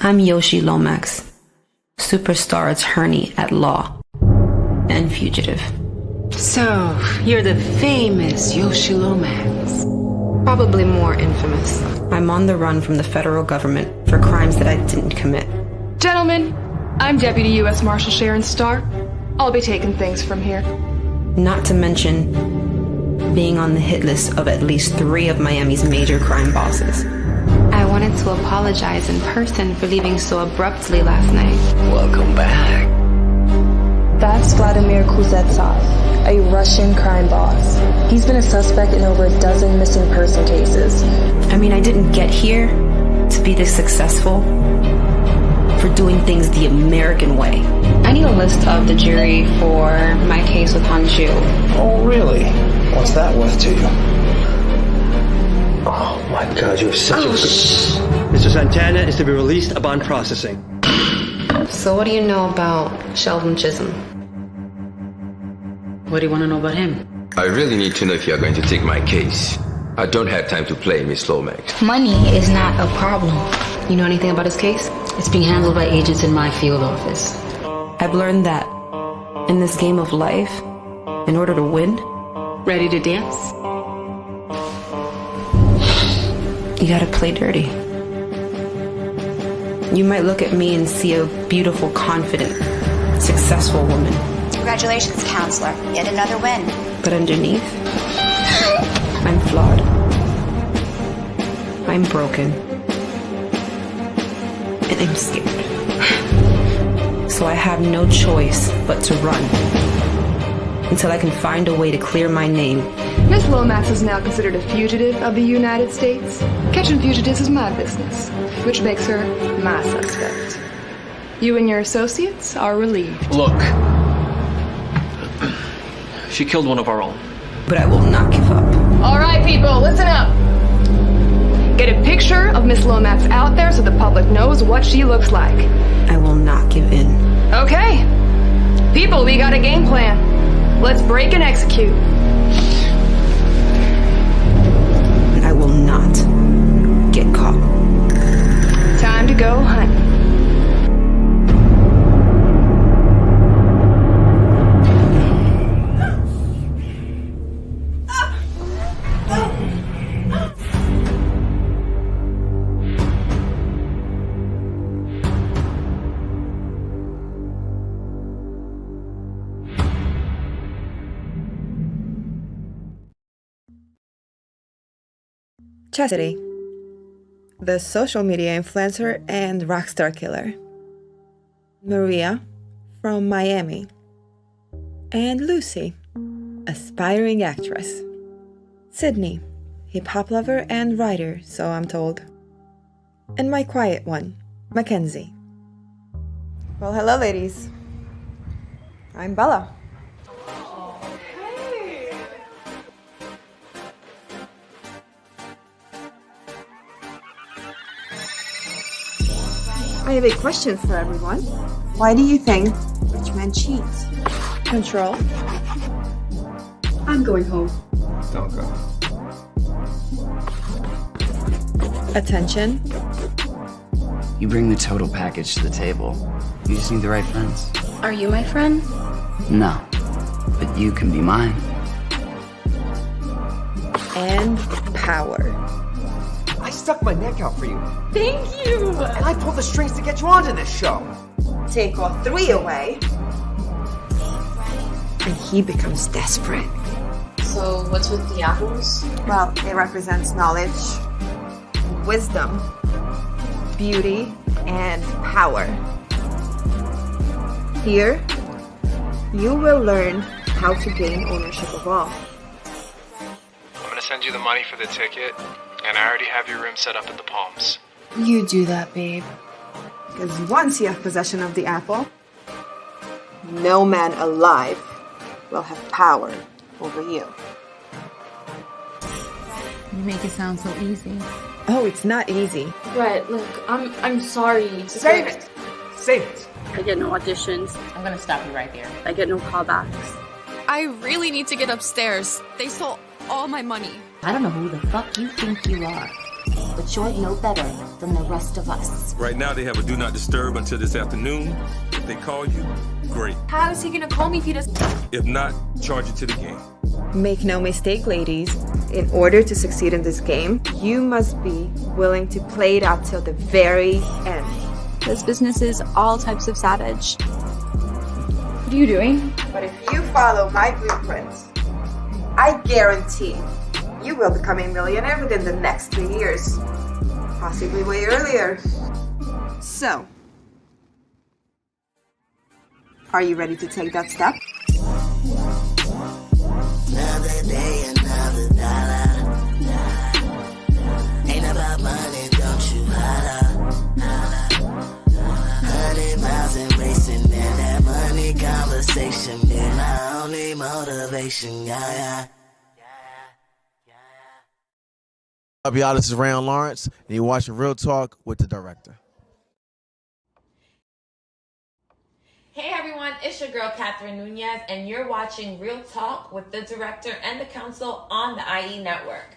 I'm Yoshi Lomax, superstar attorney at law and fugitive. So, you're the famous Yoshi Lomax. Probably more infamous. I'm on the run from the federal government for crimes that I didn't commit. Gentlemen, I'm Deputy U.S. Marshal Sharon Starr. I'll be taking things from here. Not to mention being on the hit list of at least 3 of Miami's major crime bosses. I wanted to apologize in person for leaving so abruptly last night. Welcome back. That's Vladimir Kuznetsov, a Russian crime boss. He's been a suspect in over a dozen missing person cases. I mean, I didn't get here to be this successful for doing things the American way. I need a list of the jury for my case with Honshu. Oh, really? What's that worth to you? Oh, my God, you're such a good... Mr. Santana is to be released upon processing. So what do you know about Sheldon Chisholm? What do you want to know about him? I really need to know if you're going to take my case. I don't have time to play, Miss Lomax. Money is not a problem. You know anything about his case? It's being handled by agents in my field office. I've learned that in this game of life, in order to win, Ready to dance? you gotta play dirty. You might look at me and see a beautiful, confident, successful woman. Congratulations, counselor. Yet another win. But underneath, I'm flawed. I'm broken. And I'm scared. So I have no choice but to run until I can find a way to clear my name. Miss Lomax is now considered a fugitive of the United States. Catching fugitives is my business, which makes her my suspect. You and your associates are relieved. Look. She killed one of our own. But I will not give up. All right, people, listen up. Get a picture of Miss Lomax out there so the public knows what she looks like. I will not give in. Okay. People, we got a game plan. Let's break and execute. I will not get caught. Time to go hunt. Chastity, the social media influencer and rockstar killer. Maria, from Miami. And Lucy, aspiring actress. Sydney, hip-hop lover and writer, so I'm told. And my quiet one, Mackenzie. Well, hello ladies. I'm Bella. I have a question for everyone. Why do you think rich men cheat? Control. I'm going home. Don't go. Attention. You bring the total package to the table. You just need the right friends. Are you my friend? No, but you can be mine. And power. I stuck my neck out for you. Thank you! And I pulled the strings to get you onto this show. Take all 3 away. And he becomes desperate. So, what's with the apples? Well, it represents knowledge, wisdom, beauty, and power. Here, you will learn how to gain ownership of all. I'm gonna send you the money for the ticket, and I already have your room set up at the Palms. You do that, babe. Because once you have possession of the apple, no man alive will have power over you. You make it sound so easy. Oh, it's not easy. Brett, look, I'm sorry. Save it! Save it! I get no auditions. I'm gonna stop you right there. I get no callbacks. I really need to get upstairs. They stole all my money. I don't know who the fuck you think you are, but you're no better than the rest of us. Right now, they have a do not disturb until this afternoon. If they call you, great. How is he gonna call me if he doesn't? If not, charge it to the game. Make no mistake, ladies. In order to succeed in this game, you must be willing to play it out till the very end. This business is all types of savage. What are you doing? But if you follow my blueprints, I guarantee you will become a millionaire within the next 3 years. Possibly way earlier. So, are you ready to take that step? Another day, another dollar. Ain't about money, don't you holler. 100 miles and racing, and that money conversation be my only motivation, yeah. Up y'all, this is Rayon Lawrence, and you're watching Real Talk with the Director. Hey everyone, it's your girl Catherine Nunez, and you're watching Real Talk with the Director and the Council on the IE Network.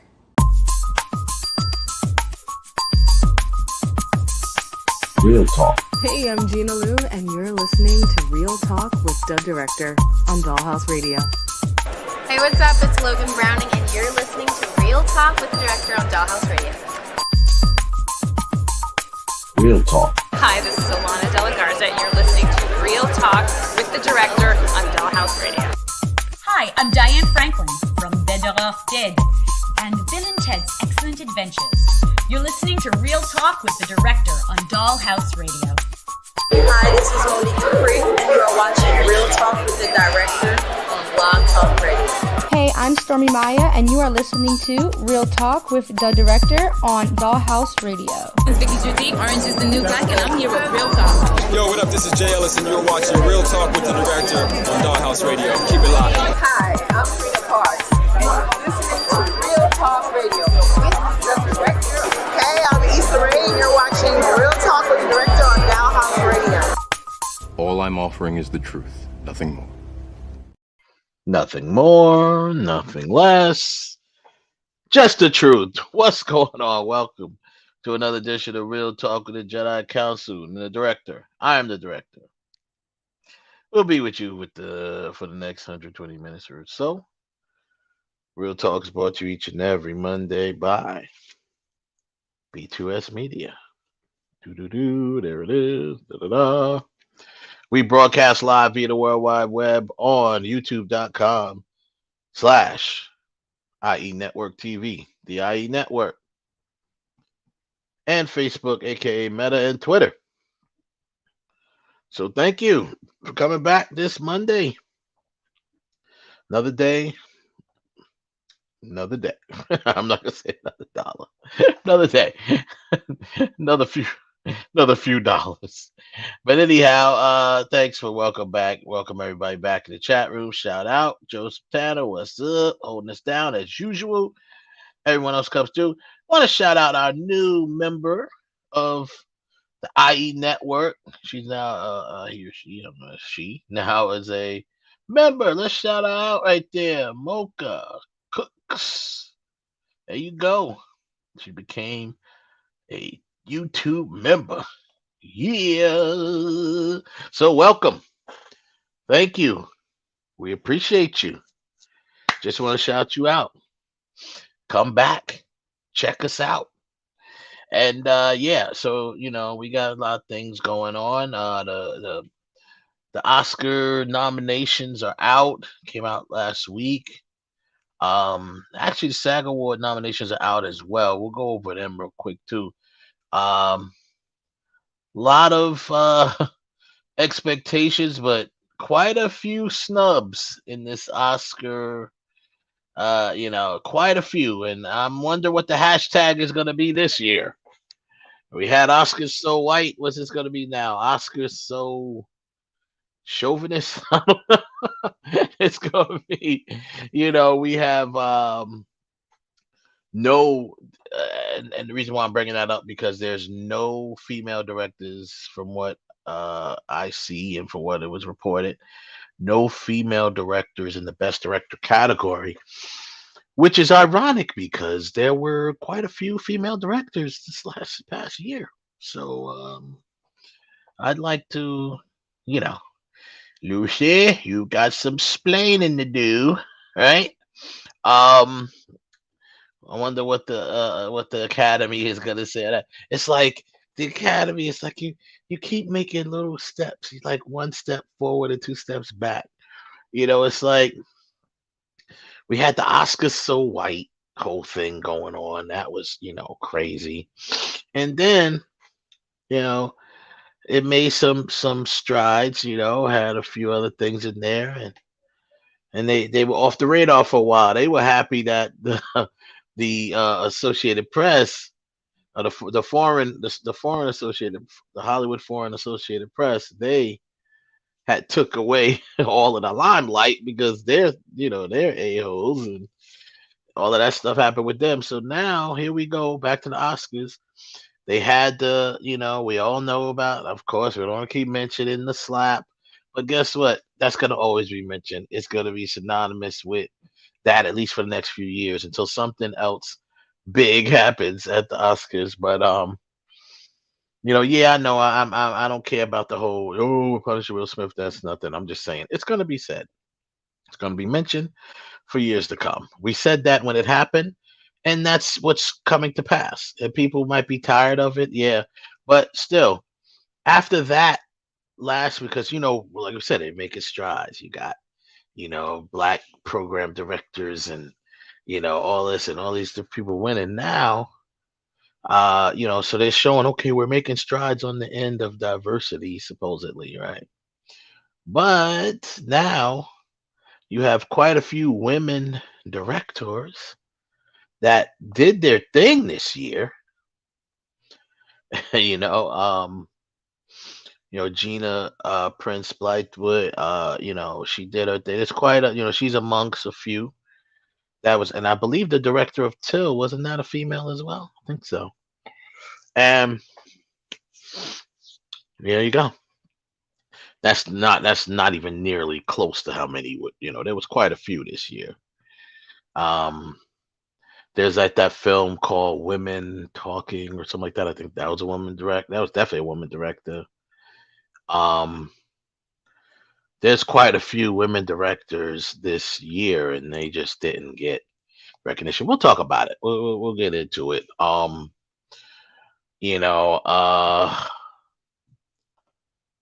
Real Talk. Hey, I'm Gina Lou, and you're listening to Real Talk with the Director on Dollhouse Radio. Hey, what's up? It's Logan Browning, and you're listening to Real Talk with the Director on Dollhouse Radio. Real Talk. Hi, this is Alana De La Garza, and you're listening to Real Talk with the Director on Dollhouse Radio. Hi, I'm Diane Franklin from Better Off Dead and Bill and Ted's Excellent Adventures. You're listening to Real Talk with the Director on Dollhouse Radio. Hi, this is Monique Capri, and you are watching Real Talk with the Director on Blog Talk Radio. Hey, I'm Stormy Maya, and you are listening to Real Talk with the Director on Dollhouse Radio. This is Vicky Judy. Orange is the new black, and I'm here with Real Talk. Yo, what up? This is Jay Ellis, and you're watching Real Talk with the Director on Dollhouse Radio. Keep it locked. Hi, I'm Rita Parks. You're listening to Real Talk Radio with the Director. Hey, I'm Issa Rae, and you're watching Real Talk with the Director on Dollhouse Radio. All I'm offering is the truth, nothing more. Nothing more, nothing less. Just the truth. What's going on? Welcome to another edition of Real Talk with the Jedi Council and the Director. I am the Director. We'll be with you for the next 120 minutes or so. Real Talk is brought to you each and every Monday by B2S Media. There it is. Da-da-da. We broadcast live via the World Wide Web on youtube.com/IE Network TV, the IE Network, and Facebook, aka Meta, and Twitter. So thank you for coming back this Monday. Another day. Another day. I'm not gonna say another dollar. Another day. Another few dollars. But anyhow, thanks for welcome back. Welcome everybody back in the chat room. Shout out Joseph Tanner, what's up? Holding us down as usual. Everyone else comes through. Want to shout out our new member of the IE Network. She's now he or she, I don't know, she now is a member. Let's shout her out right there. Mocha Cooks. There you go. She became a YouTube member. Yeah. So welcome. Thank you. We appreciate you. Just want to shout you out. Come back. Check us out. And yeah, so we got a lot of things going on. The Oscar nominations are out. Came out last week. Actually the SAG Award nominations are out as well. We'll go over them real quick too. Lot of expectations, but quite a few snubs in this Oscar. Quite a few, and I'm wondering what the hashtag is going to be this year. We had Oscars so white. What's this going to be now? Oscars so chauvinist. I don't know. It's going to be, we have no, and the reason why I'm bringing that up because there's no female directors from what I see and from what it was reported. No female directors in the Best Director category, which is ironic because there were quite a few female directors this past year. So I'd like to, you know, Lucy, you got some splaining to do, right? Um, I wonder what the Academy is gonna say. It's like the Academy is like you keep making little steps. You like one step forward and two steps back. It's like we had the Oscars so white whole thing going on. That was, crazy. And then, you know, it made some strides, had a few other things in there and they were off the radar for a while. They were happy that the Associated Press the foreign associated the Hollywood Foreign Associated Press, they had took away all of the limelight because they're a-holes and all of that stuff happened with them. So now here we go back to the Oscars. They had we all know about, of course, we don't want to keep mentioning the slap, but guess what? That's gonna always be mentioned. It's gonna be synonymous with that at least for the next few years until something else big happens at the Oscars. But yeah, I know I don't care about the whole Punisher Will Smith. That's nothing. I'm just saying it's gonna be said. It's gonna be mentioned for years to come. We said that when it happened, and that's what's coming to pass. And people might be tired of it, yeah, but still, after that last, because like I said, they're making strides. You got black program directors and all this and all these people winning now. So they're showing, okay, we're making strides on the end of diversity, supposedly, right? But now you have quite a few women directors that did their thing this year. Gina Prince Blythewood, she did her thing. It's quite she's amongst a few. That was, and I believe the director of Till, wasn't that a female as well? I think so. And there you go. That's not even nearly close to how many would, there was quite a few this year. There's like that film called Women Talking or something like that. I think that was a woman director. That was definitely a woman director. There's quite a few women directors this year, and they just didn't get recognition. We'll talk about it. We'll get into it.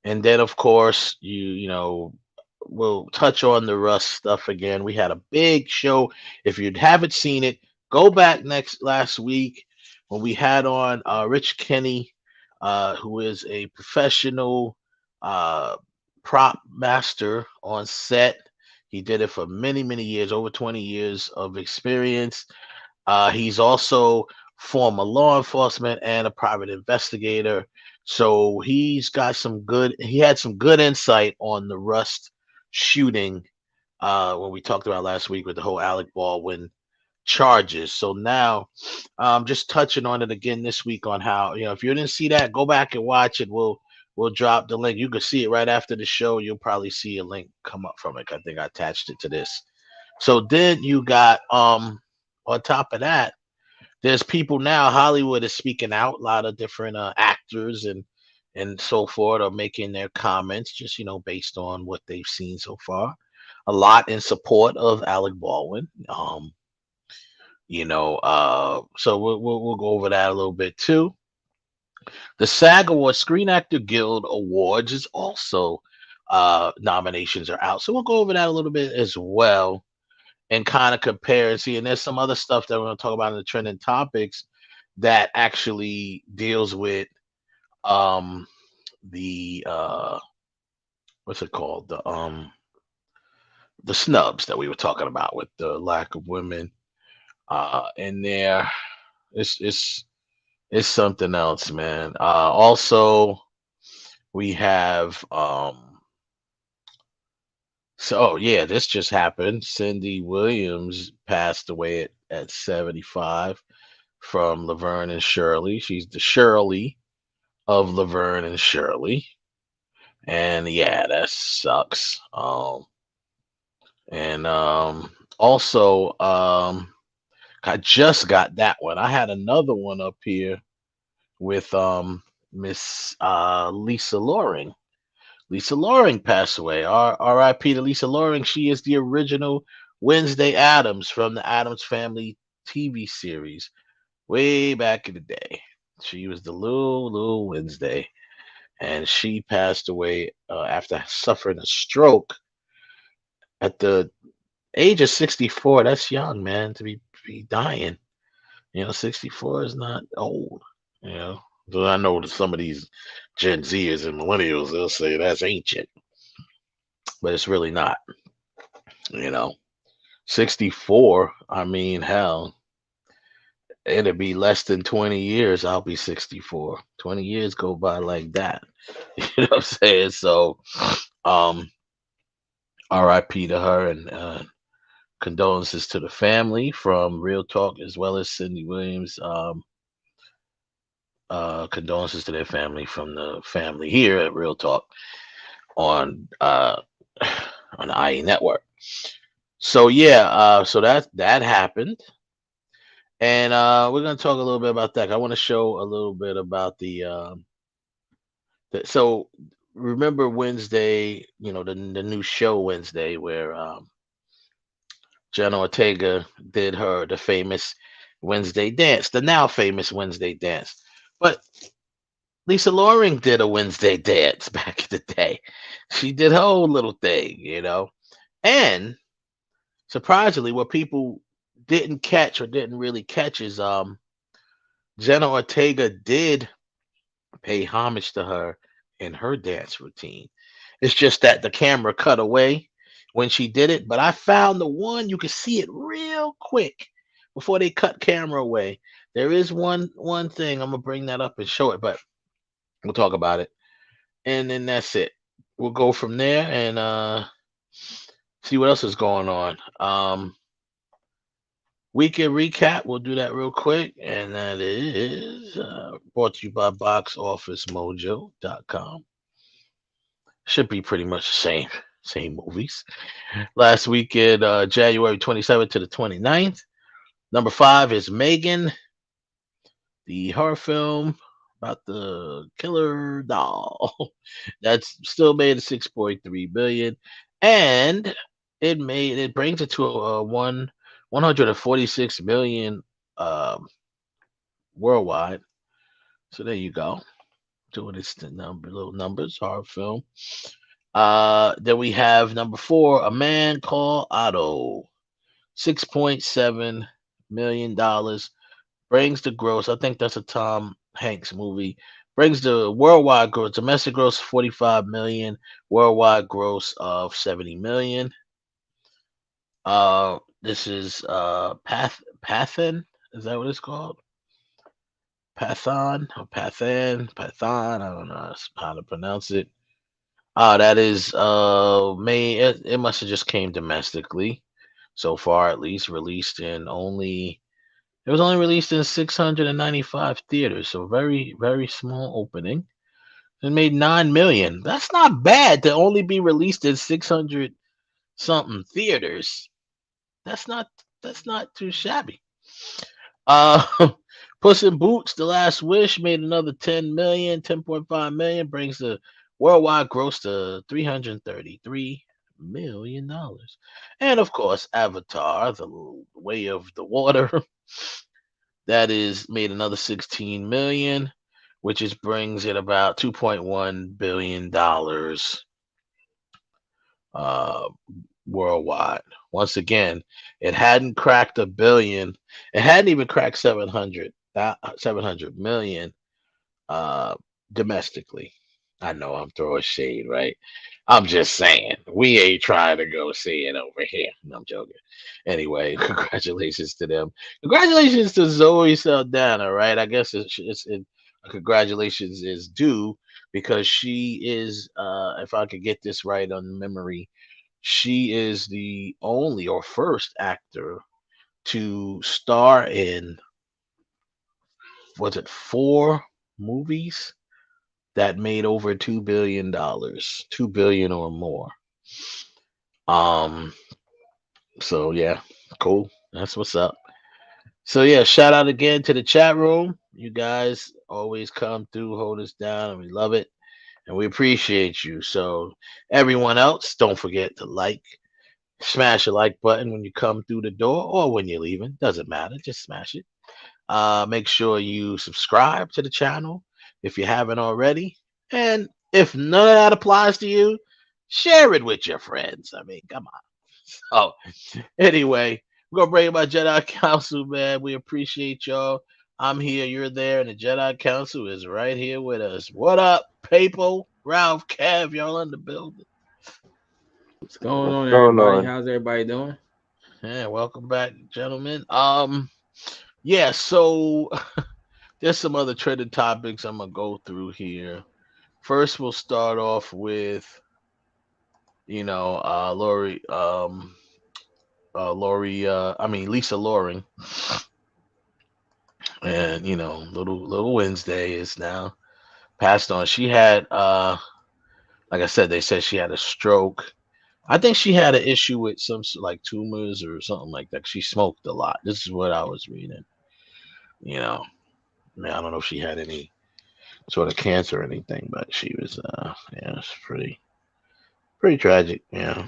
And then of course we'll touch on the Rust stuff again. We had a big show. If you haven't seen it, go back last week when we had on Rich Kenny, who is a professional prop master on set. He did it for many, many years, over 20 years of experience. He's also former law enforcement and a private investigator. So he had some good insight on the Rust shooting when we talked about last week with the whole Alec Baldwin charges. So now just touching on it again this week on how, if you didn't see that, go back and watch it. We'll drop the link. You can see it right after the show. You'll probably see a link come up from it. I think I attached it to this. So then you got on top of that, there's people now, Hollywood is speaking out. A lot of different actors and so forth are making their comments just based on what they've seen so far. A lot in support of Alec Baldwin. So we'll go over that a little bit too. The SAG Awards, Screen Actor Guild Awards, is also nominations are out. So we'll go over that a little bit as well and kind of compare and see. And there's some other stuff that we're going to talk about in the trending topics that actually deals with the what's it called? The snubs that we were talking about with the lack of women in there. It's something else, man. Also we have so yeah, this just happened. Cindy Williams passed away at 75 from Laverne and Shirley. She's the Shirley of Laverne and Shirley. And yeah, that sucks. And also I just got that one. I had another one up here with Miss Lisa Loring. Lisa Loring passed away. R.I.P. to Lisa Loring. She is the original Wednesday Addams from the Addams Family TV series way back in the day. She was the little Wednesday, and she passed away after suffering a stroke at the age of 64. That's young, man, to be dying. 64 is not old. You know, so I know that some of these Gen Zers and millennials, they'll say that's ancient, but it's really not. You know, 64. I mean, hell, it'll be less than 20 years. I'll be 64. 20 years go by like that. You know what I'm saying? So, um, R.I.P. to her, and condolences to the family from Real Talk, as well as Cindy Williams. Condolences to their family from the family here at Real Talk on on the IE network. So yeah, so that happened, and we're gonna talk a little bit about that. I want to show a little bit about so remember Wednesday, the new show Wednesday, where Jenna Ortega did the famous Wednesday dance, the now famous Wednesday dance. But Lisa Loring did a Wednesday dance back in the day. She did her own little thing. And surprisingly, what people didn't catch or didn't really catch is Jenna Ortega did pay homage to her in her dance routine. It's just that the camera cut away when she did it, but I found the one you could see it real quick before they cut camera away. There is one thing I'm gonna bring that up and show it, but we'll talk about it, and then that's it. We'll go from there and see what else is going on. Weekend recap. We'll do that real quick, and that is brought to you by BoxOfficeMojo.com. Should be pretty much the same movies. Last weekend, January 27th to the 29th. Number 5 is Megan, the horror film about the killer doll. That's still made at 6.3 billion, and it brings it to a 146 million worldwide. So there you go. Doing its little numbers, horror film. Then we have number 4, A Man Called Otto, $6.7 million. Brings the gross. I think that's a Tom Hanks movie. Brings the worldwide gross, domestic gross 45 million, worldwide gross of 70 million. This is Pathan. Is that what it's called? Pathan or Pathan? Pathan. I don't know how to pronounce it. That is it must have just came domestically so far, at least. It was only released in 695 theaters, so very, very small opening. It made 9 million. That's not bad to only be released in 600 something theaters. That's not too shabby. Puss in Boots: The Last Wish made another 10 million, 10.5 million, brings the worldwide gross to $333 million. And of course, Avatar: The Way of the Water. That is made another 16 million, which brings it about $2.1 billion worldwide. Once again, it hadn't cracked a billion. It hadn't even cracked 700 million domestically. I know I'm throwing shade, right? I'm just saying, we ain't trying to go see it over here. No, I'm joking. Anyway, congratulations to them. Congratulations to Zoe Saldana, right? I guess congratulations is due because she is, if I could get this right on memory, she is the only or first actor to star in, was it 4 movies that made over $2 billion, $2 billion or more. So yeah, cool. That's what's up. So yeah, shout out again to the chat room. You guys always come through, hold us down, and we love it. And we appreciate you. So everyone else, don't forget to like, smash the like button when you come through the door or when you're leaving. Doesn't matter. Just smash it. Make sure you subscribe to the channel if you haven't already. And if none of that applies to you, share it with your friends. I mean, come on. Oh, anyway, we're gonna bring in my Jedi Council, man. We appreciate y'all. I'm here, you're there, and the Jedi Council is right here with us. What up, Papo, Ralph, Kev, y'all in the building. What's going on, everybody? How's everybody doing? Yeah, welcome back, gentlemen. Yeah, so there's some other trending topics I'm gonna go through here. First, we'll start off with, Lisa Loring, and little Wednesday is now passed on. She had, like I said, they said she had a stroke. I think she had an issue with some like tumors or something like that. She smoked a lot. This is what I was reading. I don't know if she had any sort of cancer or anything, but she was, it's pretty tragic. Yeah,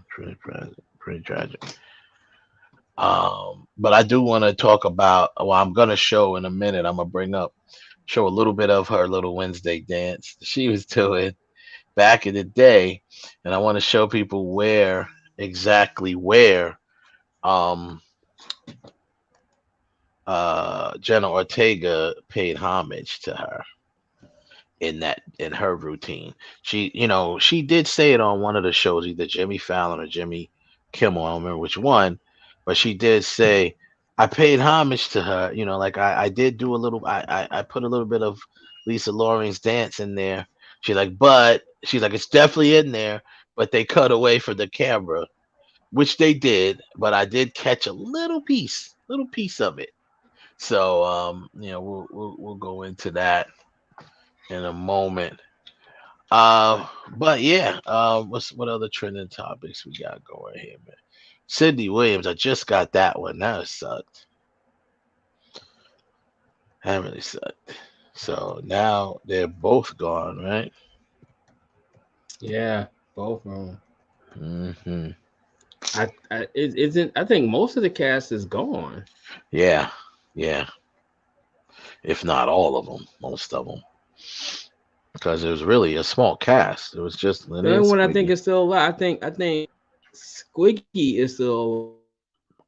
pretty tragic. But I do want to talk about. Well, I'm gonna show in a minute. I'm gonna show a little bit of her little Wednesday dance she was doing back in the day, and I want to show people exactly where Jenna Ortega paid homage to her in her routine. She did say it on one of the shows, either Jimmy Fallon or Jimmy Kimmel, I don't remember which one, but she did say, I paid homage to her. Like I did do a little, I put a little bit of Lisa Loring's dance in there. She's like, it's definitely in there, but they cut away from the camera, which they did, but I did catch a little piece of it. So we'll go into that in a moment. But yeah, what other trending topics we got going here, man? Cindy Williams, I just got that one. That sucked. That really sucked. So now they're both gone, right? Yeah, both of them. Mm-hmm. I think most of the cast is gone. Yeah. If not all of them, most of them. Because it was really a small cast. It was just the only one I think is still alive. I think Squiggy is still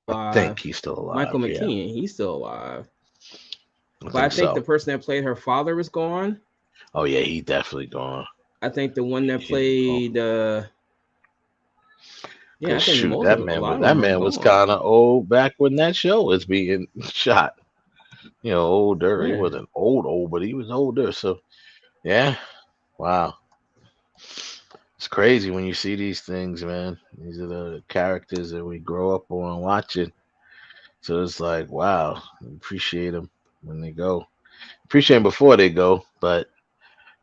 alive. I think he's still alive. Michael McKean, he's still alive. I think the person that played her father is gone. Oh yeah, he definitely gone. I think the one that played I think that man was kind of old back when that show was being shot. Older. Yeah. He wasn't old, but he was older. So yeah. Wow. It's crazy when you see these things, man. These are the characters that we grow up on watching. So it's like, wow, appreciate them when they go. Appreciate them before they go, but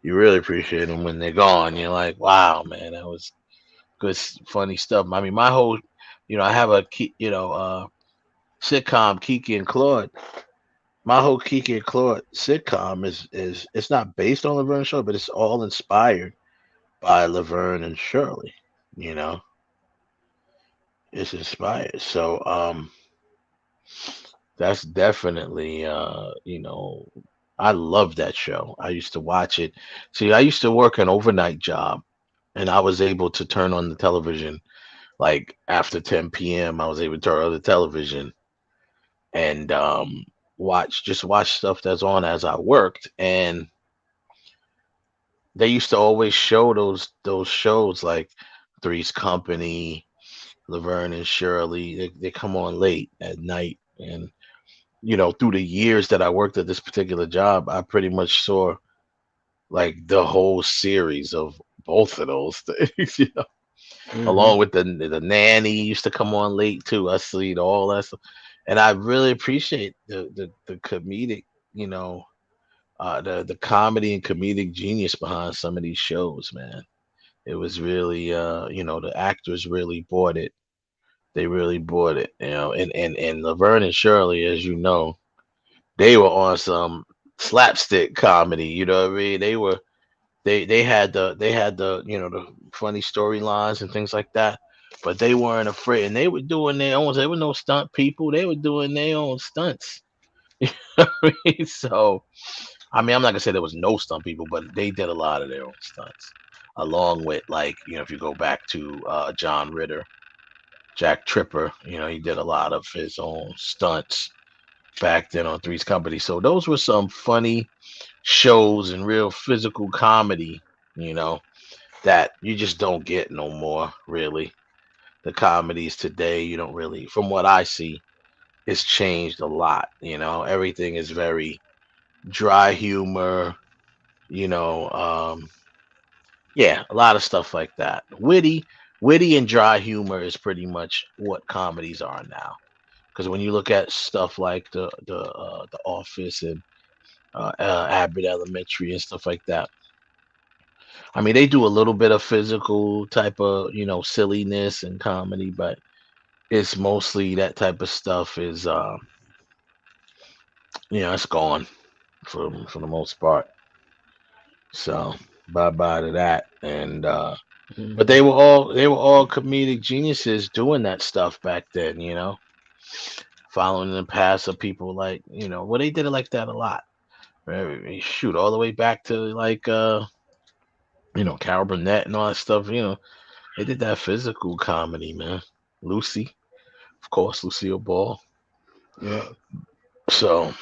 you really appreciate them when they're gone. You're like, wow, man, that was good, funny stuff. I mean, my whole, I have a, sitcom, Kiki and Claude. My whole Kiki and Claude sitcom is it's not based on Laverne and Shirley, but it's all inspired by Laverne and Shirley. It's inspired. So that's definitely I love that show. I used to watch it. See, I used to work an overnight job, and I was able to turn on the television like after 10 p.m. I was able to turn on the television and watch stuff that's on as I worked. And they used to always show those shows like Three's Company, Laverne and Shirley. They come on late at night. And through the years that I worked at this particular job, I pretty much saw like the whole series of both of those things, along with the nanny used to come on late too. I see all that stuff. And I really appreciate the comedic, the comedy and comedic genius behind some of these shows, man. It was really, the actors really bought it. They really bought it, and Laverne and Shirley, as you know, they were on some slapstick comedy. You know what I mean? They had the the funny storylines and things like that, but they weren't afraid, and they were doing their own. They were no stunt people. They were doing their own stunts. I mean, so I mean, I'm not gonna say there was no stunt people, but they did a lot of their own stunts, along with like if you go back to John Ritter, Jack Tripper, he did a lot of his own stunts back then on Three's Company. So those were some funny shows and real physical comedy, you know, that you just don't get no more, really. The comedies today, you don't really, from what I see, it's changed a lot. Everything is very dry humor, you know, yeah, a lot of stuff like that. Witty and dry humor is pretty much what comedies are now. Because when you look at stuff like the Office and Abbott Elementary and stuff like that, I mean they do a little bit of physical type of silliness and comedy, but it's mostly that type of stuff is it's gone for the most part. So bye bye to that. And but they were all comedic geniuses doing that stuff back then. Following the paths of people like well they did it like that a lot. Right? Shoot, all the way back to like Carol Burnett and all that stuff. They did that physical comedy, man. Lucy, of course, Lucille Ball. Yeah. So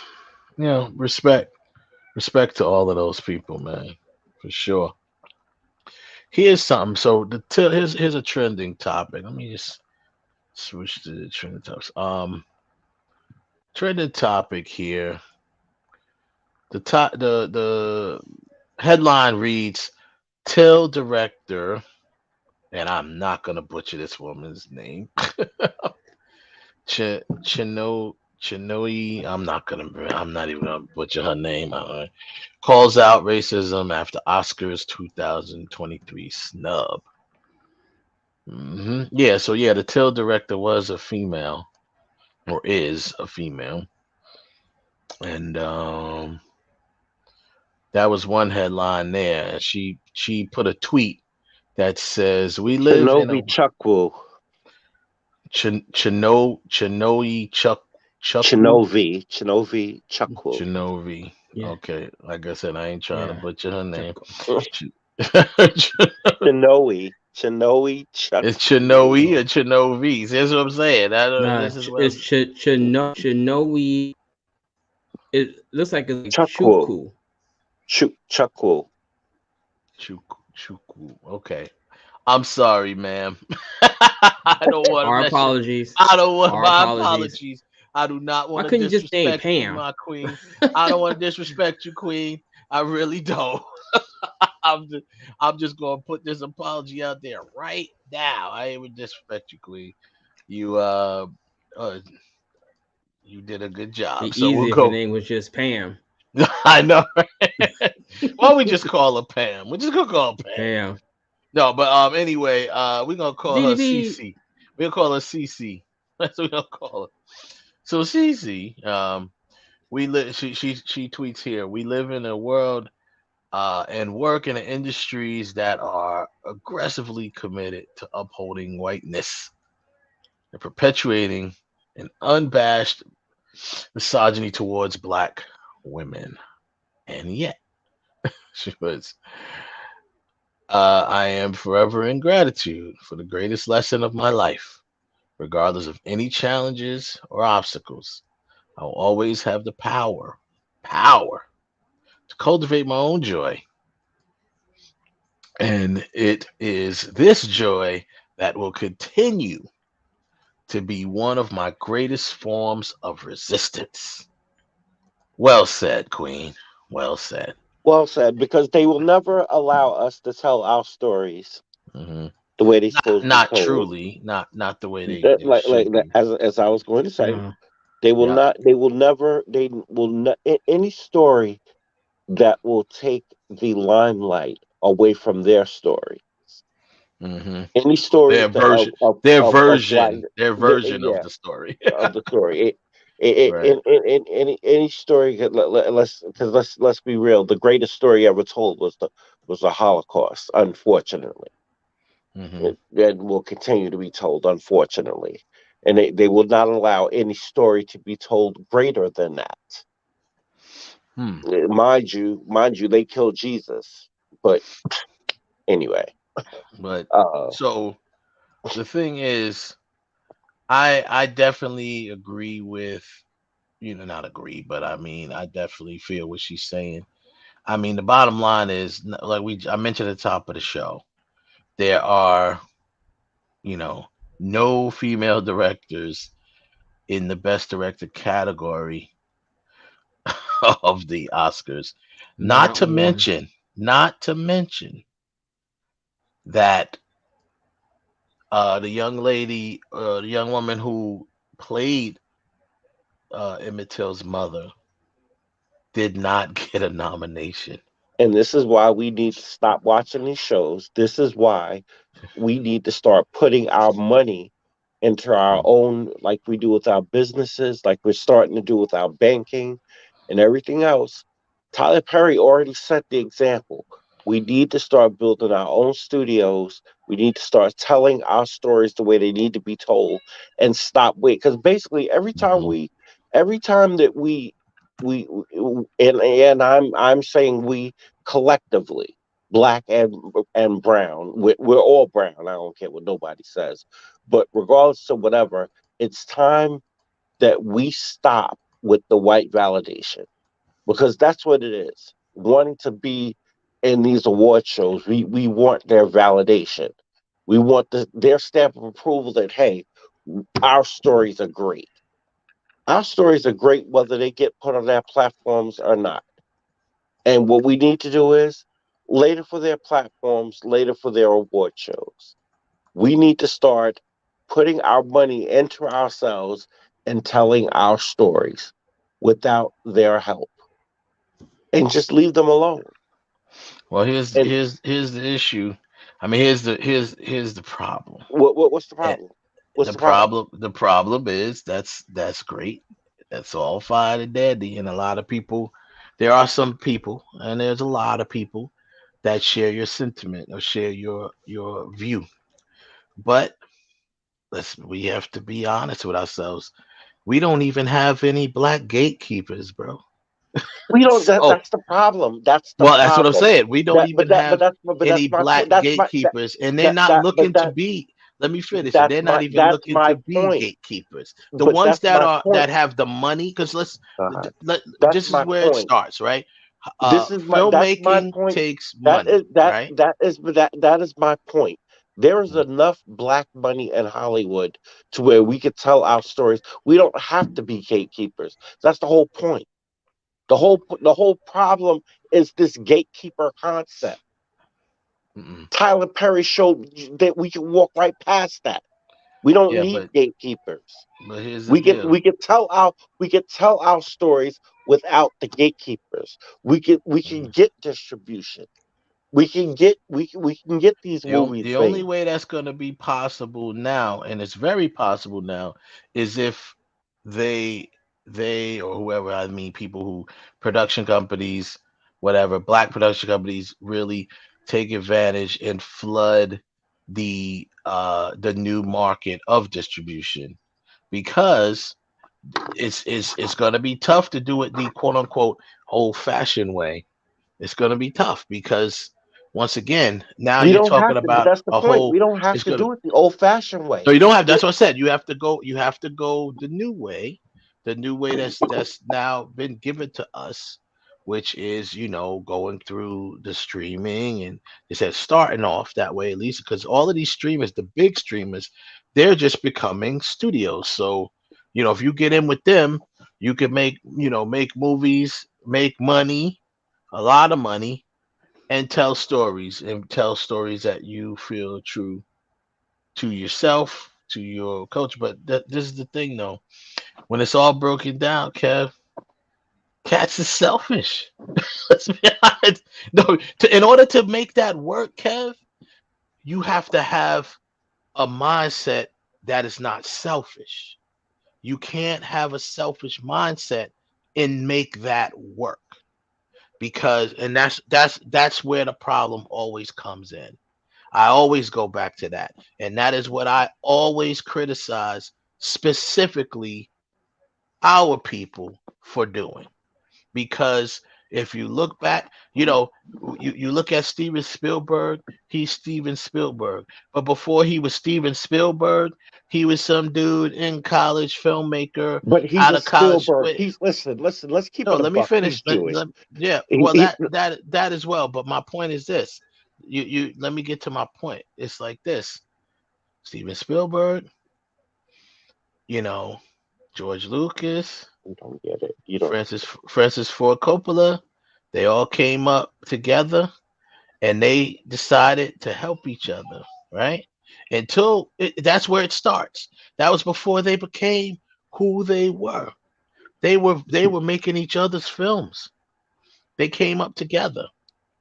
respect to all of those people, man, for sure. Here's something. So here's a trending topic. Let me just switch to the trending topics. Trending topic here. The headline reads, "Till director," and I'm not gonna butcher this woman's name. Chinoi. I'm not even gonna butcher her name. Calls out racism after Oscars 2023 snub. Yeah. So yeah, the Till director was a female, or is a female, and that was one headline there. And she put a tweet that says, "We live in a Chukwu. Chinoe Chukwu. Chinovi Chukwu. Chinovi. Yeah. Okay, like I said, I ain't trying to butcher her name. Chinoe Chukwu. It's Chinoe or Chinovi. That's what I'm saying. I don't know. It's Chinoe. It looks like it's Chukwu. Chukwu. Chukwu. Okay. I'm sorry, ma'am. I don't want our apologies. I don't want my apologies. I do not want to disrespect you, my queen. I don't want to disrespect you, queen. I really don't. I'm just gonna put this apology out there right now. I ain't would disrespect you, queen. You you did a good job. The easiest name was just Pam. I know. Right? Why don't we just call her Pam? We're just gonna call her Pam. No, but anyway, we're gonna call her Cece. We're gonna call her Cece. That's what we're gonna call her. So Cece, she tweets here. We live in a world and work in industries that are aggressively committed to upholding whiteness and perpetuating an unabashed misogyny towards black women. And yet, she was, I am forever in gratitude for the greatest lesson of my life. Regardless of any challenges or obstacles, I will always have the power to cultivate my own joy. And it is this joy that will continue to be one of my greatest forms of resistance. Well said, Queen. Well said. Well said, because they will never allow us to tell our stories the way they supposed to. Not truly, not the way they as I was going to say, they will not. They will never. They will not. Any story that will take the limelight away from their story Any story Their version, black, their version of yeah, the story. of the story. Right. Any story. Let's be real. The greatest story ever told was the Holocaust. Unfortunately, that will continue to be told. Unfortunately, and they will not allow any story to be told greater than that. Mind you, they killed Jesus, but anyway. But so the thing is, I definitely agree with, not agree, but I mean, I definitely feel what she's saying. I mean, the bottom line is, like I mentioned at the top of the show, there are, no female directors in the best director category of the Oscars. Not to mention that the young lady, the young woman who played Emmett Till's mother did not get a nomination. And this is why we need to stop watching these shows. This is why we need to start putting our money into our own, like we do with our businesses, like we're starting to do with our banking and everything else. Tyler Perry already set the example. We need to start building our own studios. We need to start telling our stories the way they need to be told and stop wait. Because basically every time that we and I'm saying we collectively, black and brown, we're all brown. I don't care what nobody says, but regardless of whatever, it's time that we stop with the white validation, because that's what it is. Wanting to be in these award shows, we want their validation. We want their stamp of approval that, hey, our stories are great. Our stories are great whether they get put on their platforms or not. And what we need to do is, later for their platforms, later for their award shows, we need to start putting our money into ourselves and telling our stories without their help, and just leave them alone. Well, here's the issue. I mean, here's the problem. What's the problem? What's the problem? The problem is that's great. That's all fine and dandy, and a lot of people. There are some people, and there's a lot of people that share your sentiment or share your view. But we have to be honest with ourselves. We don't even have any black gatekeepers, bro. We don't. That's the problem. That's the Well, that's what I'm problem. saying. We don't even have That's any my black that's my gatekeepers, and they're that not that but looking to that be. Let me finish. And they're not even that's looking my to be point. gatekeepers. The But ones that's my that point. have the money, because That's this is my where it point. starts, right? That's my Filmmaking point. takes money, right? That is my point. There is enough black money in Hollywood to where we could tell our stories. We don't have to be gatekeepers. That's the whole point. The whole problem is this gatekeeper concept. Tyler Perry showed that we can walk right past that. We don't Yeah, need gatekeepers. but here's the deal. We could tell our stories without the gatekeepers. We can get distribution. We can get these movies The only made. way that's going to be possible now, and it's very possible now, is if they or whoever, I mean people who, production companies, whatever, black production companies, really take advantage and flood the new market of distribution, because it's going to be tough to do it the quote unquote old fashioned way. It's going to be tough because, once again, now We you're don't talking have to, but about that's the a point. whole. We don't have It's to gonna. do it the old-fashioned So way. you don't have. That's what I said. You have to go. You have to go the new way. The new way that's now been given to us, which is, going through the streaming, and they said starting off that way, at least because all of these streamers, the big streamers, they're just becoming studios. So, if you get in with them, you can make movies, make money, a lot of money, and tell stories that you feel true to yourself, to your culture. But this is the thing, though. When it's all broken down, Kev, cats is selfish. Let's be honest. No, in order to make that work, Kev, you have to have a mindset that is not selfish. You can't have a selfish mindset and make that work, because and that's where the problem always comes in. I always go back to that. And that is what I always criticize, specifically our people, for doing. Because if you look back, you look at Steven Spielberg, he's Steven Spielberg. But before he was Steven Spielberg, he was some dude in college, filmmaker, But he out was of college. Spielberg. Wait, He's listen. Let's keep no, it a let me buck. finish. He's Jewish. Yeah, He, well, he, that as well. But my point is this. You let me get to my point. It's like this. Steven Spielberg, you know, George Lucas, you don't get it. You don't. Francis Ford Coppola, they all came up together and they decided to help each other, right? That's where it starts. That was before they became who they were. They were making each other's films. They came up together,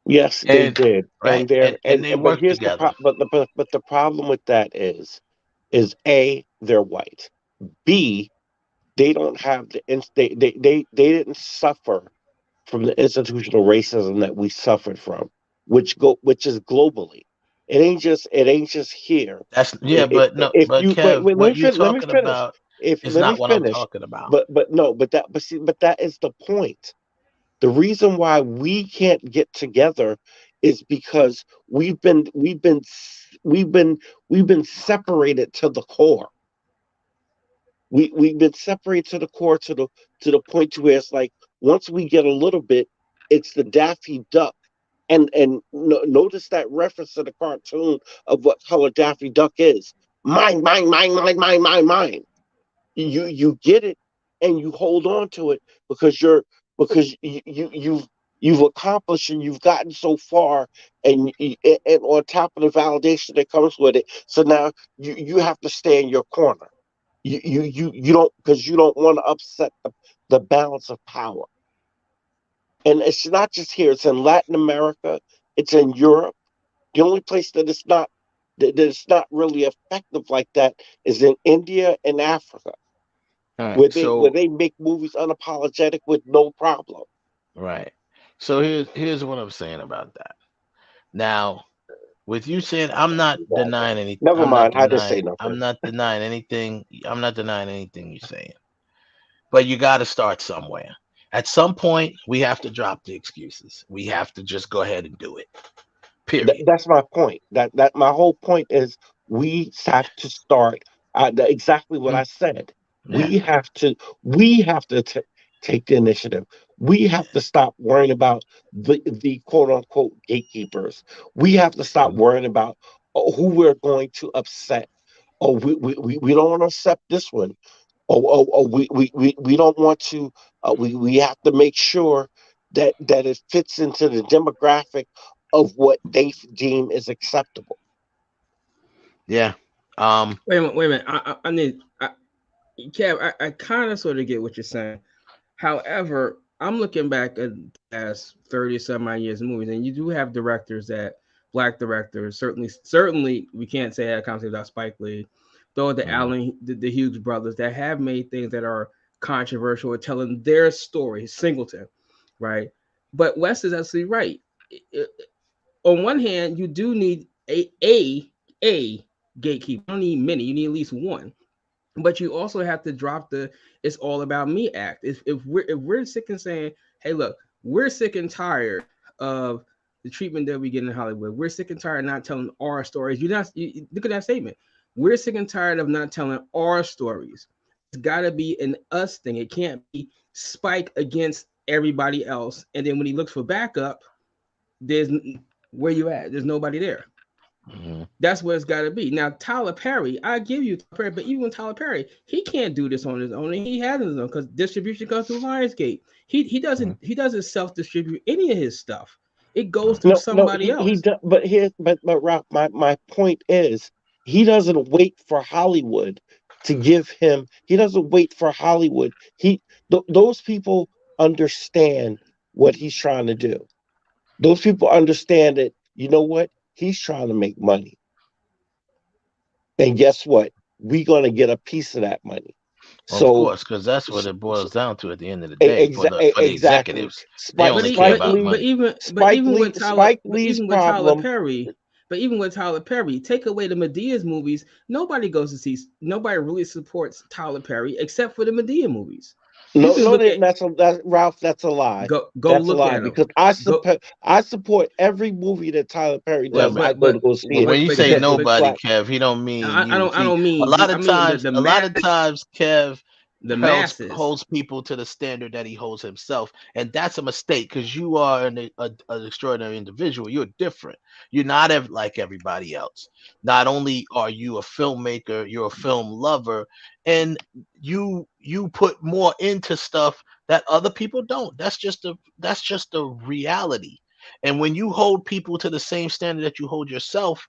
Yes, they and did, right, and there and they but worked here's the together. but the problem with that is A, they're white. B, they don't have they didn't suffer from the institutional racism that we suffered from, which is globally. It ain't just here. That's yeah, but no, If but you wait, Kev, wait, what you let me talking finish. about If is let me not what I'm finish. talking about. But no, but that is the point. The reason why we can't get together is because we've been we've been separated to the core. We've been separated to the core to the point to where it's like once we get a little bit, it's the Daffy Duck. And notice that reference to the cartoon of what color Daffy Duck is. Mine, mine, mine, mine, mine, mine, mine. You get it and you hold on to it because you've accomplished and you've gotten so far, and on top of the validation that comes with it, so now you have to stay in your corner. You don't, because you don't want to upset the balance of power. And it's not just here, it's in Latin America, it's in Europe. The only place that it's not really effective like that is in India and Africa, All right, where so they make movies unapologetic with no problem. right, so here's what I'm saying about that. Now, with you saying, I'm not denying anything. Never mind, I didn't say nothing. I'm not denying anything. I'm not denying anything you're saying. But you got to start somewhere. At some point, we have to drop the excuses. We have to just go ahead and do it. Period. That's my point. That my whole point is we have to start exactly what I said. Yeah. We have to take the initiative. We have to stop worrying about the quote unquote gatekeepers. We have to stop worrying about who we're going to upset. Oh, we don't want to accept this one. We don't want to. We have to make sure that it fits into the demographic of what they deem is acceptable. Yeah. Wait a minute. Wait a minute. I need. Kev, I kind of sort of get what you're saying. However, I'm looking back at the past 30 some odd years of movies, and you do have directors that black directors certainly we can't say that concept without Spike Lee, though the Hughes brothers that have made things that are controversial or telling their story. Singleton, right? But West is absolutely right. On one hand, you do need a gatekeeper. You don't need many. You need at least one. But you also have to drop the "it's all about me" act. If we're sick and saying, "Hey, look, we're sick and tired of the treatment that we get in Hollywood. We're sick and tired of not telling our stories." Look at that statement. We're sick and tired of not telling our stories. It's got to be an us thing. It can't be Spike against everybody else. And then when he looks for backup, there's where you at. There's nobody there. Mm-hmm. That's where it's got to be. Now, Tyler Perry, I give you Tyler Perry, but even Tyler Perry, he can't do this on his own, and he has his own because distribution comes through Lionsgate. He doesn't self distribute any of his stuff. It goes through No, somebody he else. does. But Ralph, my point is, he doesn't wait for Hollywood to give him. He doesn't wait for Hollywood. Those people understand what he's trying to do. Those people understand that, you know what? He's trying to make money. And guess what? We're gonna get a piece of that money. Of So course, because that's what it boils down to at the end of the day for the exactly. executives. They only care about money. Spike Lee's With Tyler problem. Perry, but even with Tyler Perry, take away the Medea's movies, nobody goes to see. Nobody really supports Tyler Perry except for the Medea movies. No, that's Ralph. That's a lie. Go that's look a lie at because I support every movie that Tyler Perry does. I go to go see it. When you say nobody, Kev, he don't mean you. I don't mean a lot of times. The a lot of times, Kev the masses holds people to the standard that he holds himself, and that's a mistake because you are an extraordinary individual. You're different. You're not like everybody else. Not only are you a filmmaker, you're a film lover, and you put more into stuff that other people don't. That's just a reality. And when you hold people to the same standard that you hold yourself,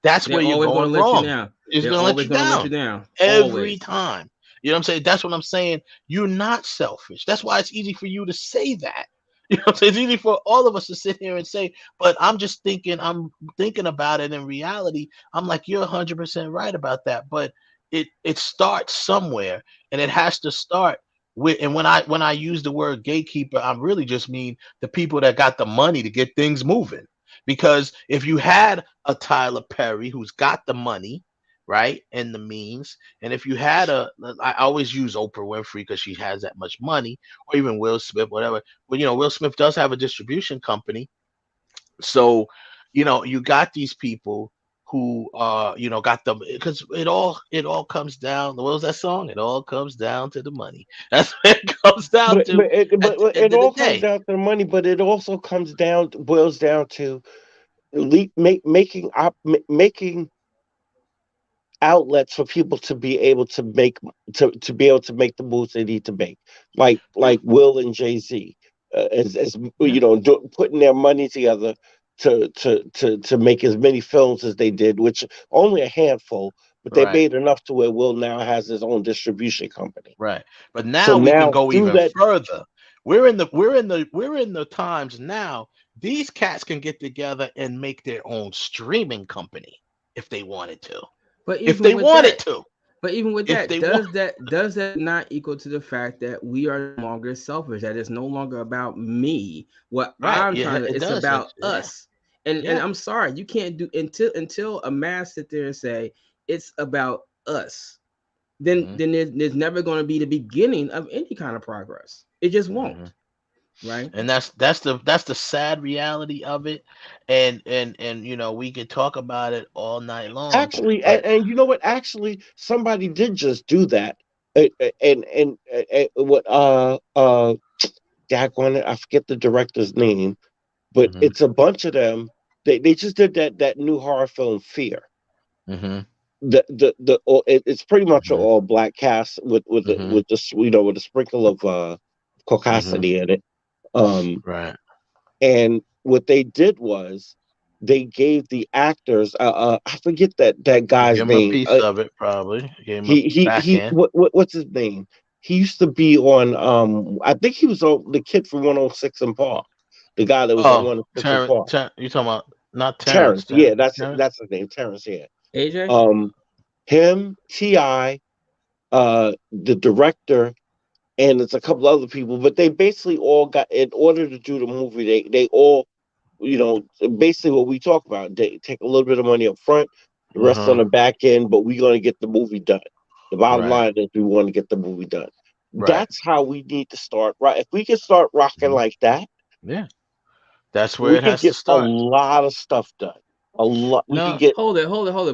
that's where you're going wrong. It's going to let you down every time. You know what I'm saying? That's what I'm saying. You're not selfish. That's why it's easy for you to say that. You know what I'm saying? It's easy for all of us to sit here and say, but I'm thinking about it in reality. I'm like, you're 100% right about that. But it starts somewhere, and it has to start with, and when I use the word gatekeeper, I'm really just mean the people that got the money to get things moving. Because if you had a Tyler Perry who's got the money, right, and the means, and if you had I always use Oprah Winfrey because she has that much money, or even Will Smith, whatever. But Will Smith does have a distribution company, so you got these people who got them, because it all comes down. What was that song? It all comes down to the money. That's what it comes down to. But it all comes down to the money. But it also boils down to making outlets for people to be able to make the moves they need to make, like Will and Jay-Z, as putting their money together to make as many films as they did, which only a handful, but they made enough to where Will now has his own distribution company. Right, but now we can go even further. We're in the times now. These cats can get together and make their own streaming company if they wanted to. But if they wanted to. But even with that, does that not equal to the fact that we are no longer selfish? That it's no longer about me. What I'm trying to, it's about us. And I'm sorry, you can't do until a mass sit there and say it's about us. Then there's never going to be the beginning of any kind of progress. It just won't. Right. And that's the sad reality of it. And we could talk about it all night long. Actually, and you know what? Actually, somebody did just do that. And what I forget the director's name, but it's a bunch of them. They just did that new horror film Fear. It's pretty much an all black cast with a sprinkle of caucasity in it. Right. And what they did was they gave the actors I forget that guy's name. A piece of it, probably. What's his name? He used to be on I think he was on the kid from 106 in Park. The guy that was on 106 in Park. You talking about not Terrence? Yeah, that's his name, Terrence, yeah. AJ? Him, T.I., the director, and it's a couple other people, but they basically all got, in order to do the movie, they all, basically what we talk about, they take a little bit of money up front, the rest on the back end, but we're going to get the movie done. The bottom line is we want to get the movie done. That's how we need to start, right? If we can start rocking like that, that's where it has to start. A lot of stuff done. A lot. We can get. Hold it.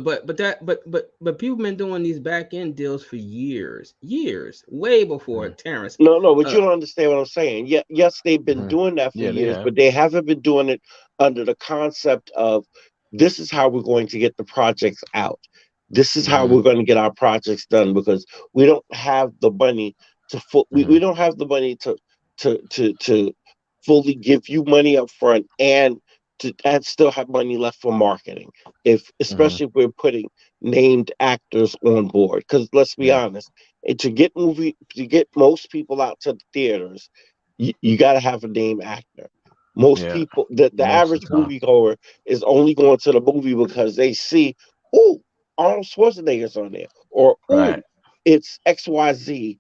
But people been doing these back end deals for years, way before Terrence. No, but you don't understand what I'm saying. Yeah, yes, they've been doing that for years, but they haven't been doing it under the concept of this is how we're going to get the projects out. This is how we're going to get our projects done, because we don't have the money to we don't have the money to fully give you money up front and still have money left for marketing, especially if we're putting named actors on board. Because let's be honest, to get most people out to the theaters, you got to have a named actor. Most people, the average moviegoer is only going to the movie because they see, oh, Arnold Schwarzenegger's on there, or Right. it's XYZ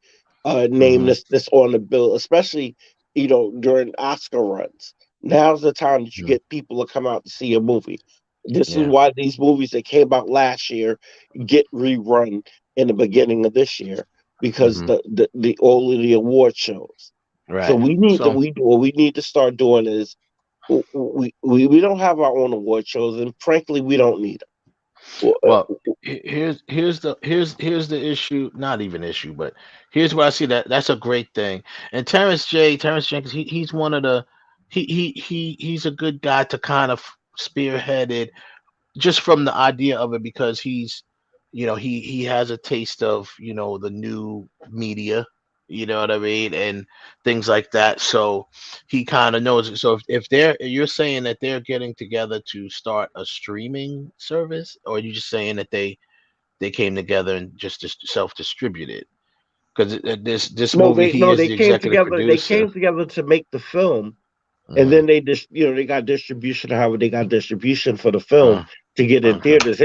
name that's on the bill, especially during Oscar runs. Now's the time that you get people to come out to see a movie. This is Yeah. why these movies that came out last year get rerun in the beginning of this year, because the all of the award shows. So Right. we need to So what we need to start doing is we don't have our own award shows, and frankly, we don't need them. well, here's the issue. Not even issue, but here's where I see that's a great thing. And Terrence Jenkins, he's one of the he's a good guy to kind of spearhead it, just from the idea of it, because he's he has a taste of the new media, you know what I mean, and things like that. So he kind of knows it. So if you're saying that they're getting together to start a streaming service, or are you just saying that they came together and just self-distributed? Because this No, movie, they he no, is they the came executive together. They producer. came together to make the film, and then they just they got distribution. However, they got distribution for the film to get in Okay. theaters,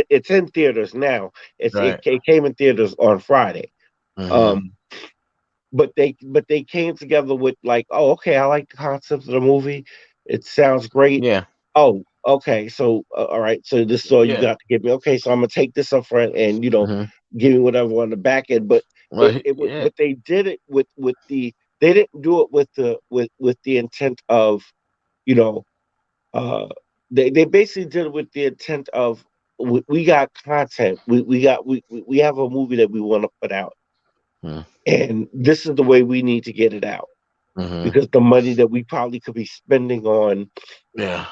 it's in theaters now. Right. It came in theaters on Friday. Mhm. Um, but they came together with like, oh, okay, I like the concept of the movie. It sounds great. Yeah. Oh, okay, so all right, so this is all you Yeah. got to give me. Okay, so I'm gonna take this up front and give me whatever on the back end. But Well, but they did it with the they didn't do it with the intent of you know they basically did it with the intent of we got content, we have a movie that we want to put out, and this is the way we need to get it out, because the money that we probably could be spending on Yeah.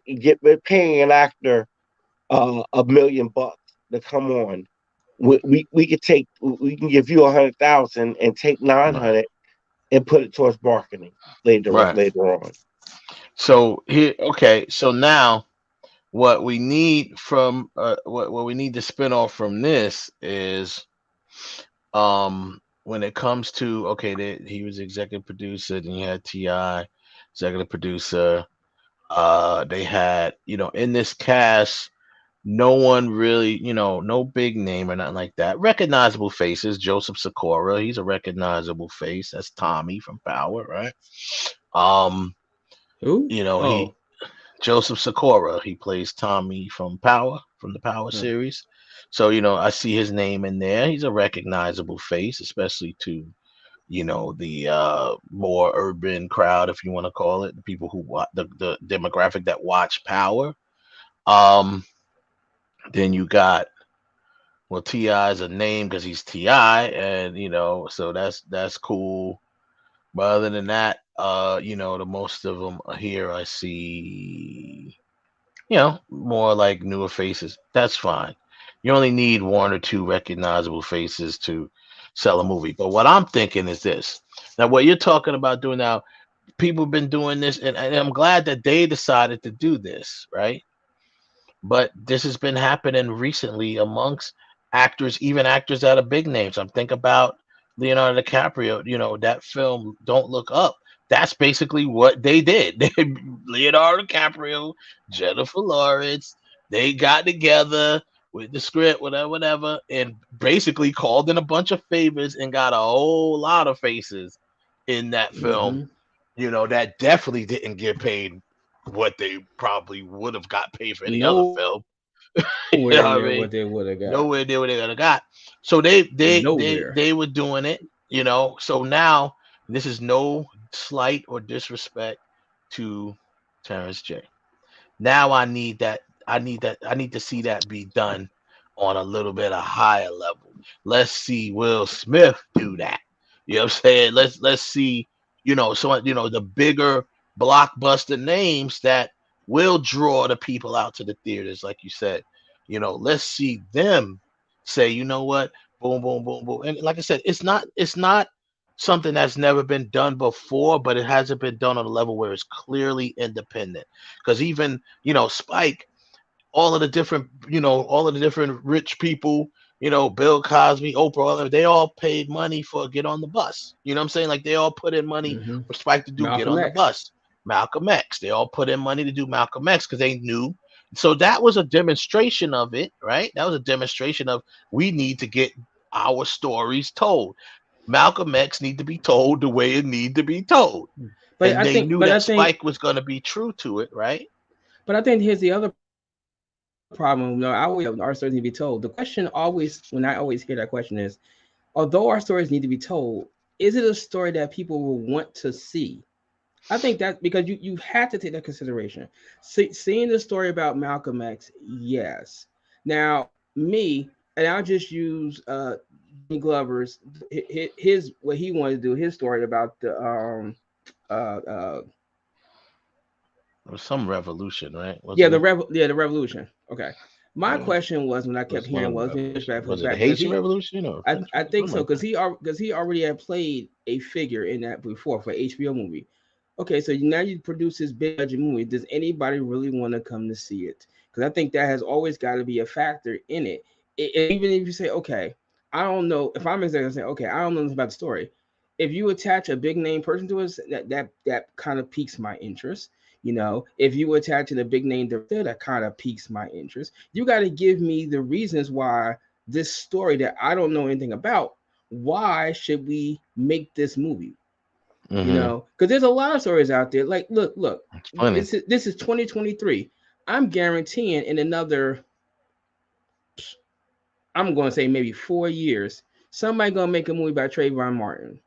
get paying an actor $1 million to come on. We can give you 100,000 and take 900 and put it towards marketing later Right. on. So here, okay. So now, what we need from what we need to spin off from this is, when it comes to, okay, he was executive producer, then you had Ti, executive producer. They had, in this cast, no one really, no big name or nothing like that. Recognizable faces. Joseph Sikora, he's a recognizable face. That's Tommy from Power, right? Who? He Joseph Sikora, he plays Tommy from Power, from the Power series. So, I see his name in there. He's a recognizable face, especially to, the more urban crowd, if you want to call it, the people who watch the demographic that watch Power. Then you got, well, T.I. is a name because he's T.I., and so that's cool. But other than that, the most of them here I see, more like newer faces. That's fine. You only need one or two recognizable faces to sell a movie. But what I'm thinking is this. Now, what you're talking about doing now, people have been doing this, and I'm glad that they decided to do this, right? But this has been happening recently amongst actors, even actors that are big names. I'm thinking about Leonardo DiCaprio, that film Don't Look Up. That's basically what they did. Leonardo DiCaprio, Jennifer Lawrence, they got together with the script, whatever, and basically called in a bunch of favors and got a whole lot of faces in that film, that definitely didn't get paid what they probably would have got paid for any other film. Nowhere near what they would have got. Nowhere near what they would have got. So they were doing it, So now, this is no slight or disrespect to Terrence J. Now I need to see that be done on a little bit of higher level. Let's see Will Smith do that. You know what I'm saying? Let's see, the bigger blockbuster names that will draw the people out to the theaters, like you said. Let's see them say, you know what, boom, boom, boom, boom. And like I said, it's not something that's never been done before, but it hasn't been done on a level where it's clearly independent. Because even, Spike, all of the different rich people, Bill Cosby, Oprah, they all paid money for Get on the Bus. You know what I'm saying? Like, they all put in money for Spike to do Get on the Bus. Malcolm X. They all put in money to do Malcolm X because they knew So that was a demonstration of it, right? That was a demonstration of we need to get our stories told. Malcolm X need to be told the way it need to be told. But And I they think, knew but I that think, Spike was going to be true to it, right? but I think here's the other problem. No, I always our stories need to be told. The question always, when I always hear that question is, although our stories need to be told, is it a story that people will want to see? I think that because you have to take that consideration. Seeing the story about Malcolm X, yes. Now me, and I'll just use Danny Glover's his what he wanted to do, his story about the uh uh It was some revolution, right? yeah, Wasn't it? the revolution. Okay. My Yeah. question was when I It kept was one hearing of the was being revolutions. pushback, Was it the pushback because Haitian he Revolution or French? I think Something so like that. because he already had played a figure in that before for HBO movie. Okay, so now you produce this big budget movie. Does anybody really want to come to see it? Because I think that has always got to be a factor in it. Even if you say, okay, I don't know if I'm exactly saying, okay, I don't know about the story. If you attach a big name person to us, that kind of piques my interest. You know, if you attach in a big name director, that kind of piques my interest. You got to give me the reasons why this story that I don't know anything about. Why should we make this movie? You Mm-hmm. know, because there's a lot of stories out there. Like, look, It's funny. this is 2023. I'm guaranteeing in another, I'm going to say maybe 4 years, somebody gonna make a movie about Trayvon Martin.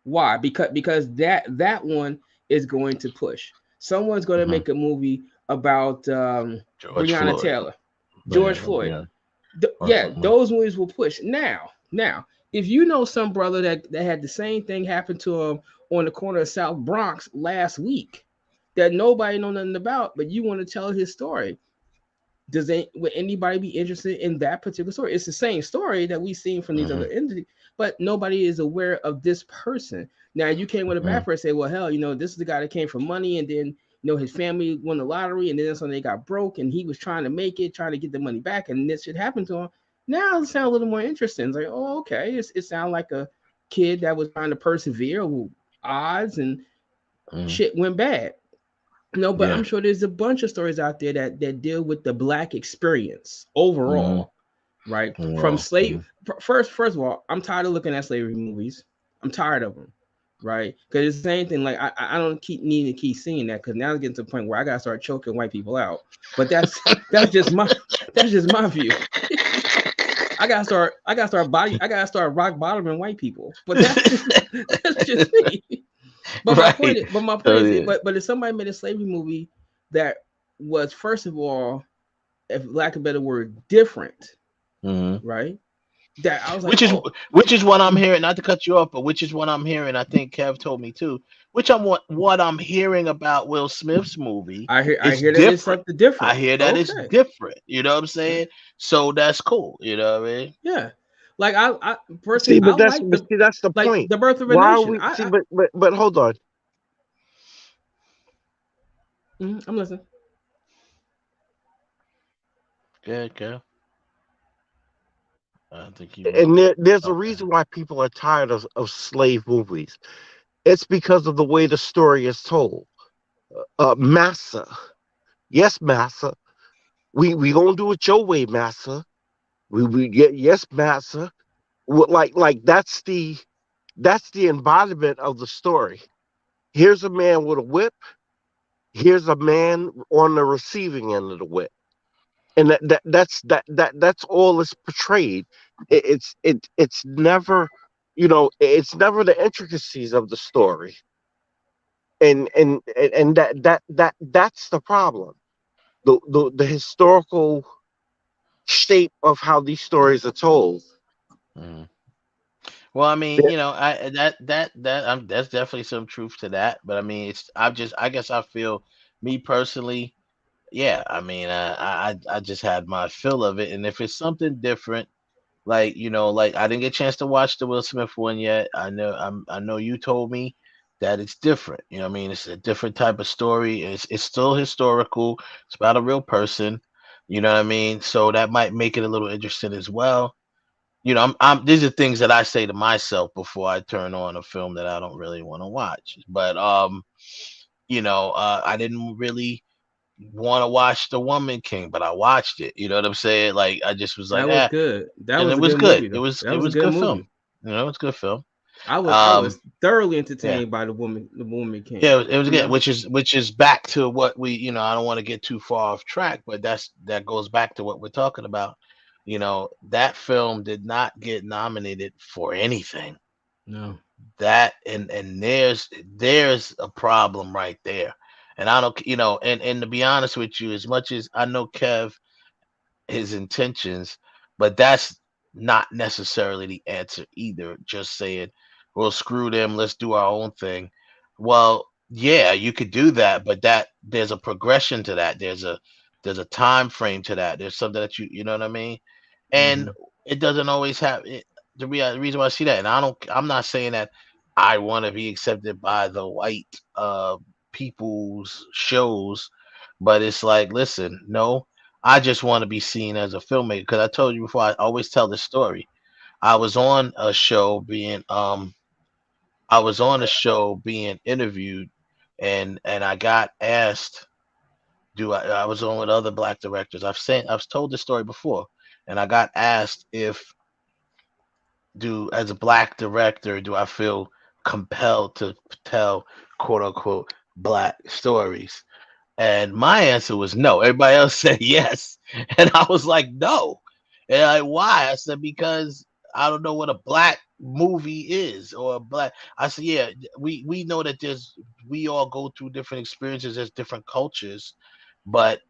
Why? Because that one is going to push. Someone's going to Mm-hmm. make a movie about George Breonna Floyd. Taylor, George Floyd. Yeah. Yeah, those movies will push. Now, if you know some brother that had the same thing happen to him on the corner of South Bronx last week that nobody know nothing about, but you want to tell his story, would anybody be interested in that particular story? It's the same story that we've seen from these Mm-hmm. other entities, but nobody is aware of this person. Now you came with a Mm-hmm. background and say, well, hell, this is the guy that came from money, and then his family won the lottery, and then something they got broke, and he was trying to make it, trying to get the money back, and this shit happened to him. Now it sounds a little more interesting. It's like, oh, okay, it sounds like a kid that was trying to persevere with odds, and shit went bad. No, but Yeah. I'm sure there's a bunch of stories out there that deal with the black experience overall, right? From slave first of all, I'm tired of looking at slavery movies. I'm tired of them, right? Because it's the same thing. Like I don't keep needing to keep seeing that because now it's getting to the point where I gotta start choking white people out. But that's just my view. I gotta start rock bottoming white people. But that's just me. But right. my point is, but if somebody made a slavery movie that was, first of all, if lack of a better word, different, right? That I was like, which is what I'm hearing. Not to cut you off, but which is what I'm hearing. I think Kev told me too. Which what I'm hearing about Will Smith's movie. I hear that it's something different. I hear that it's different. You know what I'm saying? So that's cool. You know what I mean? Yeah. Like I personally, that's the point. The Birth of a Why Nation. are we? But hold on. I'm listening. Okay. I think there's a reason why people are tired of slave movies. It's because of the way the story is told. Massa, yes, Massa. We gonna do it your way, Massa. Yes, Massa. Like that's the embodiment of the story. Here's a man with a whip. Here's a man on the receiving end of the whip, and that's all it's portrayed. It's never, it's never the intricacies of the story, and that's the problem. The historical shape of how these stories are told. Well, I mean, that's definitely some truth to that. But I mean, I guess I feel, me personally, yeah. I mean, I just had my fill of it, and if it's something different, like like I didn't get a chance to watch the Will Smith one yet. I know you told me that it's different. You know what I mean? It's a different type of story. It's still historical. It's about a real person. You know what I mean? So that might make it a little interesting as well. These are things that I say to myself before I turn on a film that I don't really want to watch. But I didn't really want to watch The Woman King, but I watched it. You know what I'm saying? Like I just was like, That was good. That and was it a was good good. movie, It though. was That it was a was good good film. movie. You know, it's good film. I was thoroughly Yeah. entertained by the Woman King. Yeah, it was You good. know? Which is back to what we, I don't want to get too far off track, but that goes back to what we're talking about. That film did not get nominated for anything. No. That and there's a problem right there. And I don't, and to be honest with you, as much as I know Kev, his intentions, but that's not necessarily the answer either. Just saying, well, screw them, let's do our own thing. Well, yeah, you could do that, but there's a progression to that. There's a time frame to that. There's something that you know what I mean? And it doesn't always have it. The reason why I see that, and I'm not saying that I want to be accepted by the white people's shows, but it's like, listen, no, I just want to be seen as a filmmaker, because I told you before, I always tell this story. I was on a show being interviewed, and I got asked, I was on with other black directors. I've told this story before, and I got asked if, as a black director, do I feel compelled to tell quote unquote black stories? And my answer was no. Everybody else said yes. And I was like, no. And why? I said, because I don't know what a black movie is, or a black. I said, yeah, we know that we all go through different experiences as different cultures, but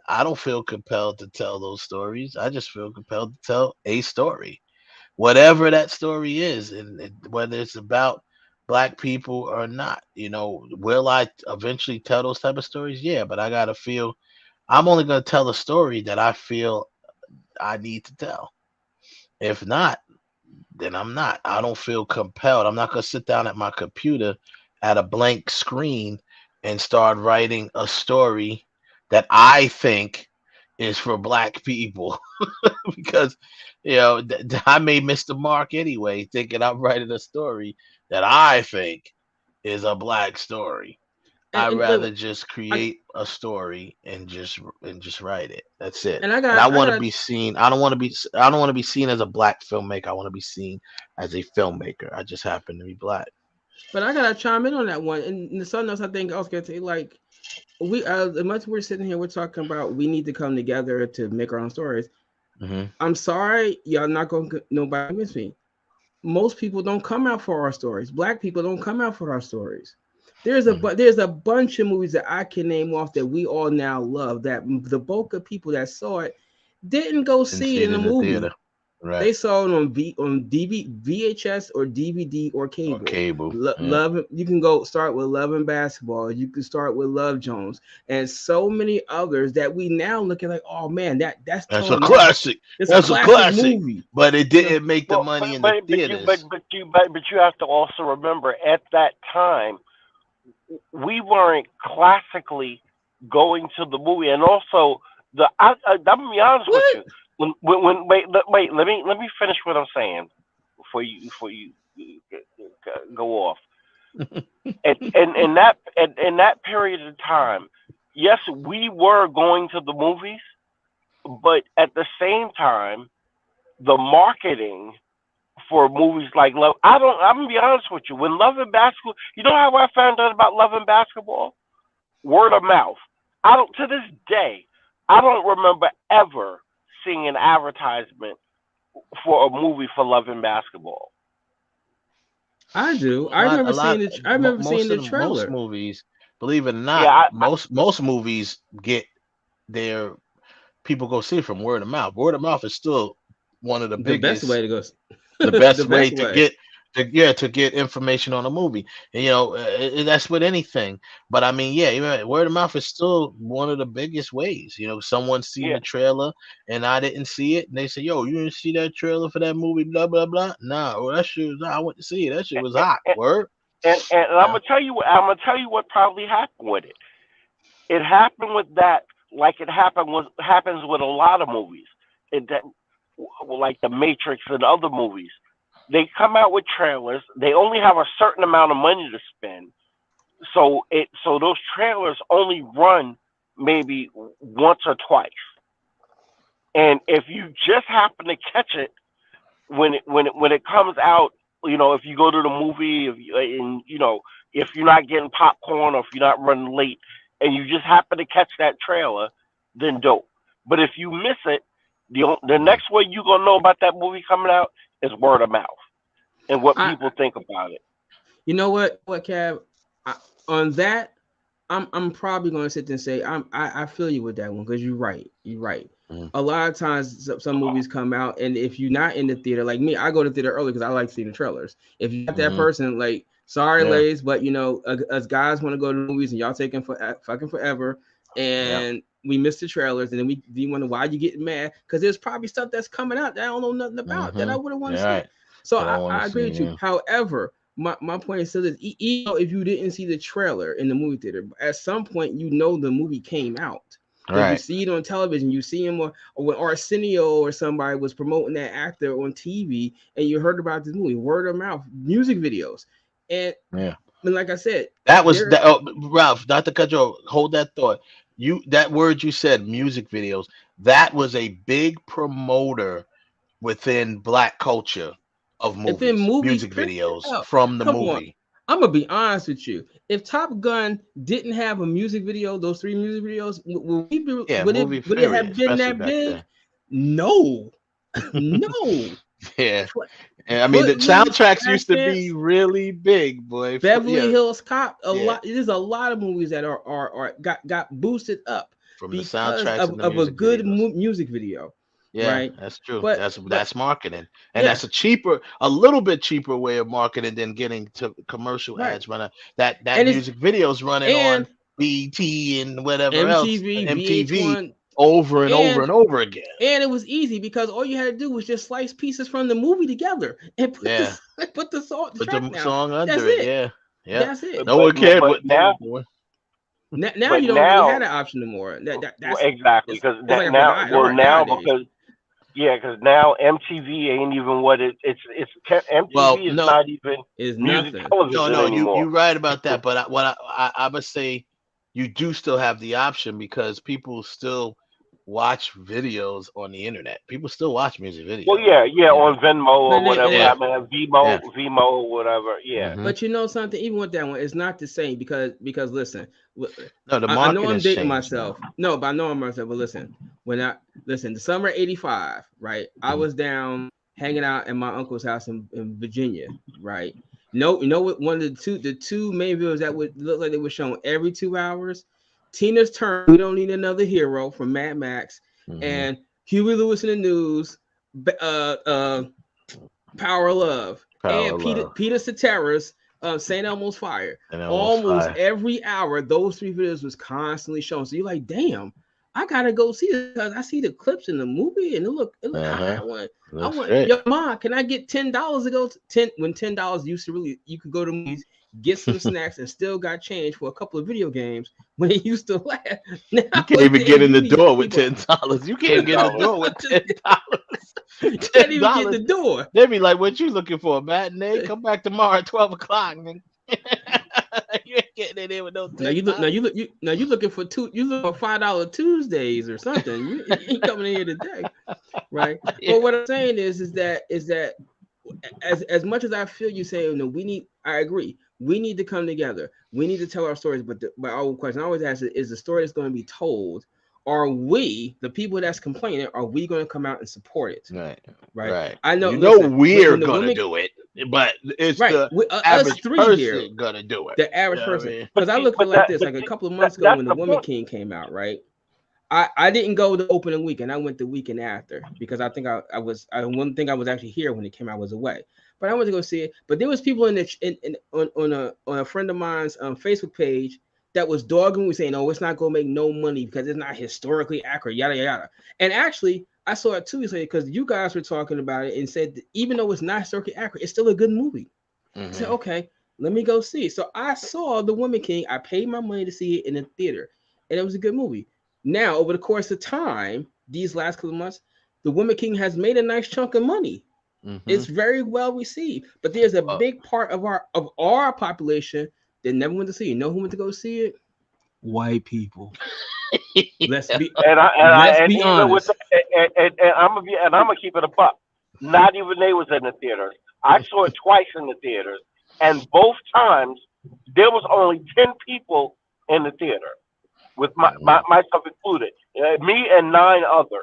I don't feel compelled to tell those stories. I just feel compelled to tell a story, whatever that story is, and whether it's about black people or not. Will I eventually tell those type of stories? Yeah, but I gotta feel I'm only gonna tell a story that I feel I need to tell. If not, then I'm not. I don't feel compelled. I'm not gonna sit down at my computer at a blank screen and start writing a story that I think is for black people because I may miss the mark anyway, thinking I'm writing a story that I think is a black story. I'd rather just create a story and just write it. That's it. And I want to be seen. I don't want to be seen as a black filmmaker. I want to be seen as a filmmaker. I just happen to be black. But I gotta chime in on that one. And something else I think I was gonna say, like, we as much as we're sitting here, we're talking about we need to come together to make our own stories. I'm sorry, y'all not gonna nobody miss me. Most people don't come out for our stories. Black people don't come out for our stories. There's a bunch of movies that I can name off that we all now love, that the bulk of people that saw it didn't go see it in a movie. Theater. Right. They saw it on VHS or DVD or cable. Love. You can go start with Love and Basketball. You can start with Love Jones, and so many others that we now look at like, oh man, that's a classic. That's a classic movie. But it didn't make the money in the theaters. But you have to also remember, at that time, we weren't classically going to the movie, and also I'm gonna be honest with you. Wait, let me finish what I'm saying before you go off. and in that period of time, yes, we were going to the movies, but at the same time, the marketing for movies like Love, I'm gonna be honest with you. When Love and Basketball, you know how I found out about Love and Basketball? Word of mouth. To this day, I don't remember ever seeing an advertisement for a movie for Love and Basketball. I do. I remember seeing the trailer. Most movies, believe it or not, most movies get their people go see it from word of mouth. Word of mouth is still one of the biggest, best way to go. The best way to get information on a movie. And, that's with anything. But I mean, word of mouth is still one of the biggest ways. Someone seen the trailer and I didn't see it, and they say, "Yo, you didn't see that trailer for that movie?" Blah blah blah. Nah, that shit was. I went to see it. That shit was hot. Word. And I'm gonna tell you what probably happened with it. It happened with that, like it happens with a lot of movies. Like The Matrix and other movies. They come out with trailers. They only have a certain amount of money to spend, so those trailers only run maybe once or twice. And if you just happen to catch it when it comes out, if you go to the movie, if you're not getting popcorn or if you're not running late, and you just happen to catch that trailer, then dope. But if you miss it, the next way you're gonna know about that movie coming out is word of mouth and what people think about it. You know what, Cav? On that, I'm probably going to sit there and say I feel you with that one because you're right. You're right. A lot of times some movies come out, and if you're not in the theater, like me, I go to the theater early because I like seeing the trailers. If you're not that person, like, sorry, ladies, but us guys want to go to movies, and y'all taking fucking forever, and we missed the trailers, and then we wonder why you getting mad because there's probably stuff that's coming out that I don't know nothing about that I wouldn't want to see. Right. So I agree with you. However, my point is still this: even if you didn't see the trailer in the movie theater, at some point the movie came out. Right. You see it on television, you see him, or when Arsenio or somebody was promoting that actor on TV, and you heard about this movie, word of mouth, music videos, and like I said, that was Ralph. Not to cut you off, hold that thought. That word you said, music videos, that was a big promoter within Black culture of movies, music videos from the movie. I'm gonna be honest with you. If Top Gun didn't have a music video, those 3 music videos, would it have been that big? Then. No, no. Yeah. I mean, the soundtracks used to be really big, boy. Beverly Hills Cop, lot. There's a lot of movies that got boosted up from the soundtracks of a good music video. Yeah, right? That's true. But, that's marketing, and that's a little bit cheaper way of marketing than getting to commercial ads running. That music videos running on BT and whatever MTV, else, MTV over and over and over again. And it was easy because all you had to do was just slice pieces from the movie together and put the song under it. Yeah. That's it. No one cared what now. Now you don't really have that option anymore. That's exactly because because now MTV ain't even what it's MTV is not even music television anymore. You're right about that, but I would say you do still have the option because people still watch videos on the internet. People still watch music videos. Well, on Venmo or whatever. Vimo or whatever. Yeah. Mm-hmm. But you know something, even with that one, it's not the same because listen, no, the I know I'm dating myself. No, but I know I'm myself. But listen, the summer '85, right? I was down hanging out at my uncle's house in Virginia, right? You know what? One of the two main videos that would look like they were shown every 2 hours. Tina's Turn, We Don't Need Another Hero from Mad Max, and Huey Lewis in the News, Power of Love, Peter Cetera's St. Elmo's Fire. Almost every hour, those 3 videos was constantly shown. So you're like, damn, I gotta go see it because I see the clips in the movie and it look I want yo, Ma, can I get $10 to go to when $10 used to really you could go to movies, get some snacks and still got change for a couple of video games when it used to last. Now, you can't even get in the door with $10. You can't get in the door with $10. You can't even get the door. They be like, what you looking for, matinee? Come back tomorrow at 12 o'clock, man. You ain't getting in there with no $10. Now you looking for $5 Tuesdays or something. You ain't coming in here today, right? But what I'm saying is that as much as I feel you saying I agree. We need to come together. We need to tell our stories. But our question I always ask is the story that's going to be told. Are we, the people that's complaining, are we going to come out and support it? Right. I know. We're going to do it, but it's the average person going to do it. The average person. Because I looked at it like this, like a couple of months ago when the Woman King came out, right? I didn't go the opening weekend. I went the weekend after because I think I was actually here when it came out. I was away. But I went to go see it. But there was people on a friend of mine's Facebook page that was dogging me saying, "Oh, it's not gonna make no money because it's not historically accurate." Yada yada. And actually, I saw it 2 weeks later because you guys were talking about it and said that even though it's not historically accurate, it's still a good movie. I said, "Okay, let me go see it." So I saw The Woman King. I paid my money to see it in the theater, and it was a good movie. Now, over the course of time, these last couple of months, The Woman King has made a nice chunk of money. It's very well received, but there's a big part of our population that never went to see it. You know who went to go see it? White people. Let's be and be even with honest. and I'm gonna keep it a buck. Not even they was in the theaters. I saw it twice in the theaters, and both times there was only 10 people in the theater, with myself included, me and 9 others.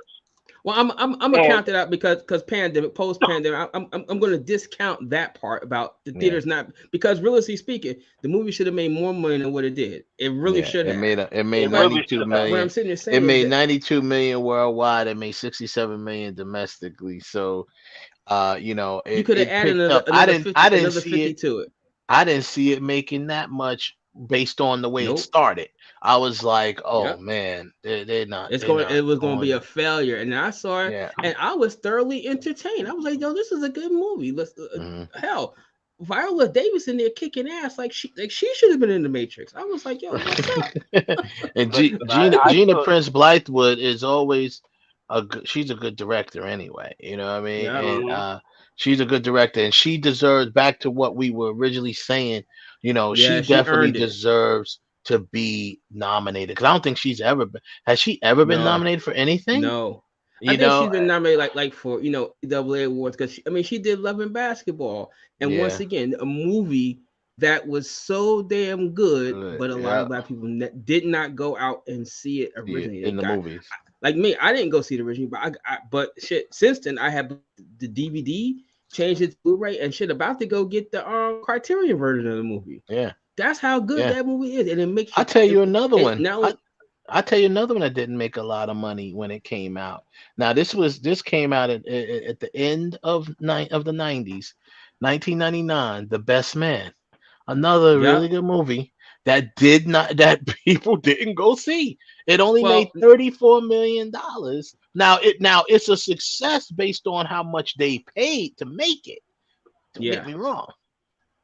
Well, I'm gonna And count it out because post pandemic, I'm gonna discount that part about the theaters not, because realistically speaking, the movie should have made more money than what it did. It really should have. It made But 92 million. what I'm sitting there saying It made is that 92 million worldwide. It made 67 million domestically. So, you know, you could have it added picked up. another 50, I didn't another see 50 it. to it. I didn't see it making that much based on the way it Nope. started. I was like, oh Yep. man, they're not. It They're was not going to be going. a failure, and I saw it, Yeah. and I was thoroughly entertained. I was like, "Yo, this is a good movie." Let's hell, Viola Davis in there kicking ass like she should have been in the Matrix. I was like, "Yo, what's up?" And listen, Gina Prince Blythewood is always she's a good director anyway. You know what I mean? Yeah. And she's a good director, and she deserves, back to what we were originally saying. You know, Yeah, she she definitely earned it. deserves to be nominated, because I don't think she's ever been. Has she ever been No. nominated for anything? No, I You think she's know, been nominated like for AA awards, because she did Love and Basketball, and once yeah, again a movie that was so damn good, good. but a lot Yeah, of black people did not go out and see it yeah, originally. in the movies. Like me, I didn't go see the original, but shit, since then I have the DVD, changed it to Blu-ray, and shit about to go get the Criterion version of the movie. Yeah, That's how good yeah. that movie is, and it makes you. I'll tell you another one. Not only, I tell you another one that didn't make a lot of money when it came out. Now this came out at the end of the 90s, 1999. The Best Man, another really good movie that people didn't go see. It only made $34 million. Now it's a success based on how much they paid to make it. Don't get me wrong.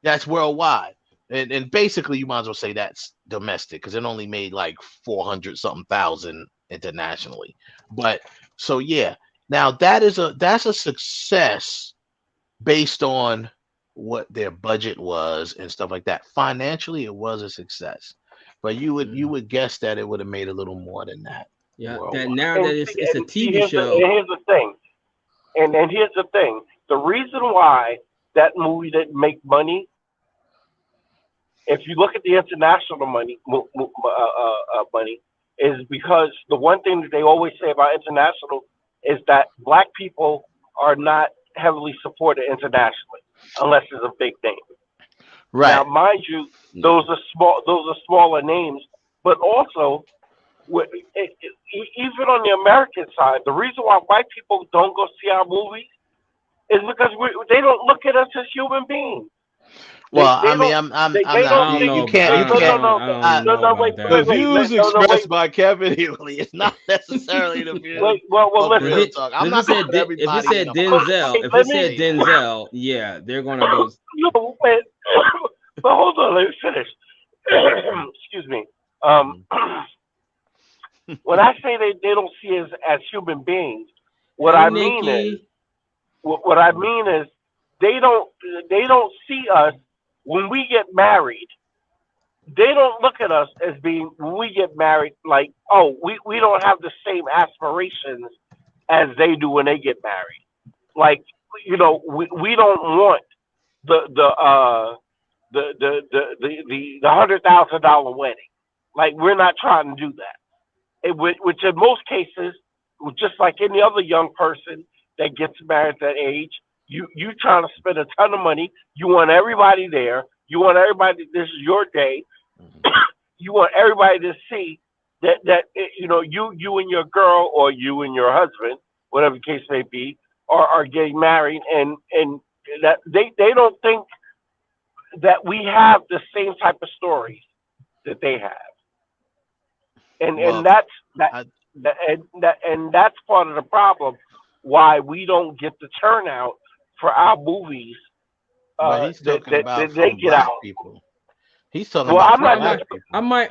That's worldwide. And basically, you might as well say that's domestic, because it only made like 400 something thousand internationally. But so yeah, now that's a success based on what their budget was and stuff like that. Financially, it was a success, but you would guess that it would have made a little more than that. Yeah, worldwide. that now that it's a TV here's show. Here's the thing, and here's the thing: the reason why that movie didn't make money. If you look at the international money, is because the one thing that they always say about international is that black people are not heavily supported internationally unless it's a big name. Right. Now, mind you, those are smaller names, but also even on the American side, the reason why white people don't go see our movies is because they don't look at us as human beings. Well, I mean, I'm not. You can't. The views expressed by Kevin Healy is not necessarily the views. Well, Real talk. I'm not putting everybody. If it said Denzel, yeah, they're gonna go. No, but hold on, let me finish. Excuse me. When I say they don't see us as human beings, what I mean is they don't see us when we get married. They don't look at us as being, when we get married, like, oh, we don't have the same aspirations as they do when they get married. Like, we don't want the $100,000 wedding. Like, we're not trying to do that. Which in most cases, just like any other young person that gets married at that age, you trying to spend a ton of money. You want everybody there. You want everybody. This is your day. You want everybody to see that you and your girl, or you and your husband, whatever the case may be, are getting married, and that they don't think that we have the same type of stories that they have. And that's part of the problem why we don't get the turnout for our movies. But he's talking about they get black out. people. He's talking about black people. I might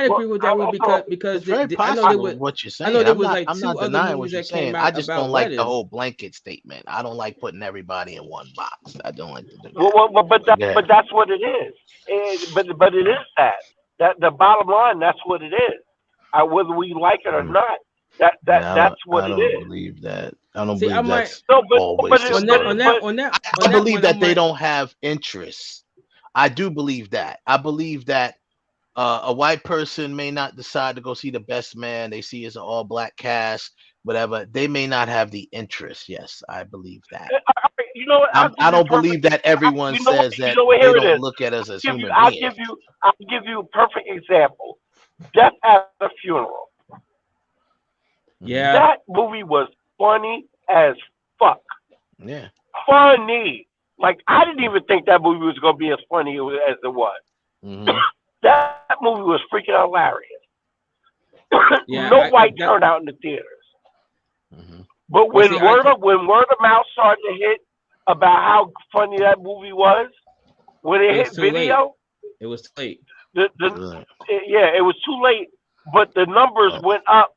agree with that one because it's very I know possible there was what you're saying. I know there I'm was not, like I'm two not other denying what movies you're that came saying. out I just about don't like weddings. the whole blanket statement. I don't like putting everybody in one box. I don't like to do that. Well, but that's what it is. But it is that the bottom line. That's what it is. whether we like it or not. That's what I it don't is. believe that. I don't See, I believe might that's No, always the on that story. on that on that I on that believe one. I that they might. don't have interests. I do believe that. I believe that a white person may not decide to go see The Best Man. They see it's an all black cast, whatever. They may not have the interest. Yes, I believe that. You know what? I don't believe that everyone says that what? they Here it don't is. look at us as human I'll beings. give you a perfect example. Death at a Funeral. Yeah. That movie was funny as fuck. Yeah. Funny. Like, I didn't even think that movie was going to be as funny as it was. Mm-hmm. That movie was freaking hilarious. Yeah, No white turned out in the theaters. Mm-hmm. But when word of mouth started to hit about how funny that movie was, when it hit video, it was too late. It was too late. But the numbers went up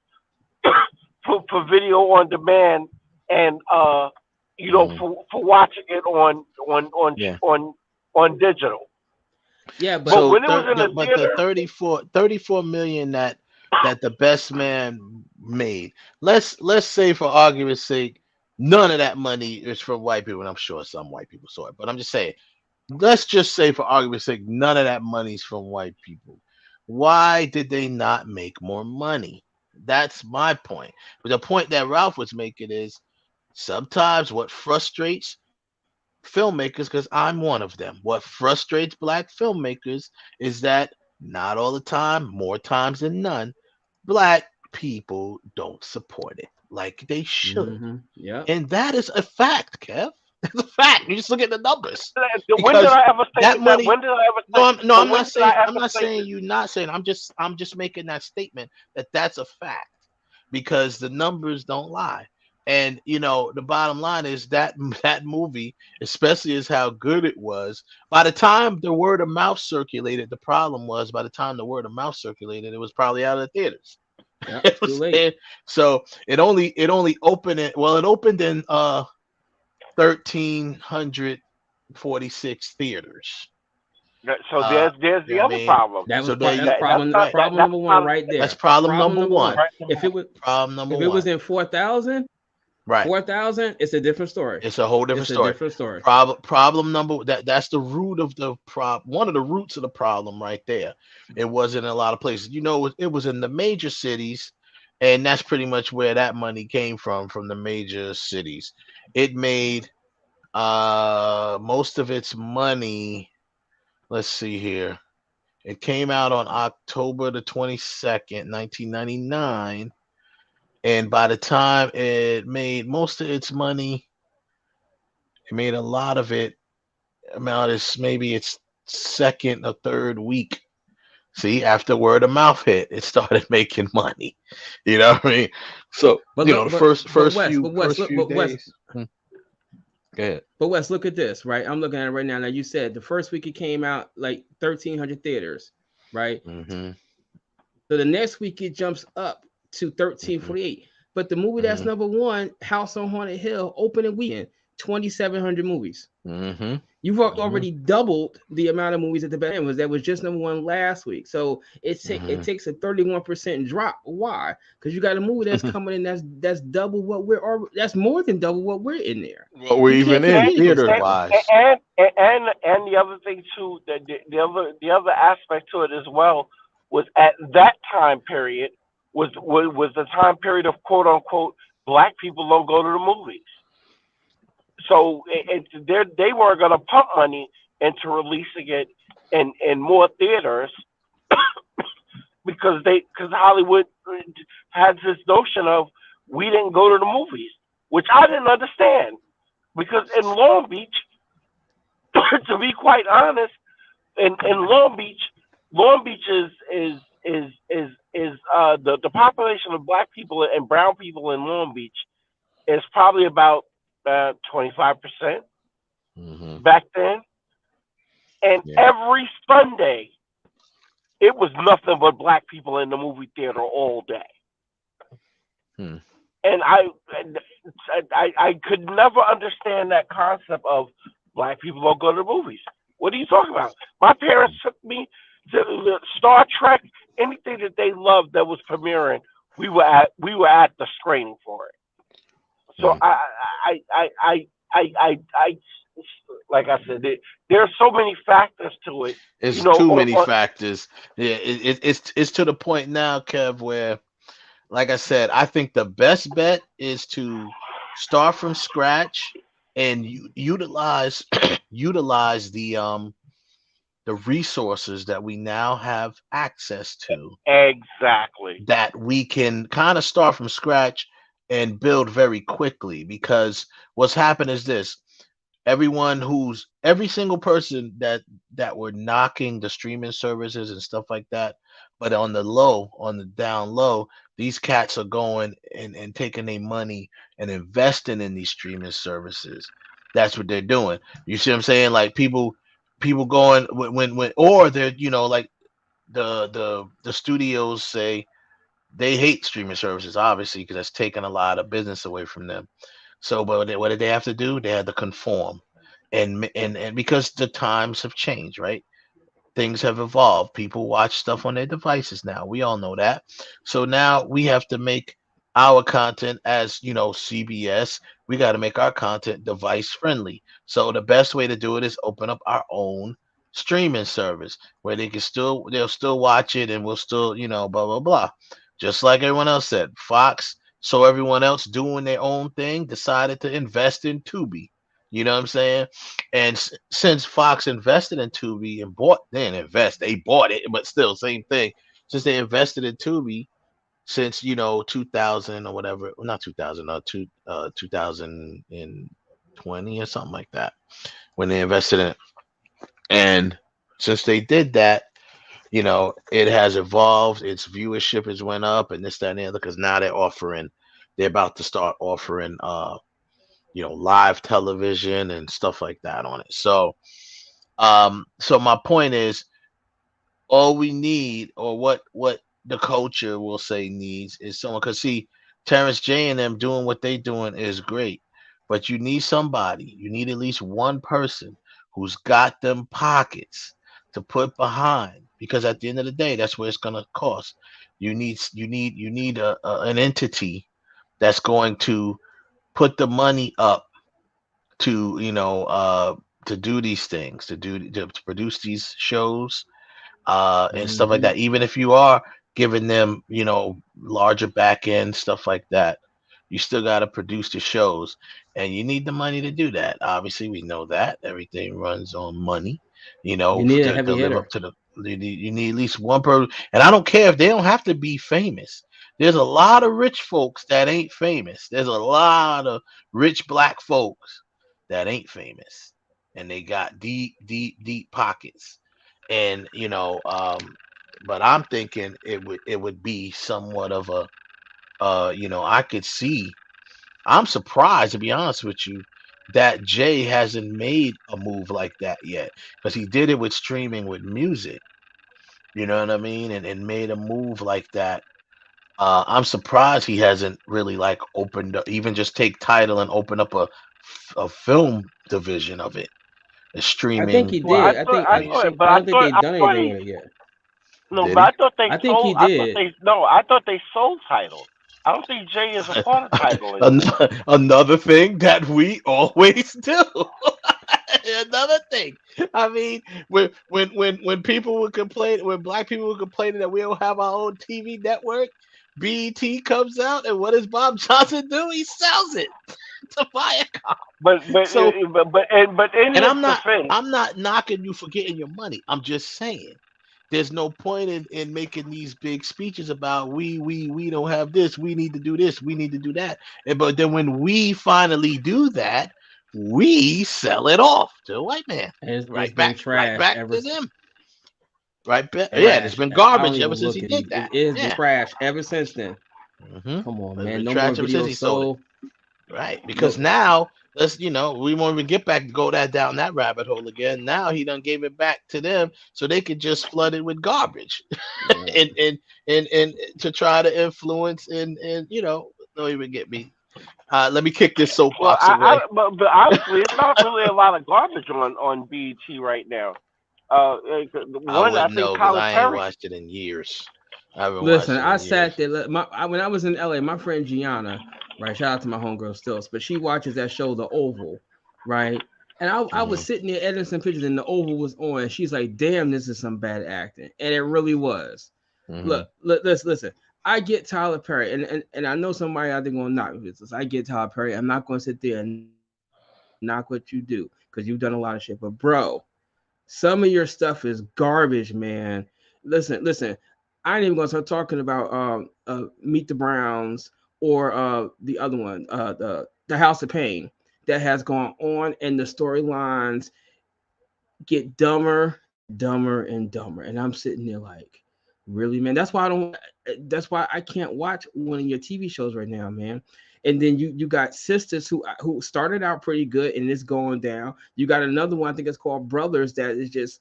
for video on demand, and for watching it on digital. Yeah, but when it was in the theater, the 34 million that The Best Man made. Let's say, for argument's sake, none of that money is from white people, and I'm sure some white people saw it. But I'm just saying, let's just say, for argument's sake, none of that money's from white people. Why did they not make more money? That's my point. But the point that Ralph was making is sometimes what frustrates filmmakers, because I'm one of them, what frustrates black filmmakers is that not all the time, more times than none, black people don't support it like they should. Yeah. And that is a fact, Kev. It's a fact. You just look at the numbers. When did I ever say that? When did I ever say? No, I'm not saying. I'm not saying you not saying. I'm just making that statement that that's a fact, because the numbers don't lie. And the bottom line is that movie, especially as how good it was, by the time the word of mouth circulated, it was probably out of the theaters. Yeah, too late. So it only opened it. Well, it opened in 1,346 theaters. So there's the other problem. That's problem number one right there. That's problem number one. If it was problem number if it was in 4,000, right, 4,000, it's a different story. It's a whole different story. Problem number that's the root of the problem. One of the roots of the problem right there. It wasn't in a lot of places. It was in the major cities, and that's pretty much where that money came from the major cities. It made most of its money. Let's see here. It came out on October the 22nd, 1999. And by the time it made most of its money, it made a lot of it about maybe its second or third week. See, after word of mouth hit, it started making money. You know what I mean? So, the first few days. Go ahead. But Wes, look at this, right? I'm looking at it right now. Now, you said the first week it came out like 1,300 theaters, right? Mm-hmm. So the next week it jumps up to 1,348. But the movie that's number one, House on Haunted Hill, opening weekend, 2,700 movies. Mm-hmm. You've already doubled the amount of movies at the band that was just number one last week. So it takes a 31% drop. Why? Because you got a movie that's coming in that's double what that's more than double what we're in there. What we're even in theater wise. And the other thing too, the other aspect to it as well was at that time period was the time period of quote unquote black people don't go to the movies. So they weren't going to pump money into releasing it in more theaters because Hollywood has this notion of we didn't go to the movies, which I didn't understand, because in Long Beach, to be quite honest, in Long Beach is the population of black people and brown people in Long Beach is probably about 25% back then, and every Sunday it was nothing but black people in the movie theater all day. And I could never understand that concept of black people don't go to the movies. What are you talking about? My parents took me to Star Trek anything that they loved that was premiering, we were at the screening for it. So I like I said, there are so many factors to it. It's too many factors. Yeah, it's to the point now, Kev, where, like I said, I think the best bet is to start from scratch and utilize utilize the resources that we now have access to, exactly, that we can kind of start from scratch and build very quickly. Because what's happened is this: every single person that were knocking the streaming services and stuff like that, but on the down low, these cats are going and taking their money and investing in these streaming services. That's what they're doing. You see what I'm saying? Like people going when or they're, like the studios say they hate streaming services, obviously, because that's taking a lot of business away from them. So, but what did they have to do? They had to conform, and because the times have changed, right? Things have evolved. People watch stuff on their devices now. We all know that. So now we have to make our content, as CBS. We got to make our content device friendly. So the best way to do it is open up our own streaming service where they'll still watch it, and we'll still, blah blah blah. Just like everyone else said, Fox saw everyone else doing their own thing, decided to invest in Tubi. You know what I'm saying? And since Fox invested in Tubi and they bought it, but still same thing. Since they invested in Tubi since 2000 or whatever, well, not 2000, 2020 or something like that, when they invested in it. And since they did that, it has evolved. Its viewership has went up, and this, that, and the other. Because now they're about to start offering, live television and stuff like that on it. So, so my point is, all we need, or what the culture will say needs, is someone. Because see, Terrence J and them doing what they doing is great, but you need somebody. You need at least one person who's got them pockets to put behind, because at the end of the day, that's what it's gonna cost. You need an entity that's going to put the money up to to do these things, to produce these shows, and stuff like that. Even if you are giving them larger back end stuff like that, you still got to produce the shows, and you need the money to do that. Obviously, we know that everything runs on money. You need a to heavy live hitter. up to the you need at least one person. And I don't care if they don't have to be famous. There's a lot of rich folks that ain't famous. There's a lot of rich black folks that ain't famous, and they got deep pockets. And but I'm thinking it would be somewhat of a I could see. I'm surprised, to be honest with you, that Jay hasn't made a move like that yet, because he did it with streaming with music. You know what I mean? And made a move like that. I'm surprised he hasn't really like opened up, even just take Tidal and open up a film division of it, a I think streaming. he Well, did. I don't think they've done anything with it yet. No, Did but he? I thought they I think sold. he did. I thought they sold Title. I don't think Jay is a part of Title anymore. Another thing that we always do. Another thing. I mean, when people would complain, when black people were complaining that we don't have our own TV network, BET comes out, and what does Bob Johnson do? He sells it to Viacom. But So, in his defense, I'm not knocking you for getting your money. I'm just saying there's no point in making these big speeches about we don't have this, we need to do this, we need to do that. But then when we finally do that, we sell it off to a white man. It's Right been back trash to them. Right back. trash. Yeah, it's been I garbage don't ever even since look he at it. did that. It has been Yeah. trash ever since then. Mm-hmm. Come on, It's man. been No more trash ever since videos he sold it. sold. Right, because now we won't even get back to go down that rabbit hole again. Now he done gave it back to them so they could just flood it with garbage, and to try to influence and don't even get me. Let me kick this well, soapbox away. but honestly, it's not really a lot of garbage on BET right now. I One, I wouldn't think know because Tyler I ain't Perry. watched it in years. I haven't Listen, watched it I in years. sat there. When I was in LA, my friend Gianna, right? Shout out to my homegirl Stills, but she watches that show, The Oval, right? And I was sitting there editing some pictures, and The Oval was on. And she's like, "Damn, this is some bad acting," and it really was. Look, listen. I get Tyler Perry, and I know somebody out there going to knock this. I get Tyler Perry. I'm not going to sit there and knock what you do because you've done a lot of shit. But bro, some of your stuff is garbage, man. Listen. I ain't even gonna start talking about Meet the Browns or the other one, the House of Pain that has gone on, and the storylines get dumber, dumber, and dumber. And I'm sitting there like, really, man? That's why I don't. That's why I can't watch one of your TV shows right now, man. And then you got Sisters who started out pretty good and it's going down. You got another one, I think it's called Brothers, that is just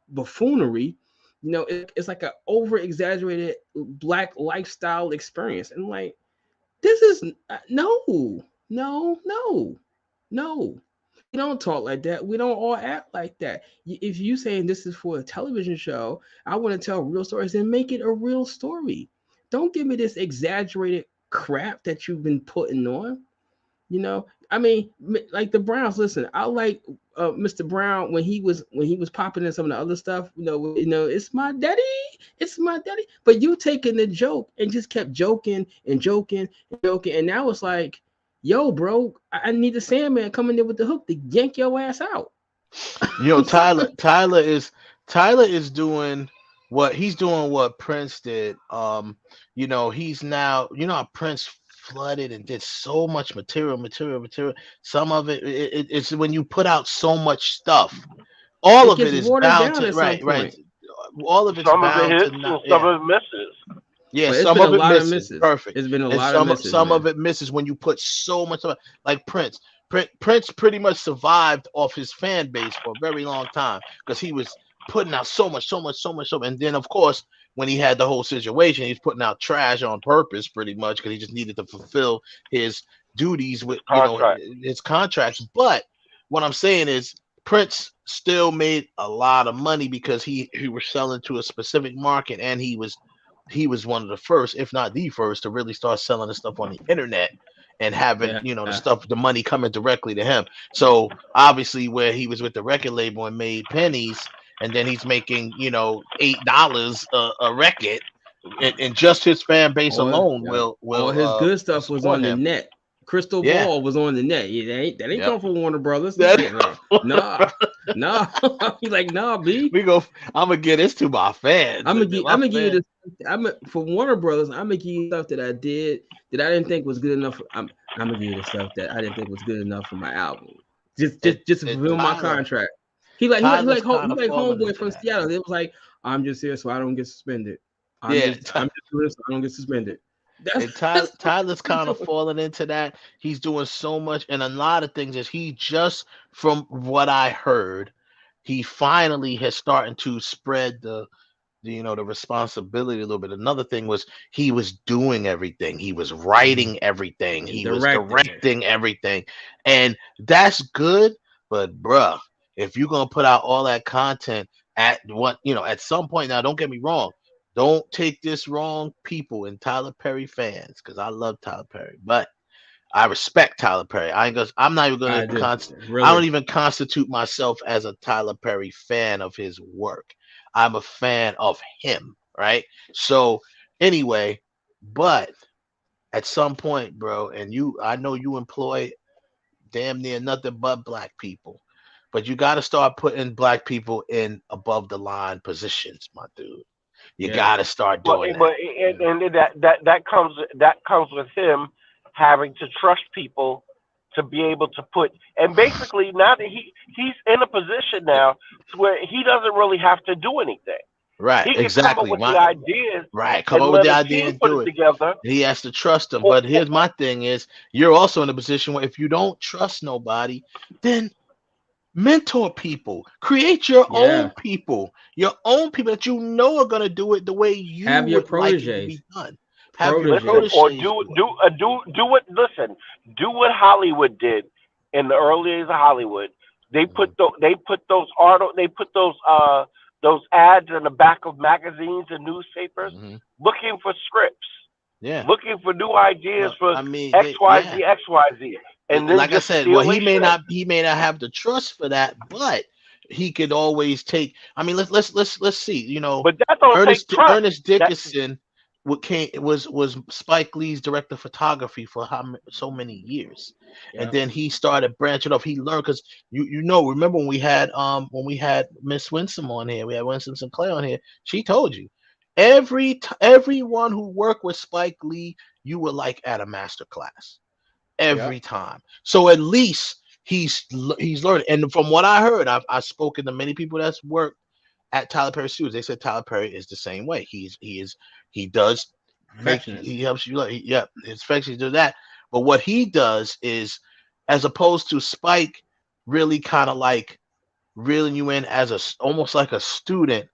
buffoonery. It's like an over exaggerated black lifestyle experience. And like, this is no. We don't talk like that. We don't all act like that. If you saying this is for a television show, I want to tell real stories and make it a real story. Don't give me this exaggerated crap that you've been putting on. I mean, like the Browns. Listen, I like Mr. Brown when he was popping in some of the other stuff. It's my daddy, But you taking the joke and just kept joking and joking and joking, and now it's like, yo, bro, I need the Sandman coming there with the hook to yank your ass out. Tyler is doing what Prince did. He's now, how Prince flooded and did so much material. Some of it's when you put out so much stuff, all of it is bound to right. All of it's bound to not. Some of it misses. Yeah, some of it misses. Perfect. It's been a lot of misses. Some of it misses when you put so much of it. Like Prince. Prince pretty much survived off his fan base for a very long time because he was putting out so much. And then, of course, when he had the whole situation, he's putting out trash on purpose pretty much because he just needed to fulfill his duties with his contracts. But what I'm saying is Prince still made a lot of money because he was selling to a specific market, and he was one of the first, if not the first, to really start selling the stuff on the internet and having the money coming directly to him. So obviously where he was with the record label and made pennies, and then he's making $8 a record, and just his fan base alone will all his good stuff was on the net. Crystal Ball was on the net. That ain't come from Warner Brothers. Nah. He's like, nah, B. I'm gonna get this to my fans. I'm gonna give you this. For Warner Brothers. I'm gonna give you stuff that I did that I didn't think was good enough. I'm gonna give you the stuff that I didn't think was good enough for my album. Just to fulfill my contract. He like homeboy from Seattle. It was like, I'm just here so I don't get suspended. I'm just doing this so I don't get suspended. Tyler's kind of falling into that. He's doing so much, and a lot of things is he just, from what I heard, he finally has started to spread the responsibility a little bit. Another thing was he was doing everything. He was writing everything. He was directing everything, and that's good. But bruh, if you're gonna put out all that content at some point, now don't get me wrong. Don't take this wrong, people and Tyler Perry fans, because I love Tyler Perry, but I respect Tyler Perry. I'm not even going to. I don't even constitute myself as a Tyler Perry fan of his work. I'm a fan of him, right? So anyway, but at some point, bro, and I know you employ damn near nothing but black people, but you got to start putting black people in above the line positions, my dude. You got to start doing that. That comes with him having to trust people to be able to put, and basically now that he's in a position now to where he doesn't really have to do anything. Right, he can exactly. Come up with the ideas. Right, come up with the idea and do it together. He has to trust them. But here's my thing: is you're also in a position where if you don't trust nobody, then mentor people, create your own people that you know are gonna do it the way you have your proteges. Like it to be done. Have your proteges. Or do what Hollywood did in the early days of Hollywood. They put those those ads in the back of magazines and newspapers, Mm-hmm. looking for scripts, Yeah. looking for new ideas for I mean, XYZ, and then like I just said, steal well, their shit. he may not have the trust for that, but he could always take. I mean, let's see. You know, But that don't take trust. Ernest Dickerson was Spike Lee's director of photography for so many years, and then he started branching off. He learned because remember when we had Miss Winsome on here, we had Winsome Sinclair on here. She told you everyone who worked with Spike Lee, you were like at a master class every time. So at least he's learning. And from what I heard, I've spoken to many people that's worked at Tyler Perry Studios. They said Tyler Perry is the same way. He does make, he helps you. It's affectionate to that. But what he does is, as opposed to Spike, really kind of like reeling you in as almost like a student.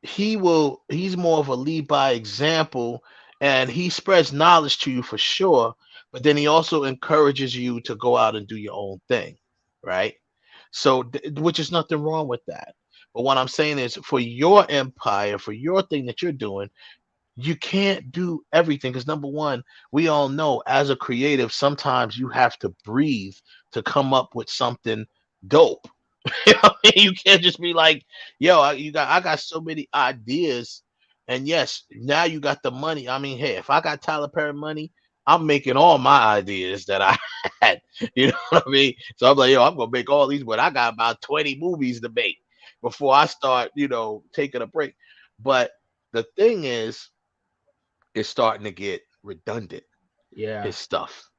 He's more of a lead by example, and he spreads knowledge to you for sure. But then he also encourages you to go out and do your own thing, right? So, which is nothing wrong with that. But what I'm saying is, for your empire, for your thing that you're doing, you can't do everything because number one, we all know as a creative, sometimes you have to breathe to come up with something dope. You know what I mean? You can't just be like, yo, I got so many ideas, and yes, now you got the money. I mean, hey, if I got Tyler Perry money, I'm making all my ideas that I had. You know what I mean? So I'm like, yo, I'm gonna make all these, but I got about 20 movies to make before I start, taking a break. But the thing is, it's starting to get redundant. Yeah. His stuff.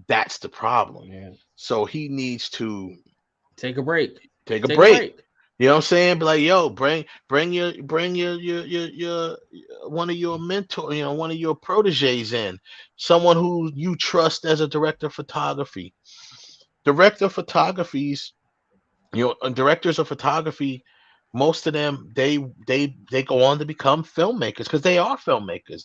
That's the problem. Yeah. So he needs to take a break. Take a break. You know what I'm saying? Be like, yo, bring your one of your mentor, one of your proteges in, someone who you trust as a director of photography. Director of photographies, directors of photography, most of them they go on to become filmmakers because they are filmmakers.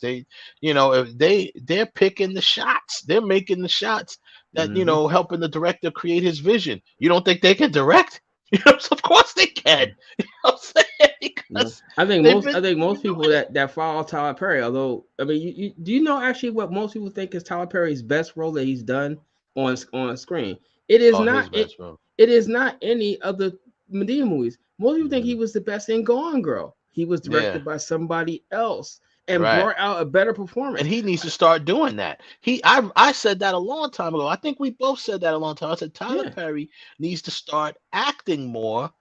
They're picking the shots, they're making the shots that helping the director create his vision. You don't think they can direct? Of course they can. You know what I'm saying? Because I think most people that follow Tyler Perry, although I mean, do you know actually what most people think is Tyler Perry's best role that he's done on screen? It is not. It is not any of the Medea movies. Most people think he was the best in Gone Girl. He was directed by somebody else and brought out a better performance. And he needs to start doing that. I said that a long time ago. I think we both said that a long time. I said Tyler Perry needs to start acting more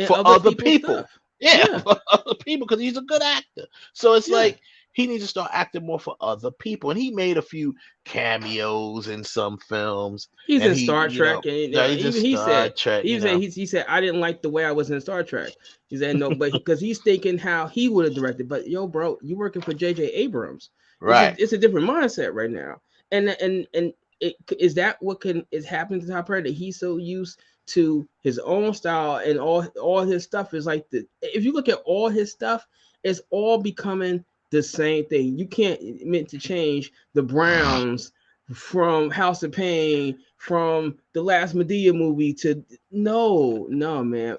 for other people. For other people, because he's a good actor. So it's like he needs to start acting more for other people. And he made a few cameos in some films. He's in Star Trek. He said, I didn't like the way I was in Star Trek. He said, no, but because he's thinking how he would have directed. But yo, bro, you working for J.J. Abrams. Right. It's a different mindset right now. And is that what is happening to Tyler Perry, that he's so used to his own style and all his stuff is like if you look at all his stuff, it's all becoming the same thing. You can't meant to change the Browns from House of Pain, from the last Medea movie to no, man.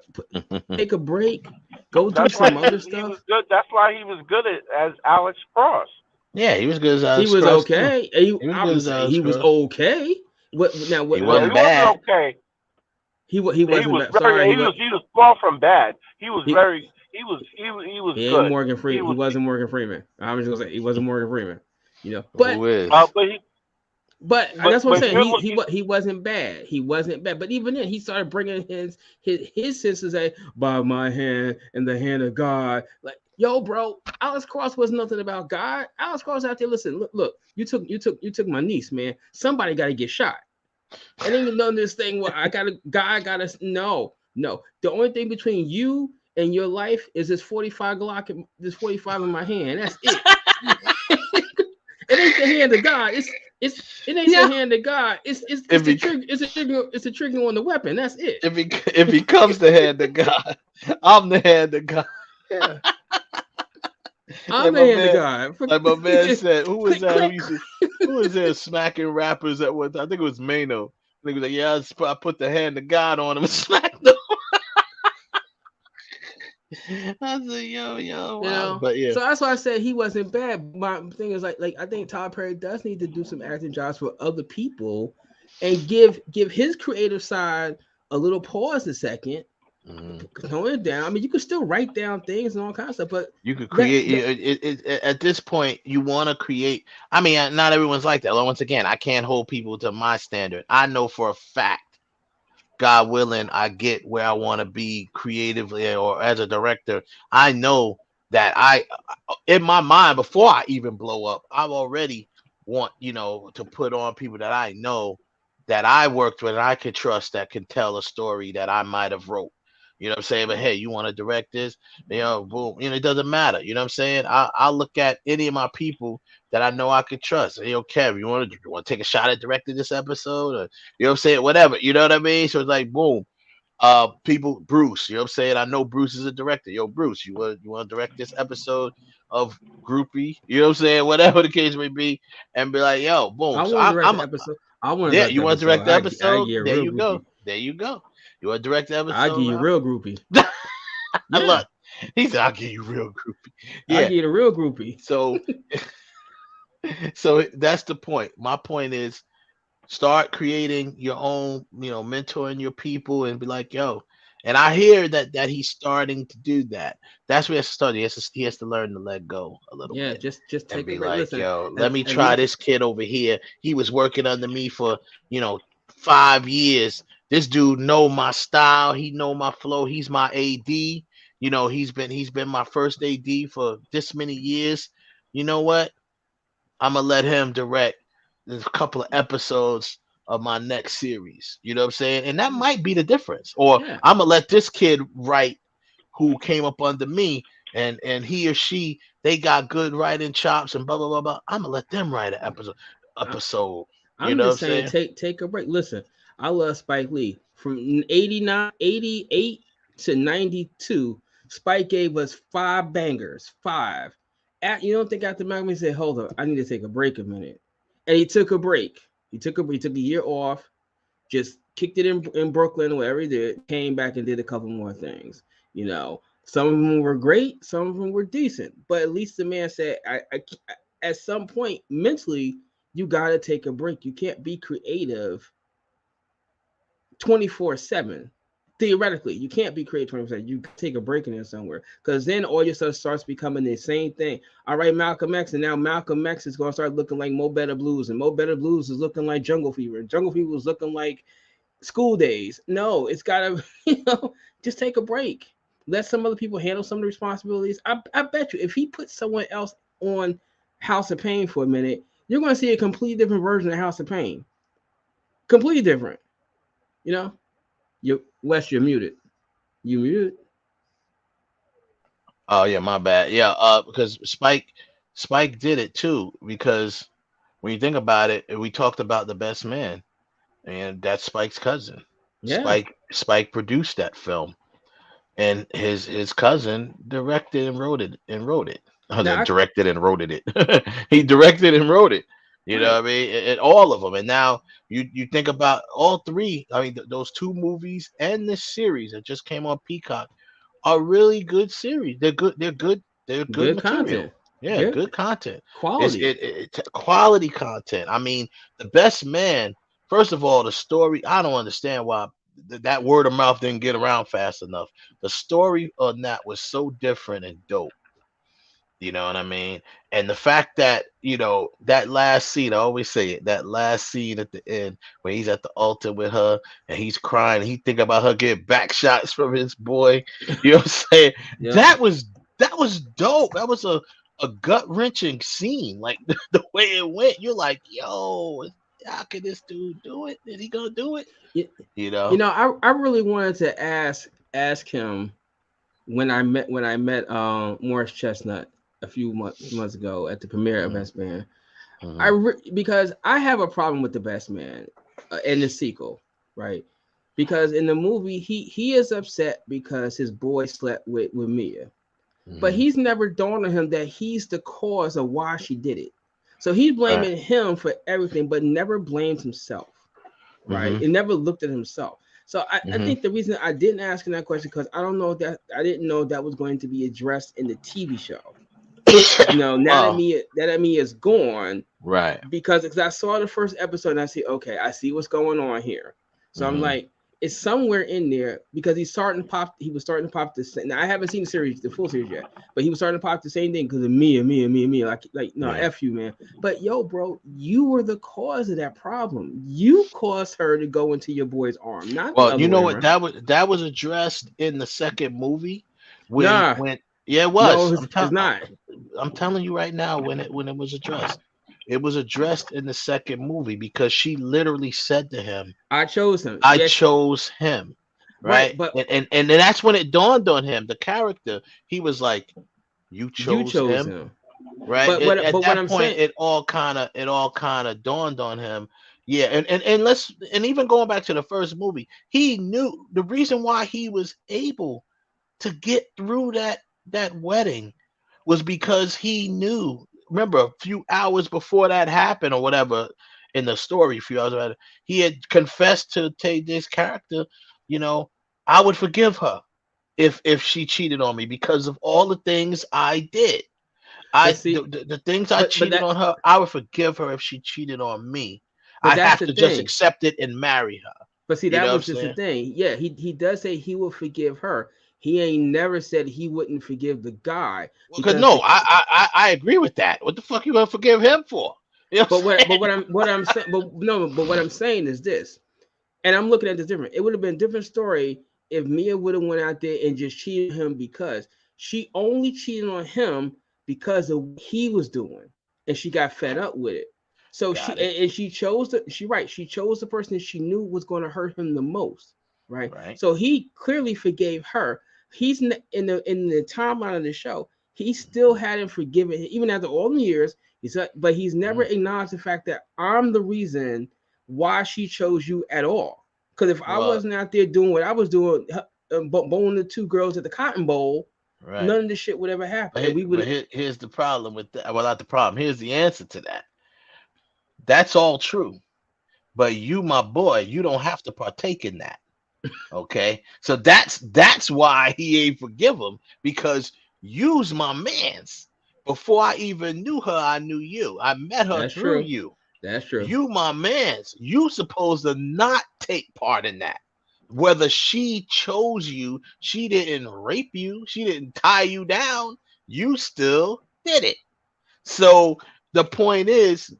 Take a break. Go do some other stuff. He was good. That's why he was good as Alex Cross. Yeah, he was good as Alex He was Cross, okay. too. He was okay. He wasn't bad. Okay. He wasn't bad. He was far from bad. He was very. He was he good. Ain't Morgan Freeman. He wasn't Morgan Freeman. I was just gonna say he wasn't Morgan Freeman. But who is? But that's what I'm saying. He wasn't bad. He wasn't bad. But even then, he started bringing his sisters by my hand and the hand of God. Like, yo, bro, Alex Cross was nothing about God. Alex Cross out there. Listen, look. You took my niece, man. Somebody got to get shot. I didn't even know this thing. Well, no. The only thing between you and your life is this 45 Glock, this 45 in my hand. That's it. It ain't the hand of God. It ain't the hand of God. It's a trigger on the weapon. That's it. If he comes the hand of God, I'm the hand of God. Yeah. I'm the hand of God. Like my man said, who was that? Who was there smacking rappers at one time? I think it was Mano. He was like, yeah, I put the hand of God on him and smacked them. I said, yo, You wow. know, But yeah, so that's why I said he wasn't bad. My thing is like I think Tyler Perry does need to do some acting jobs for other people, and give his creative side a little pause a second, tone it down. I mean, you can still write down things and all kinds of stuff, but you could that, create at this point. You want to create. I mean, not everyone's like that. Once again, I can't hold people to my standard. I know for a fact, God willing, I get where I want to be creatively or as a director. I know that in my mind, before I even blow up, I've already want, to put on people that I know that I worked with and I could trust that can tell a story that I might have wrote. You know what I'm saying? But hey, you want to direct this? Boom. It doesn't matter. You know what I'm saying? I look at any of my people that I know I could trust. Hey, yo, Kev, you want to take a shot at directing this episode? Or, you know what I'm saying? Whatever. You know what I mean? So it's like, boom. People, Bruce, you know what I'm saying? I know Bruce is a director. Yo, Bruce, you want to direct this episode of Groupie? You know what I'm saying? Whatever the case may be, and be like, yo, boom. I So want to direct I'm the episode. I want to yeah. direct You the want to episode. direct the I episode? get There real you go. groupie. There you go. You want to direct the I give episode? you real groupie. I love. He said, "I'll give you real groupie." I Yeah. give you the real groupie. So, so that's the point. My point is, start creating your own, mentoring your people, and be like, yo. And I hear that he's starting to do that. That's where he has to start. He has to learn to let go a little Yeah, bit just and take a be break. like, Listen, yo, let me and try not this kid over here. He was working under me for, 5 years. This dude know my style. He know my flow. He's my AD. He's been my first AD for this many years. You know what? I'm gonna let him direct a couple of episodes of my next series. You know what I'm saying? And that might be the difference. Or yeah. I'm gonna let this kid write who came up under me, and he or she, they got good writing chops and blah blah blah blah. I'm gonna let them write an episode. You I'm know what I'm just saying, saying? take a break. Listen, I love Spike Lee. From 88 to 92, Spike gave us 5 bangers. 5. You don't think after Malcolm he said, hold up, I need to take a break a minute. And he took a break. He took a year off, just kicked it in Brooklyn, whatever he did, came back and did a couple more things. Some of them were great, some of them were decent. But at least the man said, I at some point mentally, you got to take a break. You can't be creative 24/7. Theoretically, you can't be creative 24/7. You take a break in there somewhere, because then all your stuff starts becoming the same thing. All right, Malcolm X, and now Malcolm X is going to start looking like Mo Better Blues, and Mo Better Blues is looking like Jungle Fever, and Jungle Fever is looking like School Days. No, it's got to, just take a break. Let some other people handle some of the responsibilities. I bet you if he puts someone else on House of Pain for a minute, you're going to see a completely different version of House of Pain. Completely different. You're muted. You muted. Oh yeah, my bad. Yeah, because Spike did it too. Because when you think about it, we talked about The Best Man, and that's Spike's cousin. Yeah. Spike produced that film, and his cousin directed and wrote it. Directed and wrote it. He directed and wrote it. You know what I mean? And all of them. And now you think about all three. I mean, those 2 movies and this series that just came on Peacock are really good series. They're good. They're good. They're good material. Content. Yeah, good content. Quality. It's quality content. I mean, The Best Man. First of all, the story. I don't understand why that word of mouth didn't get around fast enough. The story on that was so different and dope. You know what I mean? And the fact that, that last scene, I always say it, that last scene at the end where he's at the altar with her and he's crying, and he think about her getting back shots from his boy. You know what I'm saying? Yeah. That was dope. That was a gut wrenching scene. Like the way it went, you're like, yo, how can this dude do it? Is he gonna do it? I really wanted to ask him when I met Morris Chestnut a few months ago at the premiere of Best Man. Because I have a problem with The Best Man in the sequel, right? Because in the movie he is upset because his boy slept with Mia, but he's never dawned on him that he's the cause of why she did it. So he's blaming him for everything, but never blamed himself, right? And never looked at himself. So I think the reason I didn't ask him that question because I didn't know that was going to be addressed in the TV show. Now that Mia is gone, right? Because I saw the first episode and I see, okay, I see what's going on here. So I'm like, it's somewhere in there because he was starting to pop this. Now I haven't seen the full series yet, but he was starting to pop the same thing because of Mia. Like no, F you, man. But yo, bro, you were the cause of that problem. You caused her to go into your boy's arm, not the other you know way what? around. That was addressed in the second movie when Nah, when yeah, it was. no, it's not. I'm telling you right now when it was addressed. It was addressed in the second movie because she literally said to him, I chose him. I chose him. Right. But and then that's when it dawned on him, the character. He was like, you chose him. Right. But At what that I'm point, saying, it all kind of dawned on him. Yeah, and even going back to the first movie, he knew the reason why he was able to get through that wedding was because he knew. Remember, a few hours before that happened, or whatever, in the story, a few hours later, he had confessed to Tay Diggs' character, I would forgive her if she cheated on me because of all the things I did. The things I cheated on her, I would forgive her if she cheated on me. But I that's have the to just thing. accept it and marry her. But see, You know that what was I'm just the saying? thing. Yeah, he does say he will forgive her. He ain't never said he wouldn't forgive the guy Because because no, I agree with that. What the fuck you gonna forgive him for? You know what I'm saying, but what I'm saying is this, and I'm looking at this different. It would have been a different story if Mia would have went out there and just cheated him because she only cheated on him because of what he was doing, and she got fed up with it. So she chose she chose the person that she knew was going to hurt him the most, right? So he clearly forgave her. He's in the timeline of the show. He still hadn't forgiven even after all the years. But he's never acknowledged the fact that I'm the reason why she chose you at all. Because if I wasn't out there doing what I was doing, boning the two girls at the Cotton Bowl, none of this shit would ever happen. Here's the problem with that. Well, not the problem. Here's the answer to that. That's all true. But you, my boy, you don't have to partake in that. Okay? So that's why he ain't forgive him, because you's my mans. Before I even knew her, I knew you. I met her through you. That's true. You my mans. You supposed to not take part in that. Whether she chose you, she didn't rape you, she didn't tie you down, you still did it. So the point is,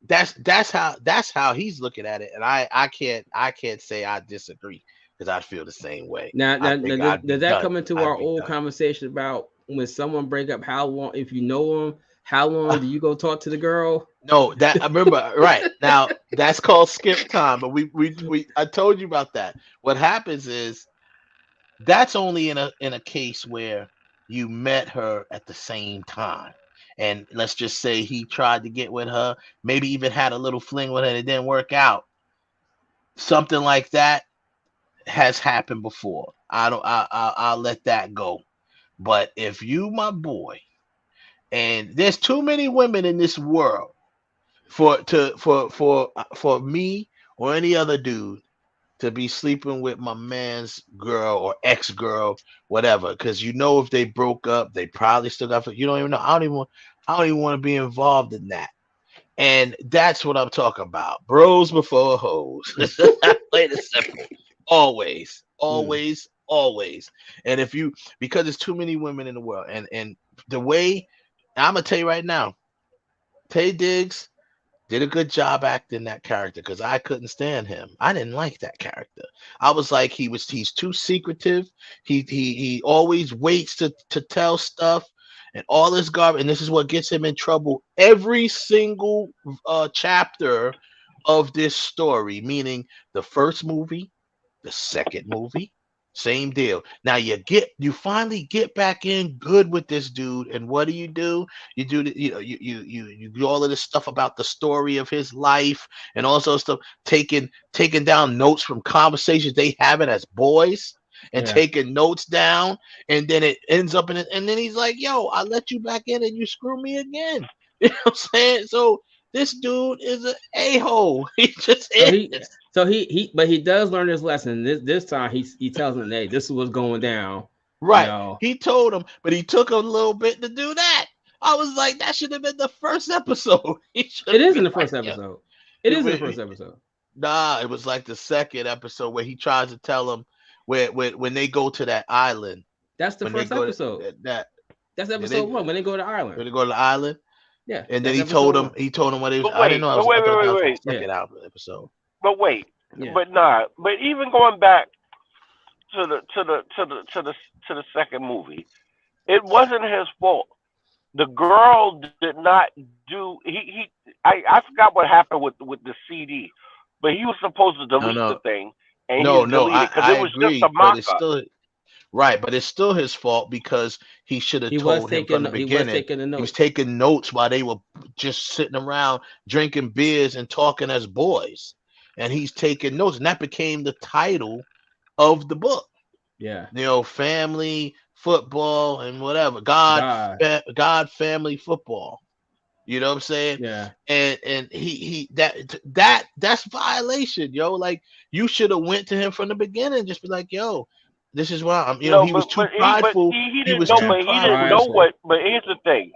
that's how he's looking at it, and I can't say I disagree because I feel the same way. Now does that come into our old conversation about when someone break up? How long, if you know them, how long do you go talk to the girl? No, that I remember right now. That's called skip time. But I told you about that. What happens is that's only in a case where you met her at the same time. And let's just say he tried to get with her, maybe even had a little fling with her, and it didn't work out. Something like that has happened before. I'll let that go. But if you, my boy, and there's too many women in this world for me or any other dude to be sleeping with my man's girl or ex-girl, whatever. Because if they broke up, they probably still got. You don't even know. I don't even want to be involved in that. And that's what I'm talking about. Bros before hoes. Plain and simple. Always. And because there's too many women in the world, and the way I'm gonna tell you right now, Tay Diggs did a good job acting that character because I couldn't stand him. I didn't like that character. I was like, he's too secretive. He always waits to tell stuff and all this garbage. And this is what gets him in trouble every single chapter of this story, meaning the first movie, the second movie, same deal. Now you finally get back in good with this dude, and what do? You do you do all of this stuff about the story of his life and also stuff, taking down notes from conversations they having as boys and taking notes down, and then it ends up in it, and then he's like, yo, I let you back in and you screw me again. You know what I'm saying? So this dude is an a-hole. He just is. So but he does learn his lesson. This time he tells him, hey, this is what's going down. Right. You know? He told him, but he took a little bit to do that. I was like, that should have been the first episode. It is in the first episode. It is in the first episode. Nah, it was like the second episode where he tries to tell him when they go to that island. That's the first episode. That's episode 1 when they go to Ireland. When they go to the island. Yeah. And then he told him what he was. I didn't know. Wait. Second episode. But wait. Yeah. But even going back to the second movie, it wasn't his fault. The girl did not do. I forgot what happened with the CD, but he was supposed to delete the thing, and he deleted it because it was agree, just a mock-up. Right, but it's still his fault because he should have told him from the beginning. He was taking notes while they were just sitting around drinking beers and talking as boys, and he's taking notes, and that became the title of the book. Yeah, family, football, and whatever. God, family, football. You know what I'm saying? Yeah. And he that's violation, yo. Like, you should have went to him from the beginning, just be like, yo, this is why I'm. He was too prideful. He didn't know what. But here's the thing.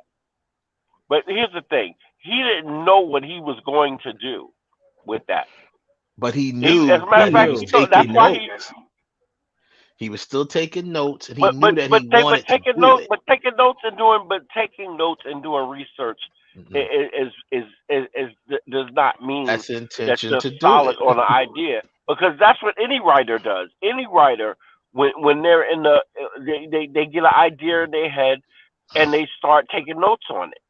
He didn't know what he was going to do with that. But he knew. As a matter of fact, that's why he was still taking notes, and he but, knew but, that but, he but wanted taking to notes, do it. but taking notes and doing research does not mean that's that intention you're to do solid it. on an idea, because that's what any writer does. Any writer, when they're in they get an idea in their head and they start taking notes on it,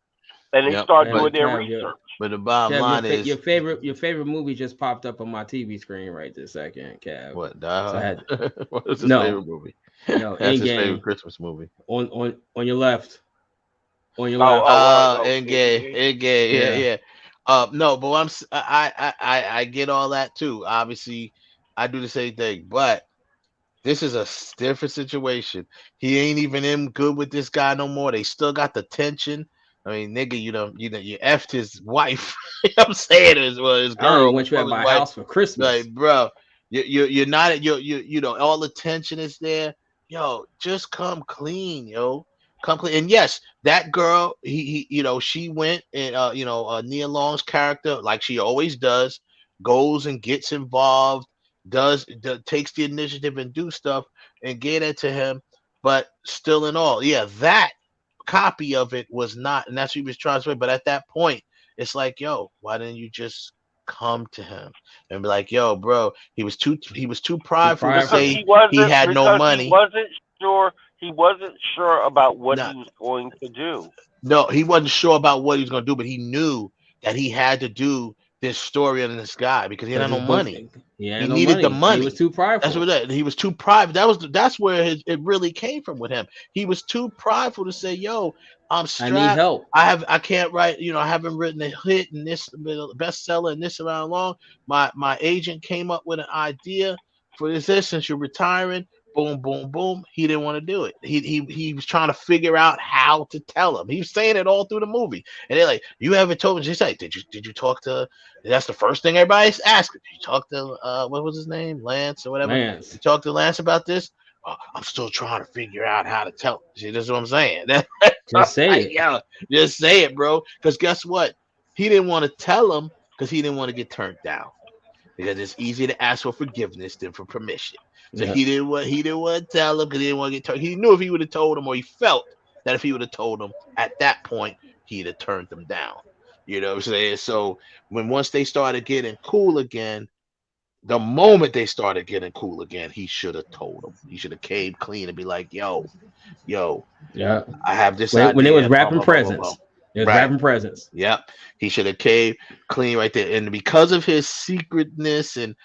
and they start doing their research. But the bottom line is your favorite movie just popped up on my TV screen right this second, Cav. What? What is his favorite movie? No, that's his favorite Christmas movie. On your left. On your left. Endgame. Yeah. No, but I get all that too. Obviously, I do the same thing, but this is a different situation. He ain't even in good with this guy no more. They still got the tension. I mean, nigga, you effed his wife. You know what I'm saying? His girl. Went you at my house for Christmas. Like, bro, you're not all the tension is there. Yo, just come clean, yo. Come clean. And yes, that girl, she went and Nia Long's character, like she always does, goes and gets involved, takes the initiative and do stuff and get it to him. But still in all, that copy of it was not, and that's what he was trying to say. But at that point, it's like, yo, why didn't you just come to him and be like, yo, bro, he was too prideful to say he had no money. He wasn't sure about what he was going to do. No, he wasn't sure about what he was going to do, but he knew that he had to do this story on this guy because he had no money. He needed the money. He was too prideful. He was too prideful. That's where it really came from with him. He was too prideful to say, "Yo, I'm strapped. I need help. I can't write. I haven't written a hit and this bestseller and this around long. My agent came up with an idea for this since you're retiring." Boom, boom, boom. He didn't want to do it. He was trying to figure out how to tell him. He was saying it all through the movie. And they're like, you haven't told me. She's like, did you talk to, that's the first thing everybody's asking. Did you talk to, what was his name? Lance or whatever. Lance. You talk to Lance about this? I'm still trying to figure out how to tell him. See, that's what I'm saying. Just say it. Yeah, just say it, bro. Because guess what? He didn't want to tell him because he didn't want to get turned down. Because it's easier to ask for forgiveness than for permission. So he didn't want to tell him because he didn't want to get turned. He knew if he would have told him, or he felt that if he would have told him at that point, he'd have turned them down. You know what I'm saying? So once they started getting cool again, the moment they started getting cool again, he should have told him. He should have came clean and be like, yo, yeah, I have this when idea. It was wrapping presents. It was wrapping presents. Yep. He should have came clean right there. And because of his secretness and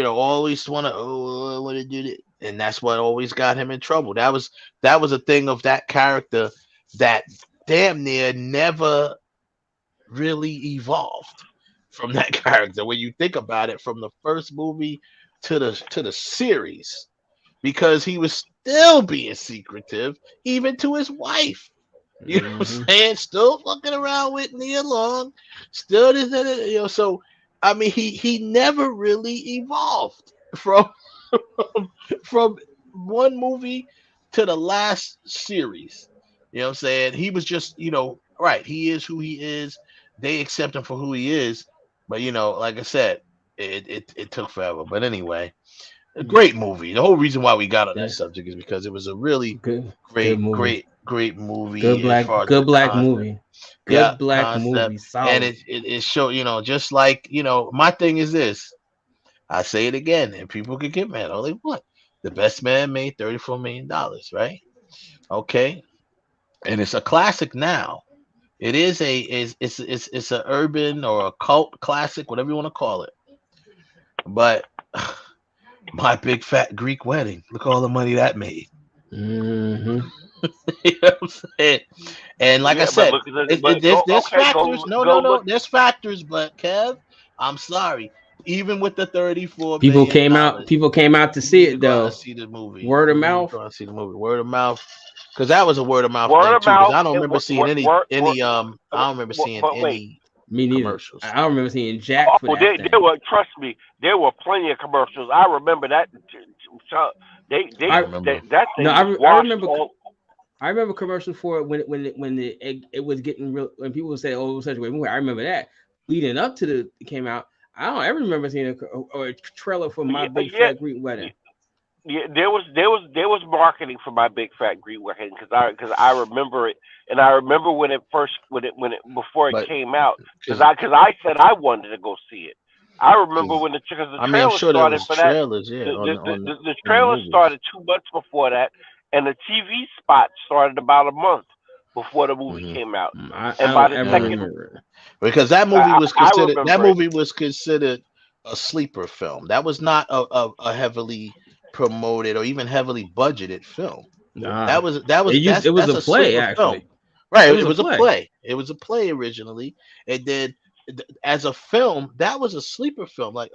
always want to do it, and that's what always got him in trouble. That was a thing of that character that damn near never really evolved from that character. When you think about it, from the first movie to the series, because he was still being secretive, even to his wife. You know what I'm saying? Still fucking around with Nia Long. Still this, so I mean, he never really evolved from from one movie to the last series. You know what I'm saying? He was just, right. He is who he is. They accept him for who he is. But like I said, it took forever. But anyway, a great movie. The whole reason why we got on that subject is because it was a really great movie. Good black movie. Good black Concept. movie. Solid. And it showed, just like, my thing is this. I say it again, and people can get mad all they want. The Best Man made $34 million, right? Okay. And it's a classic now. It is it's an urban or a cult classic, whatever you want to call it. But My Big Fat Greek Wedding, look all the money that made. Mm-hmm. You know what I'm saying? And like I said, there's factors. There's factors, but Kev, I'm sorry. Even with the 34 people came out to see it though. See the movie. Word of mouth. Going to see the movie. Word of mouth. Because that was a word of mouth thing too. Because I don't remember seeing any. I don't remember seeing any commercials. I don't remember seeing Jack. For that there were. Trust me, there were plenty of commercials. I remember that. I remember commercials for it when it was getting real. When people would say, "Oh, it was such a great movie," I remember that. Leading up to it came out, I don't ever remember seeing a trailer for My Big Fat Greek Wedding. Yeah, there was marketing for My Big Fat Greek Wedding because I remember it, and I remember when it before it came out because I said I wanted to go see it. I remember when the trailer started for that. The trailer started 2 months before that, and the TV spot started about a month before the movie came out. Because that movie was considered a sleeper film. That was not a heavily promoted or even heavily budgeted film. It was a play actually. Film. Right, it was a play. It was a play originally, and then as a film, that was a sleeper film. Like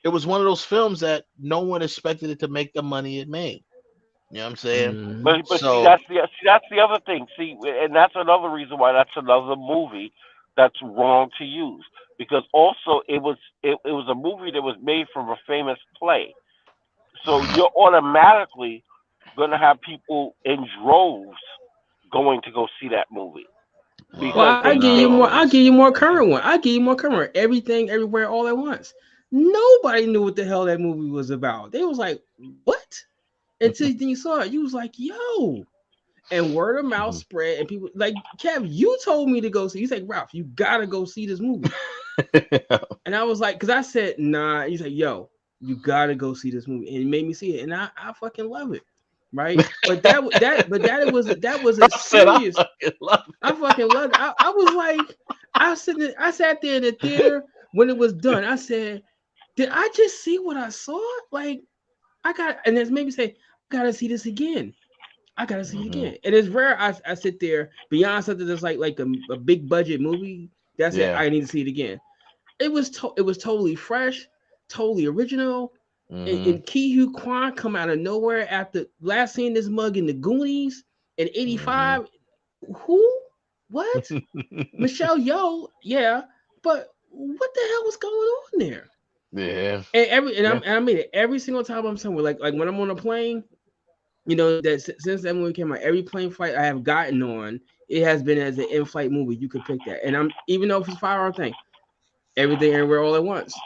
it was one of those films that no one expected it to make the money it made. You know what I'm saying? But see, that's the other thing. See, and that's another reason why that's another movie that's wrong to use. Because also it was a movie that was made from a famous play. So you're automatically gonna have people in droves going to go see that movie. Well, I'll give you more current one. I'll give you more current. Everything, Everywhere, All at Once. Nobody knew what the hell that movie was about. They was like, what? Until you saw it, you was like, yo. And word of mouth spread, and people like Kev, you told me to go see. He's like, Ralph, you gotta go see this movie. And I was like, because I said, nah. He's like, yo, you gotta go see this movie. And he made me see it. And I fucking love it. Right. But that was a serious. I fucking loved it. I was like, I sat there in the theater when it was done. I said, did I just see what I saw? Like, and it's made me say, I gotta see this again. I gotta see it again. And it's rare I sit there beyond something that's like a big budget movie. That's it. I need to see it again. It was totally fresh, totally original. And Ki Hu Kwan come out of nowhere after last seeing this mug in the Goonies in '85. Who? What? Michelle Yeoh? Yeah, but what the hell was going on there? Yeah. And I mean it every single time I'm somewhere. Like when I'm on a plane, you know that since that movie came out, every plane flight I have gotten on, it has been as an in-flight movie. You could pick that, and I'm even though if it's a 5-hour thing, Everything Everywhere All at Once.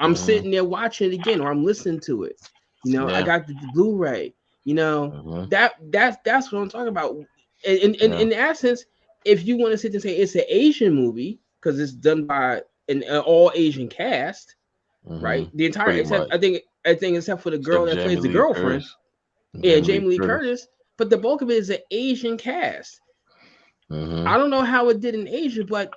I'm sitting there watching it again, or I'm listening to it. You know, I got the Blu-ray. You know, that's what I'm talking about. In essence, if you want to sit and say it's an Asian movie because it's done by an all Asian cast, right? The entire I think except for the girl that plays the girlfriend, Jamie Lee Curtis. But the bulk of it is an Asian cast. I don't know how it did in Asia, but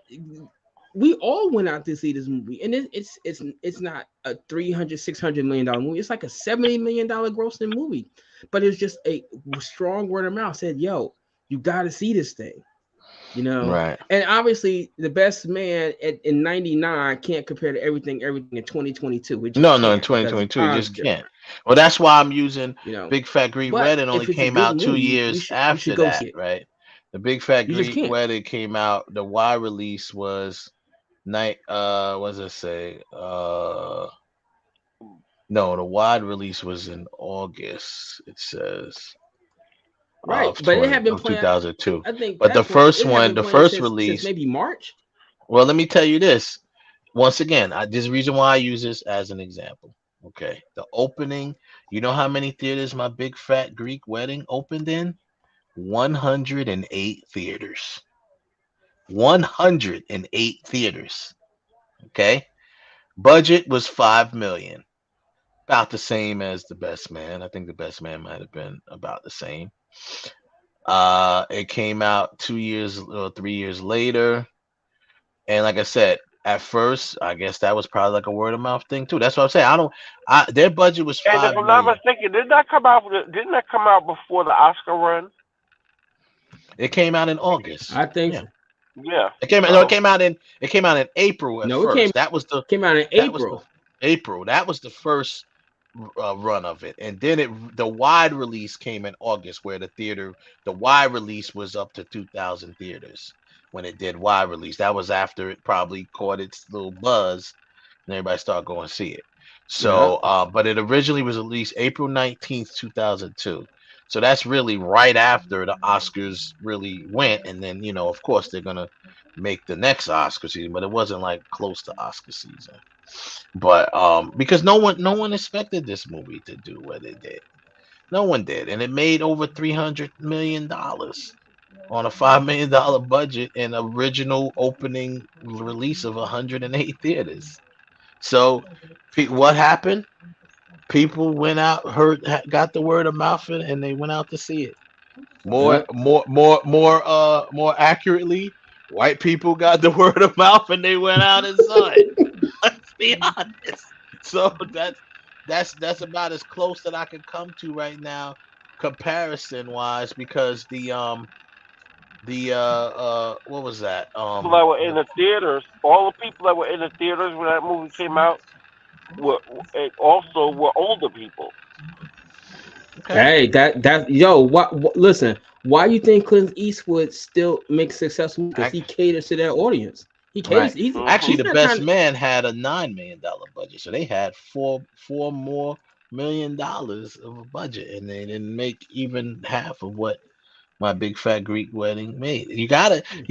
we all went out to see this movie, and it's not a $300-600 million movie. It's like a $70 million grossing movie, but it's just a strong word of mouth said, "Yo, you got to see this thing," you know. Right. And obviously, The Best Man in '99 can't compare to everything in 2022. No, in 2022 you just can't. Well, that's why I'm using Big Fat Greek Wedding. Only came out 2 years after that, right? The Big Fat Greek Wedding came out. The Y release was Night. What does it say? No, the wide release was in August. It says Right, of but it had been of playing. 2002. I think But the that point first it had one, been the playing first since release. maybe March. Well, let me tell you this. Once again, there's a reason why I use this as an example. Okay, the opening. You know how many theaters my big fat Greek wedding opened in? 108 theaters. 108 theaters. Okay. Budget was 5 million. About the same as the best man. I think the best man might have been about the same. It came out 2 years or 3 years later. And like I said, at first, I guess that was probably like a word of mouth thing too. That's what I'm saying. Their budget was And if 5 I'm not million. mistaken, didn't that come out? Didn't that come out before the Oscar run? It came out in August. I think. Yeah. So. Yeah. It came. So. No, it came out in April at No, first. That was the came out in that was the April. April. That was the first run of it, and then the wide release came in August, where the wide release was up to 2,000 theaters when it did wide release. That was after it probably caught its little buzz, and everybody started going to see it. So, but it originally was released April 19th, 2002. So that's really right after the Oscars really went, and then of course they're gonna make the next Oscar season, but it wasn't like close to Oscar season. But because no one expected this movie to do what it did. No one did, and it made over $300 million on a $5 million budget and original opening release of 108 theaters. So, what happened? People went out, got the word of mouth, and they went out to see it. More accurately, white people got the word of mouth and they went out and saw it. Let's be honest. So that's about as close that I can come to right now, comparison wise, because the what was that? People that were in the theaters, all the people that were in the theaters when that movie came out were also were older people. Okay. Hey, what? Listen, why you think Clint Eastwood still makes successful? Because he caters to that audience. He caters. Right. Actually, he's the best man had a $9 million budget, so they had four more $1 million of a budget, and they didn't make even half of what my big fat Greek wedding made. You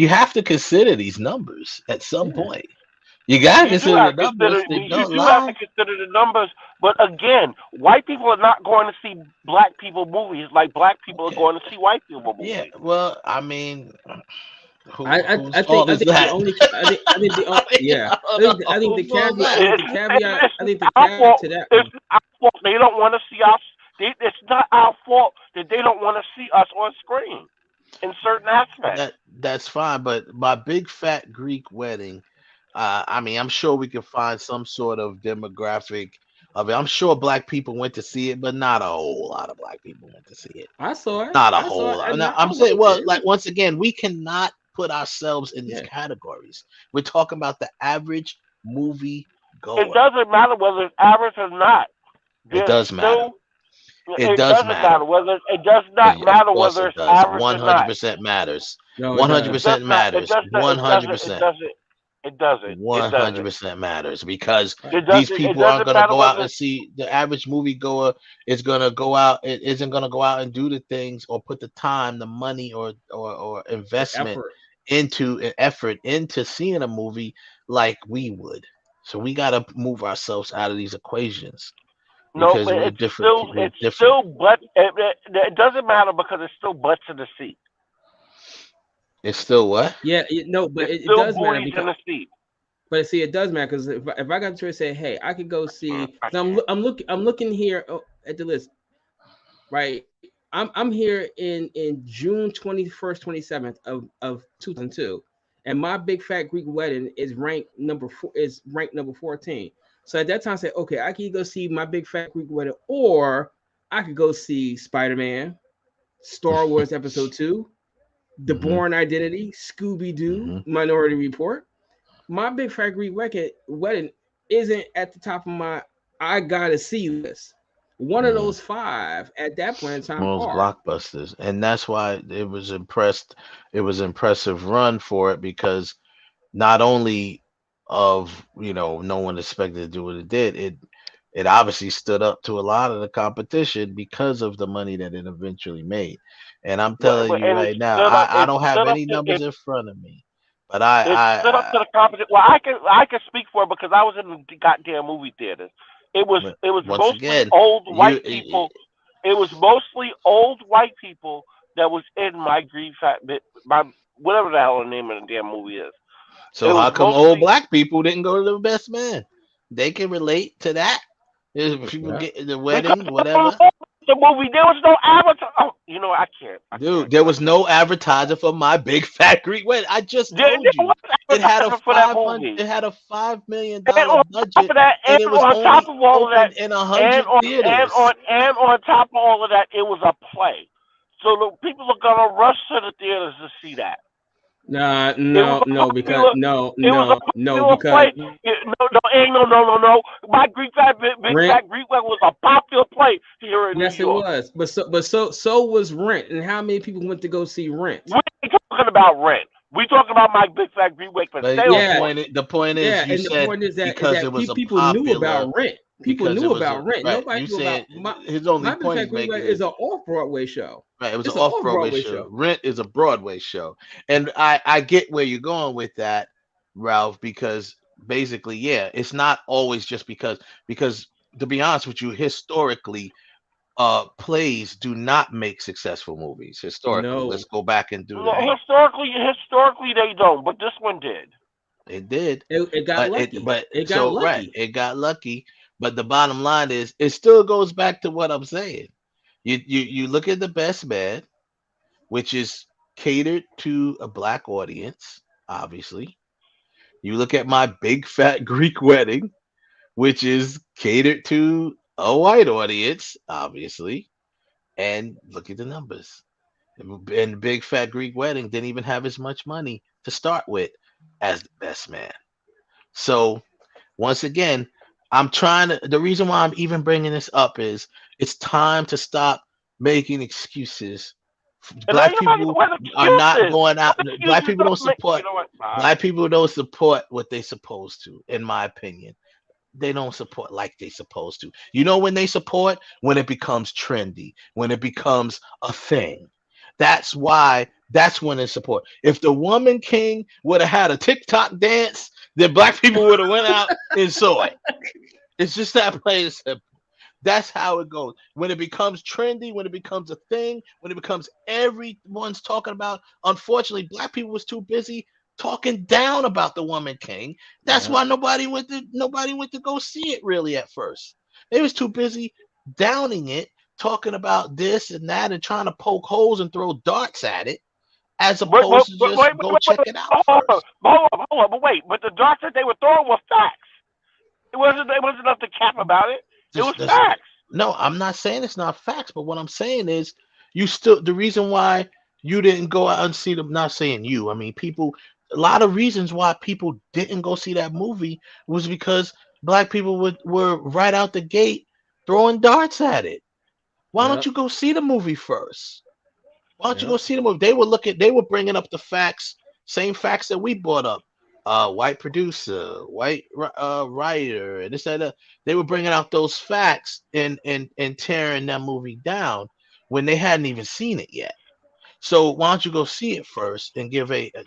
have to consider these numbers at some point. You gotta consider the numbers. You do have to consider the numbers, but again, white people are not going to see black people movies like black people are going to see white people movies. Yeah, well, I mean, I think the only caveat to that it's our fault they don't want to see us. It's not our fault that they don't want to see us on screen in certain aspects. That's fine, but my big fat Greek wedding. I mean, I'm sure we can find some sort of demographic of it. I'm sure black people went to see it, but not a whole lot of black people went to see it. I saw it. Not a whole lot. I'm saying, well, like once again, we cannot put ourselves in these categories. We're talking about the average movie goer. It doesn't matter whether it's average or not. It does matter. It doesn't matter whether it does not matter whether it's average or not. 100% matters. 100% matters. 100%. It doesn't. 100% matters because these people aren't going to go out and see. The average moviegoer is going to go out. It isn't going to go out and do the things or put the time, the money, or investment effort into seeing a movie like we would. So we got to move ourselves out of these equations. No, but it's still but it doesn't matter because it's still butts in the seat. It's still what? Yeah, no, but it does matter because. But see, it does matter because if I got to say, hey, I could go see. I'm looking here at the list, right? I'm here in June 21st, 27th of 2002, and my big fat Greek wedding is ranked number 14. So at that time, I said, okay, I could go see my big fat Greek wedding, or I could go see Spider-Man, Star Wars Episode 2. The Bourne Identity, Scooby-Doo, Minority Report. My big fat Greek wedding isn't at the top of my I gotta see list. One of those 5 at that point in time most blockbusters, and that's why it was impressive run for it because not only of no one expected to do what it did. It obviously stood up to a lot of the competition because of the money that it eventually made. And I'm telling you And it right now, stood up. I It don't have stood up. any numbers in front of me, but It stood up to the competition. Well, I can speak for it because I was in the goddamn movie theaters. It was once mostly again, old you white people. It was mostly old white people that was in my my whatever the hell the name of the damn movie is. It so was how come old mostly black people didn't go to the best man? They can relate to that. If people get in the because wedding, whatever. the movie there was no avatar. Oh, I can't. Dude, there was no advertiser for My Big Fat Greek Wedding. I just There told you was it had a advertising for that movie. It had a $5 million And on top budget, of that, and and it was on top only of all of that, opened in 100 theaters. and on top of all of that, it was a play. So the people are gonna rush to the theaters to see that. No, It was a popular because play. No. My Big Fat Greek Wedding was a popular play here in New yes, it York. was. But so was Rent. And how many people went to go see Rent? We ain't talking about Rent. We talking about my Big Fat Greek Wedding. But the point is, you said because it was a people knew popular. about Rent. People knew about Rent. Right, Nobody you knew said about his only my Big point Fat he's Greek making Wedding is an off-Broadway show. right. It was It's an an off-Broadway show. Rent is a Broadway show, and I get where you're going with that, Ralph, because basically, yeah, it's not always just because to be honest with you, historically, plays do not make successful movies. Historically, No. let's go back and do No, that. historically they don't, but this one did. It did. It got lucky. It got lucky. Right, it got lucky. But the bottom line is, it still goes back to what I'm saying. You look at The Best Man, which is catered to a black audience, obviously. You look at My Big Fat Greek Wedding, which is catered to a white audience, obviously. And look at the numbers. And Big Fat Greek Wedding didn't even have as much money to start with as The Best Man. So once again, the reason why I'm even bringing this up is it's time to stop making excuses. Black people are not going out. Black people don't support. Black people don't support what they supposed to, in my opinion. They don't support like they supposed to. You know when they support? When it becomes trendy, when it becomes a thing. That's when they support. If the Woman King would have had a TikTok dance, then black people would have went out and saw it. It's just that plain and simple. That's how it goes. When it becomes trendy, when it becomes a thing, when it becomes everyone's talking about, unfortunately, black people was too busy talking down about the Woman King. That's why nobody went to go see it really at first. They was too busy downing it, talking about this and that, and trying to poke holes and throw darts at it, as opposed to just go check it out first. Hold on, but wait. But the darts that they were throwing were facts. It wasn't nothing cap about it. It was facts. No, I'm not saying it's not facts, but what I'm saying is the reason why you didn't go out and see them, not saying you, I mean people, a lot of reasons why people didn't go see that movie was because black people were right out the gate throwing darts at it. Why don't you go see the movie first? Why don't you go see the movie? They were bringing up the facts, same facts that we brought up. White producer, white writer, and this that. They were bringing out those facts and tearing that movie down when they hadn't even seen it yet. So why don't you go see it first and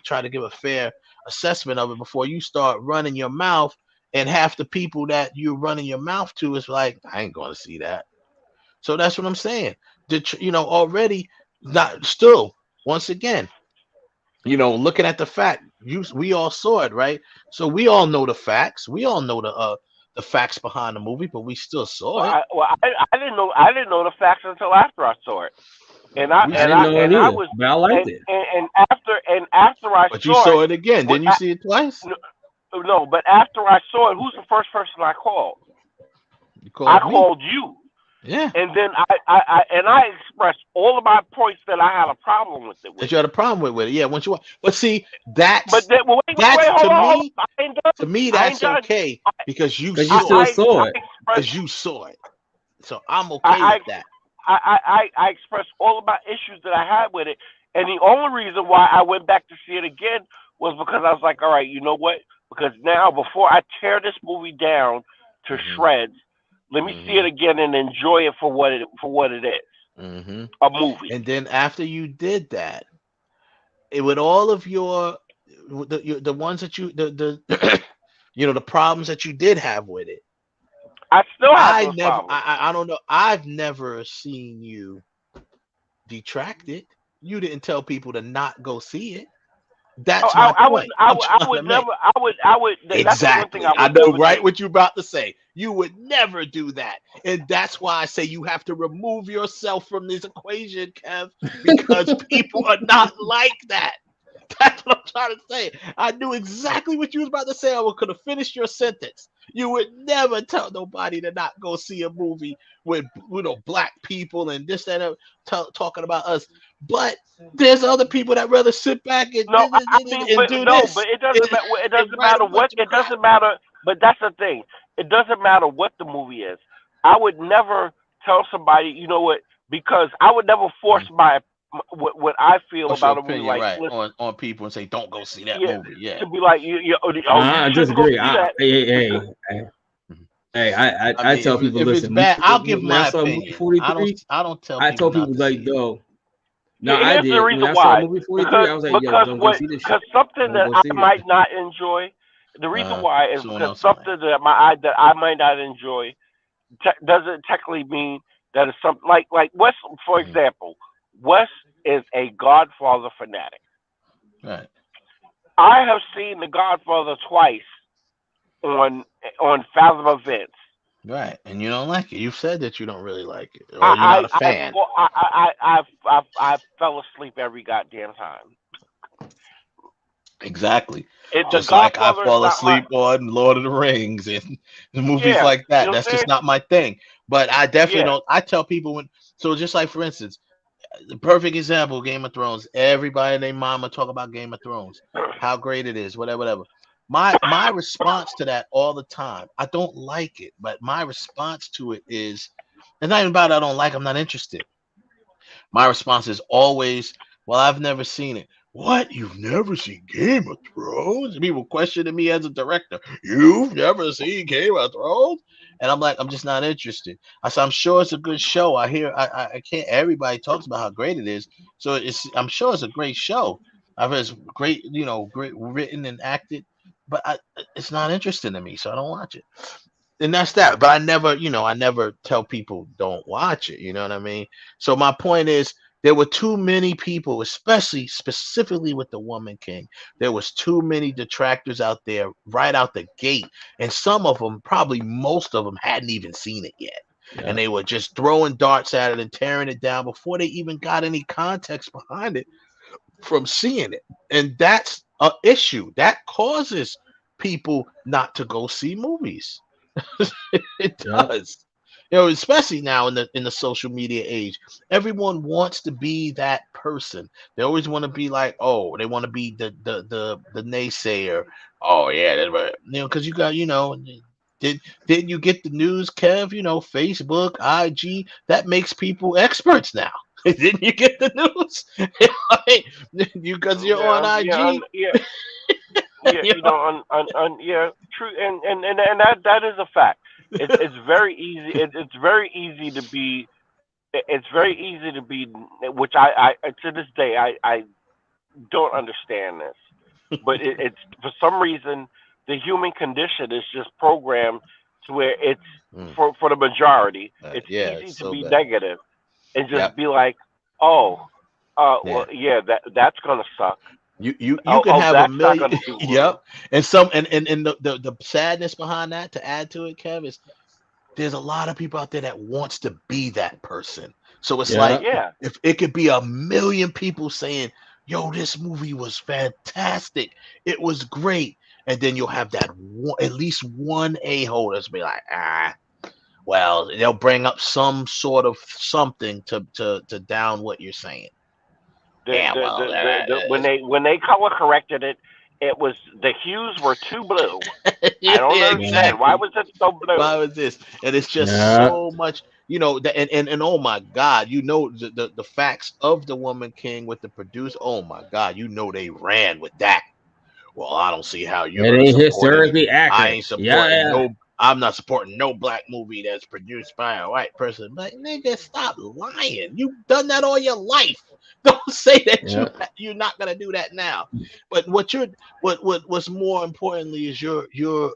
try to give a fair assessment of it before you start running your mouth? And half the people that you're running your mouth to is like, I ain't going to see that. So that's what I'm saying. Already, not still. Once again, looking at the fact, we all saw it, right? So we all know the facts. We all know the facts behind the movie, but we still saw it. I didn't know the facts until after I saw it, and I liked it. And after I but saw you saw it again. Didn't you see it twice? No, but after I saw it, who's the first person I called? I called you. Yeah. And then I expressed all of my points that I had a problem with it. That you had a problem with it, yeah. But see, that's to me that's okay because you saw it. Because you saw it. So I'm okay with that. I expressed all of my issues that I had with it, and the only reason why I went back to see it again was because I was like, all right, you know what? because now before I tear this movie down to shreds, let me see it again and enjoy it for what it is. A movie. And then after you did that, with all of the ones that the the problems that you did have with it, I still have those problems. I don't know. I've never seen you detract it. You didn't tell people to not go see it. That's my point. I would never. That's the one Exactly. thing I I would know never right do. what you're about to say. You would never do that. And that's why I say you have to remove yourself from this equation, Kev, because people are not like that. That's what I'm trying to say. I knew exactly what you was about to say. I could have finished your sentence. You would never tell nobody to not go see a movie with black people and this and that talking about us. But there's other people that rather sit back and do this. But it doesn't matter. It doesn't matter what. It doesn't matter. But that's the thing. It doesn't matter what the movie is. I would never tell somebody, you know what, because I would never force what I feel about a movie like right on people and say don't go see that movie. Yeah, to be like I disagree. I tell people, if listen, it's bad, I'll give my I saw opinion. movie 43, I don't tell. I told people like, no. No, here's I did. the reason when I why. saw movie 43, I was like, yo, don't go see this shit. Because something that I might not enjoy. The reason why is because something that I might not enjoy doesn't technically mean that it's something like Wes, for example. Wes is a Godfather fanatic. Right. I have seen The Godfather twice on Fathom Events. Right, and you don't like it. You've said that you don't really like it, or you're not a fan. I fell asleep every goddamn time. Exactly. Just like I fall asleep on Lord of the Rings and movies like that. That's just not my thing. But I definitely don't. I tell people when. So just like for instance, the perfect example, Game of Thrones. Everybody and their mama talk about Game of Thrones, how great it is, whatever. My response to that all the time, I don't like it, but my response to it is, it's not even about I don't like, I'm not interested. My response is always, well, I've never seen it. What? You've never seen Game of Thrones? People questioning me as a director. You've never seen Game of Thrones? And I'm like, I'm just not interested. I said, I'm sure it's a good show. I can't. Everybody talks about how great it is, so I'm sure it's a great show. I've heard it's great, great written and acted, but it's not interesting to me, so I don't watch it. And that's that. But I never tell people don't watch it. You know what I mean? So my point is, there were too many people, specifically with the Woman King. There was too many detractors out there right out the gate. And some of them, probably most of them, hadn't even seen it yet. Yeah. And they were just throwing darts at it and tearing it down before they even got any context behind it from seeing it. And that's an issue. That causes people not to go see movies. It does. Especially now in the social media age, everyone wants to be that person. They always want to be like, oh, they want to be the naysayer. Oh yeah, because you got, didn't you get the news, Kev? Facebook, IG, that makes people experts now. Didn't you get the news? Because you're on IG. True, and that is a fact. It's very easy. It's very easy to be. It's very easy to be. Which I to this day I don't understand this, but it's for some reason the human condition is just programmed to where it's for the majority. It's easy to be negative and just be like, well, that's gonna suck. You can have a million. Yep. And the sadness behind that, to add to it, Kev, is there's a lot of people out there that wants to be that person. So it's like, if it could be a million people saying, yo, this movie was fantastic, it was great, and then you'll have that at least one a-hole that's be like, well, they'll bring up some sort of something to down what you're saying. When they color corrected it, it was the hues were too blue. I don't understand why was it so blue. Why was this? And it's just so much, and oh my God, the facts of the Woman King with the producer. Oh my God, they ran with that. well, I don't see how you're It gonna ain't support any. historically I accurate. ain't supporting Yeah. no. I'm not supporting no black movie that's produced by a white person. But nigga, stop lying. You've done that all your life. Don't say that Yeah. you're not gonna do that now. But what's more importantly is you're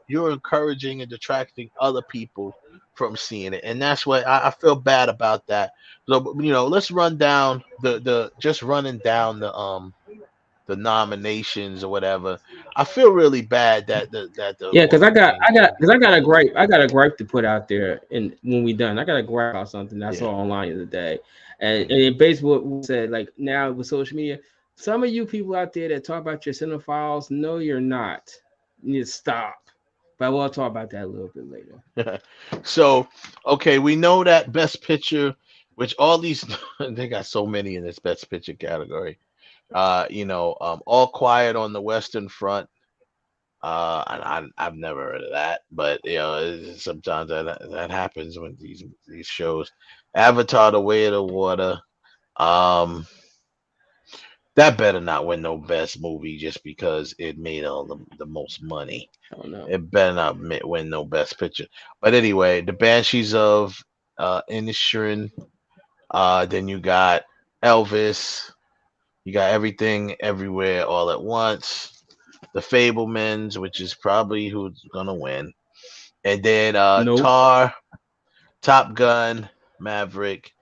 encouraging and detracting other people from seeing it, and that's what I feel bad about that. So let's run down the just running down the nominations or whatever. I feel really bad that the Yeah, because I got a gripe. gripe to put out there, and when we done, I got a gripe about something I saw online the other day, and in basically what we said, like now with social media, some of you people out there that talk about your cinephiles, no, you're not. You need to stop. But we'll talk about that a little bit later. So, okay, we know that Best Picture, which all these they got so many in this Best Picture category. All Quiet on the Western Front. And I've never heard of that, but sometimes that happens when these shows. Avatar: The Way of the Water. That better not win no best movie just because it made all the most money. I don't know. It better not win no best picture. But anyway, The Banshees of Inisherin. Then you got Elvis. You got Everything Everywhere All at Once. The Fablemans, which is probably who's gonna win. And then Tar, Top Gun, Maverick,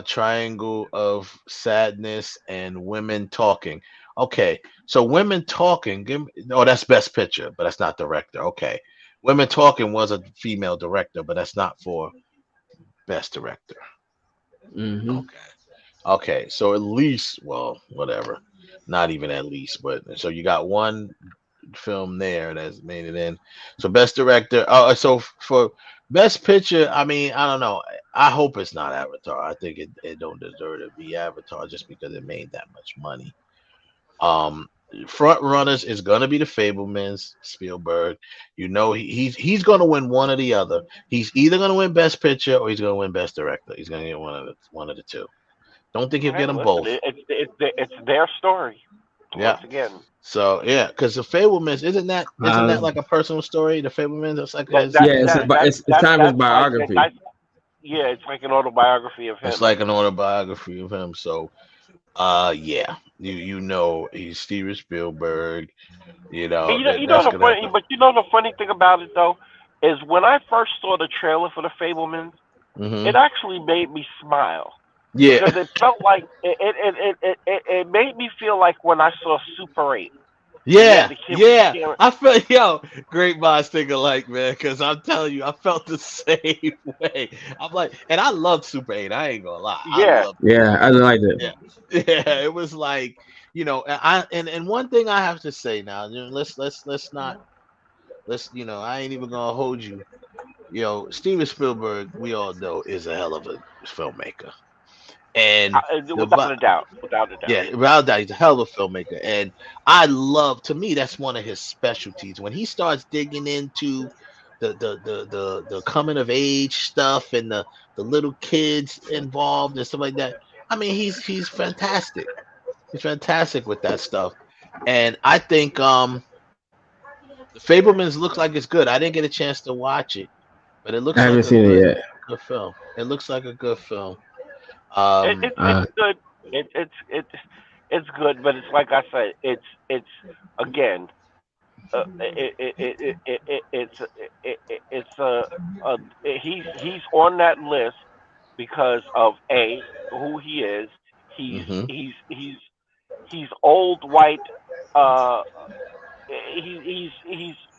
Triangle of Sadness, and Women Talking. Okay, so Women Talking, that's Best Picture, but that's not director. Okay, Women Talking was a female director, but that's not for Best Director. Mm-hmm. Okay, so at least, well, whatever, not even at least, but so you got one film there that's made it in. So Best Director. So for Best Picture, I mean, I don't know. I hope it's not Avatar. I think it don't deserve to be Avatar just because it made that much money. Front runners is gonna be the Fablemans, Spielberg. He's gonna win one or the other. He's either gonna win Best Picture or he's gonna win Best Director. He's gonna get one of the two. Don't think he'll get them both. It's their story. Yeah. Once again. So yeah, because the Fablemans isn't that like a personal story? The Fablemans, it's like it's kind of his biography. It's like an autobiography of him. It's like an autobiography of him. So, yeah, he's Steven Spielberg. But you know the funny thing about it though is when I first saw the trailer for the Fablemans, it actually made me smile. Yeah, because it felt like it made me feel like when I saw Super 8. Yeah. I felt great minds think alike, man. Because I'm telling you, I felt the same way. I'm like, and I loved Super 8. I ain't gonna lie. I like it. Yeah, it was like and one thing I have to say now. Let's not. I ain't even gonna hold you. Steven Spielberg, we all know, is a hell of a filmmaker. And without a doubt. Yeah, without a doubt, he's a hell of a filmmaker. And to me, that's one of his specialties. When he starts digging into the coming of age stuff and the little kids involved and stuff like that. I mean, he's fantastic. He's fantastic with that stuff. And I think the Fablemans looks like it's good. I didn't get a chance to watch it, but it looks I haven't seen it yet. Good film. It looks like a good film. It's good. It's good, but it's like I said. It's again. He's on that list because of who he is. He's old white.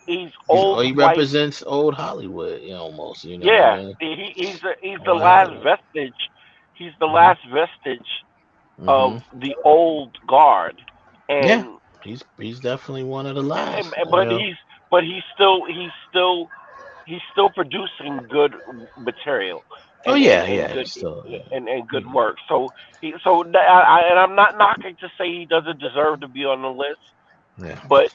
He's old. He represents old Hollywood, almost. Yeah, he's the last vestige. He's the last vestige of the old guard, and he's definitely one of the last. But he's still producing good material. And good work. So I'm not knocking to say he doesn't deserve to be on the list. Yeah. But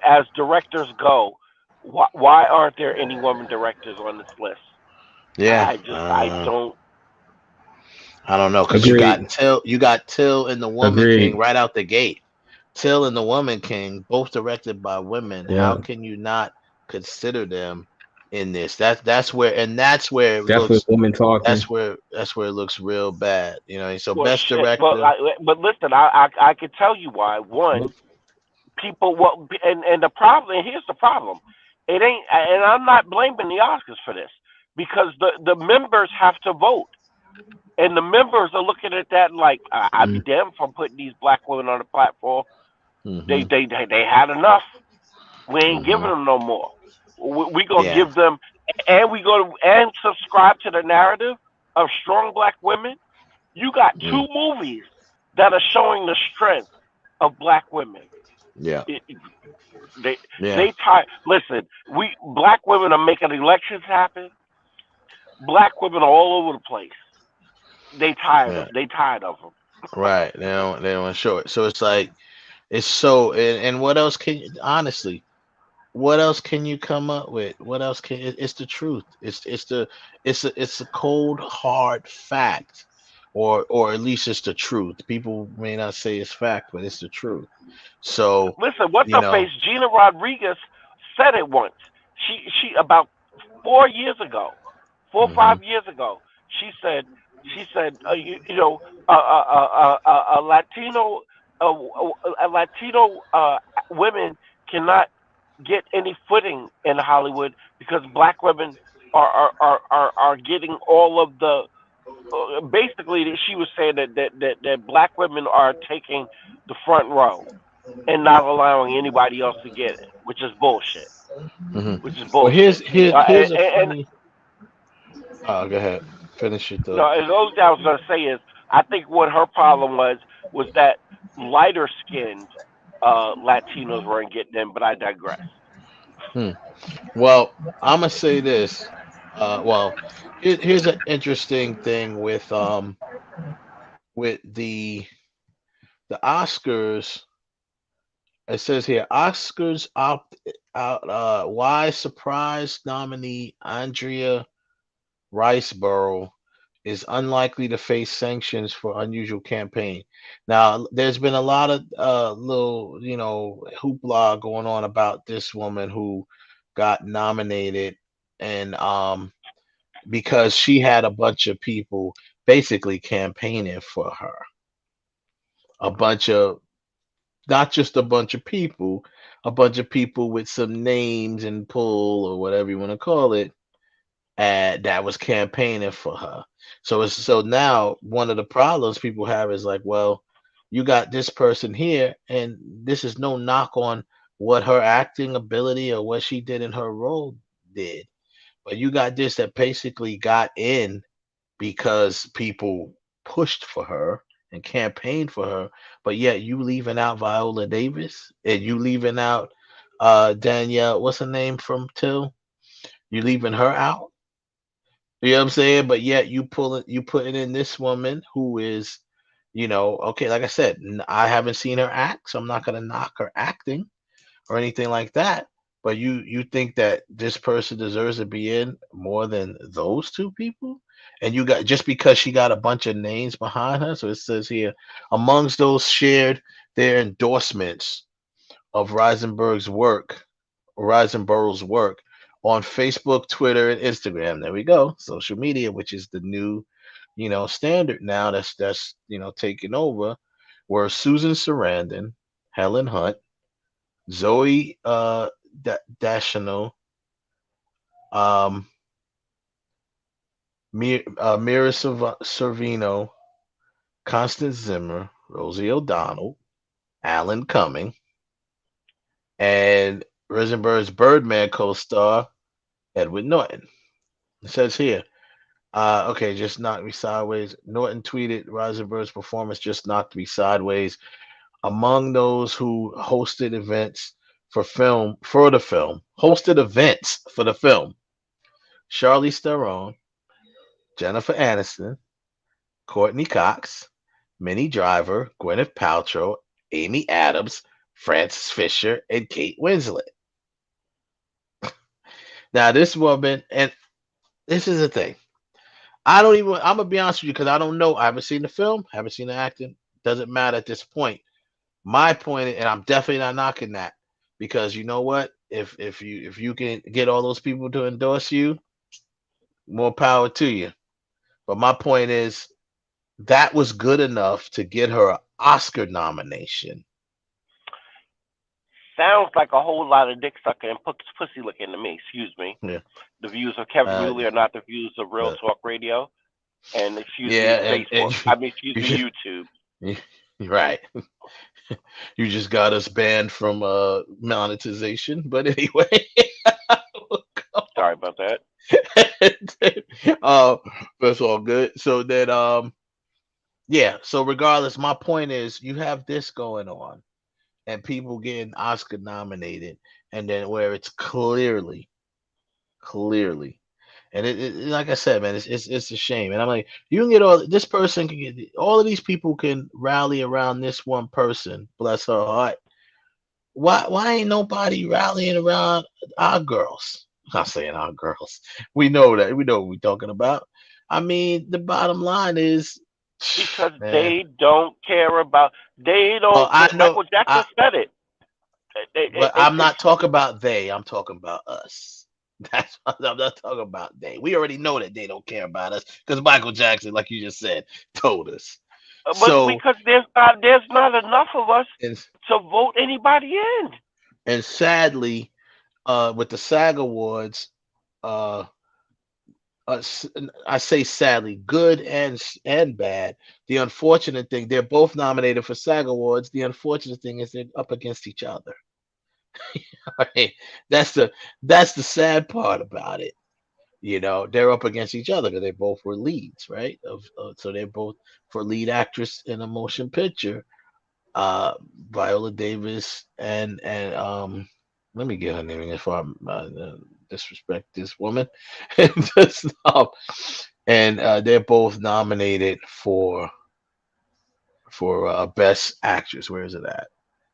as directors go, why aren't there any women directors on this list? Yeah, I don't know, because you got Till and the Woman King right out the gate. Till and The Woman King, both directed by women. How Yeah, can you not consider them in this? That's where it definitely looks women talking. that's where it looks real bad. So Well, best shit. But director. but listen, I could tell you why. One, people. Well, and the problem. And here's the problem. It ain't. And I'm not blaming the Oscars for this because the members have to vote, and the members are looking at that like I'd be damned if I'm putting these black women on the platform. They Hmm. they had enough. We ain't giving Hmm. them no more. We gonna Yeah. give them, and we go and subscribe to the narrative of strong black women. You got Mm. two movies that are showing the strength of black women. Yeah. It, they Yeah. they tired. Listen, we black women are making elections happen. Black women are all over the place. Yeah. They tired of them. Right. They don't show it. So it's like it's so and what else can you honestly? What else can you come up with? What else it's the truth. It's a cold hard fact, or at least it's the truth. People may not say it's fact, but it's the truth. So Listen, what's you her know. face? Gina Rodriguez said it once. She about 4 years ago, four or Hmm. 5 years ago. She said you know a Latino a Latino women cannot get any footing in Hollywood because black women are getting all of the basically she was saying that black women are taking the front row and not allowing anybody else to get it, which is bullshit. Hmm. Which is Well, bullshit. here's a And funny. Oh, go ahead. Finish your thought. no, and the only thing I was gonna say is I think what her problem was that lighter skinned Latinos weren't getting in, but I digress. Hmm. Well, I'm gonna say this. Well, here's an interesting thing with the Oscars. It says here Oscars opt out. Why surprise nominee Andrea Riceborough is unlikely to face sanctions for unusual campaign. Now, there's been a lot of little, hoopla going on about this woman who got nominated, and because she had a bunch of people basically campaigning for her, a bunch of not just a bunch of people, a bunch of people with some names and pull or whatever you want to call it, that was campaigning for her. So now one of the problems people have is like, well, you got this person here, and this is no knock on what her acting ability or what she did in her role did, but you got this that basically got in because people pushed for her and campaigned for her, but yet you leaving out Viola Davis and you leaving out Danielle, what's her name from Till? You leaving her out? You know what I'm saying? But yet you putting in this woman who is, okay, like I said, I haven't seen her act, so I'm not gonna knock her acting or anything like that. But you think that this person deserves to be in more than those two people? And you got just because she got a bunch of names behind her. So it says here, amongst those shared their endorsements of Risenberg's work on Facebook, Twitter, and Instagram. There we go. Social media, which is the new, standard now that's taking over, were Susan Sarandon, Helen Hunt, Zoe Deschanel, um, Mira Sorvino, Constance Zimmer, Rosie O'Donnell, Alan Cumming, and Risenberg's Birdman co-star Edward Norton. It says here, okay, just knocked me sideways. Norton tweeted Risenberg's performance just knocked me sideways. Among those who hosted events hosted events for the film, Charlize Theron, Jennifer Aniston, Courtney Cox, Minnie Driver, Gwyneth Paltrow, Amy Adams, Frances Fisher, and Kate Winslet. Now, this woman, and this is the thing. I'm gonna be honest with you because I don't know. I haven't seen the film, haven't seen the acting. Doesn't matter at this point. My point, and I'm definitely not knocking that, because you know what? If you can get all those people to endorse you, more power to you. But my point is that was good enough to get her an Oscar nomination. Sounds like a whole lot of dick sucking and pussy licking to me. Excuse me. Yeah. The views of Kevin Muley are not the views of Real Talk Radio, and excuse me, Facebook. Excuse me, YouTube. Right. You just got us banned from monetization, but anyway. Sorry about that. That's all good. So then yeah, so regardless, my point is you have this going on and people getting Oscar nominated, and then where it's clearly, and it like I said, man, it's a shame. And I'm like, you can get this person can get all of these people can rally around this one person, bless her heart. Why ain't nobody rallying around our girls? I'm not saying our girls. We know that. We know what we're talking about. I mean, the bottom line is because they don't care about. They don't. Well, I know. Michael Jackson said it. But I'm not talking about they. I'm talking about us. That's what I'm not talking about they. We already know that they don't care about us because Michael Jackson, like you just said, told us. But because there's not enough of us to vote anybody in. And sadly, with the SAG Awards, I say sadly, good and bad. The unfortunate thing, they're both nominated for SAG Awards. The unfortunate thing is they're up against each other. Right? That's the sad part about it. You know, they're up against each other because they both were leads, right? So they're both for lead actress in a motion picture. Viola Davis and let me get her name if I disrespect this woman. And they're both nominated for best actress. Where is it at?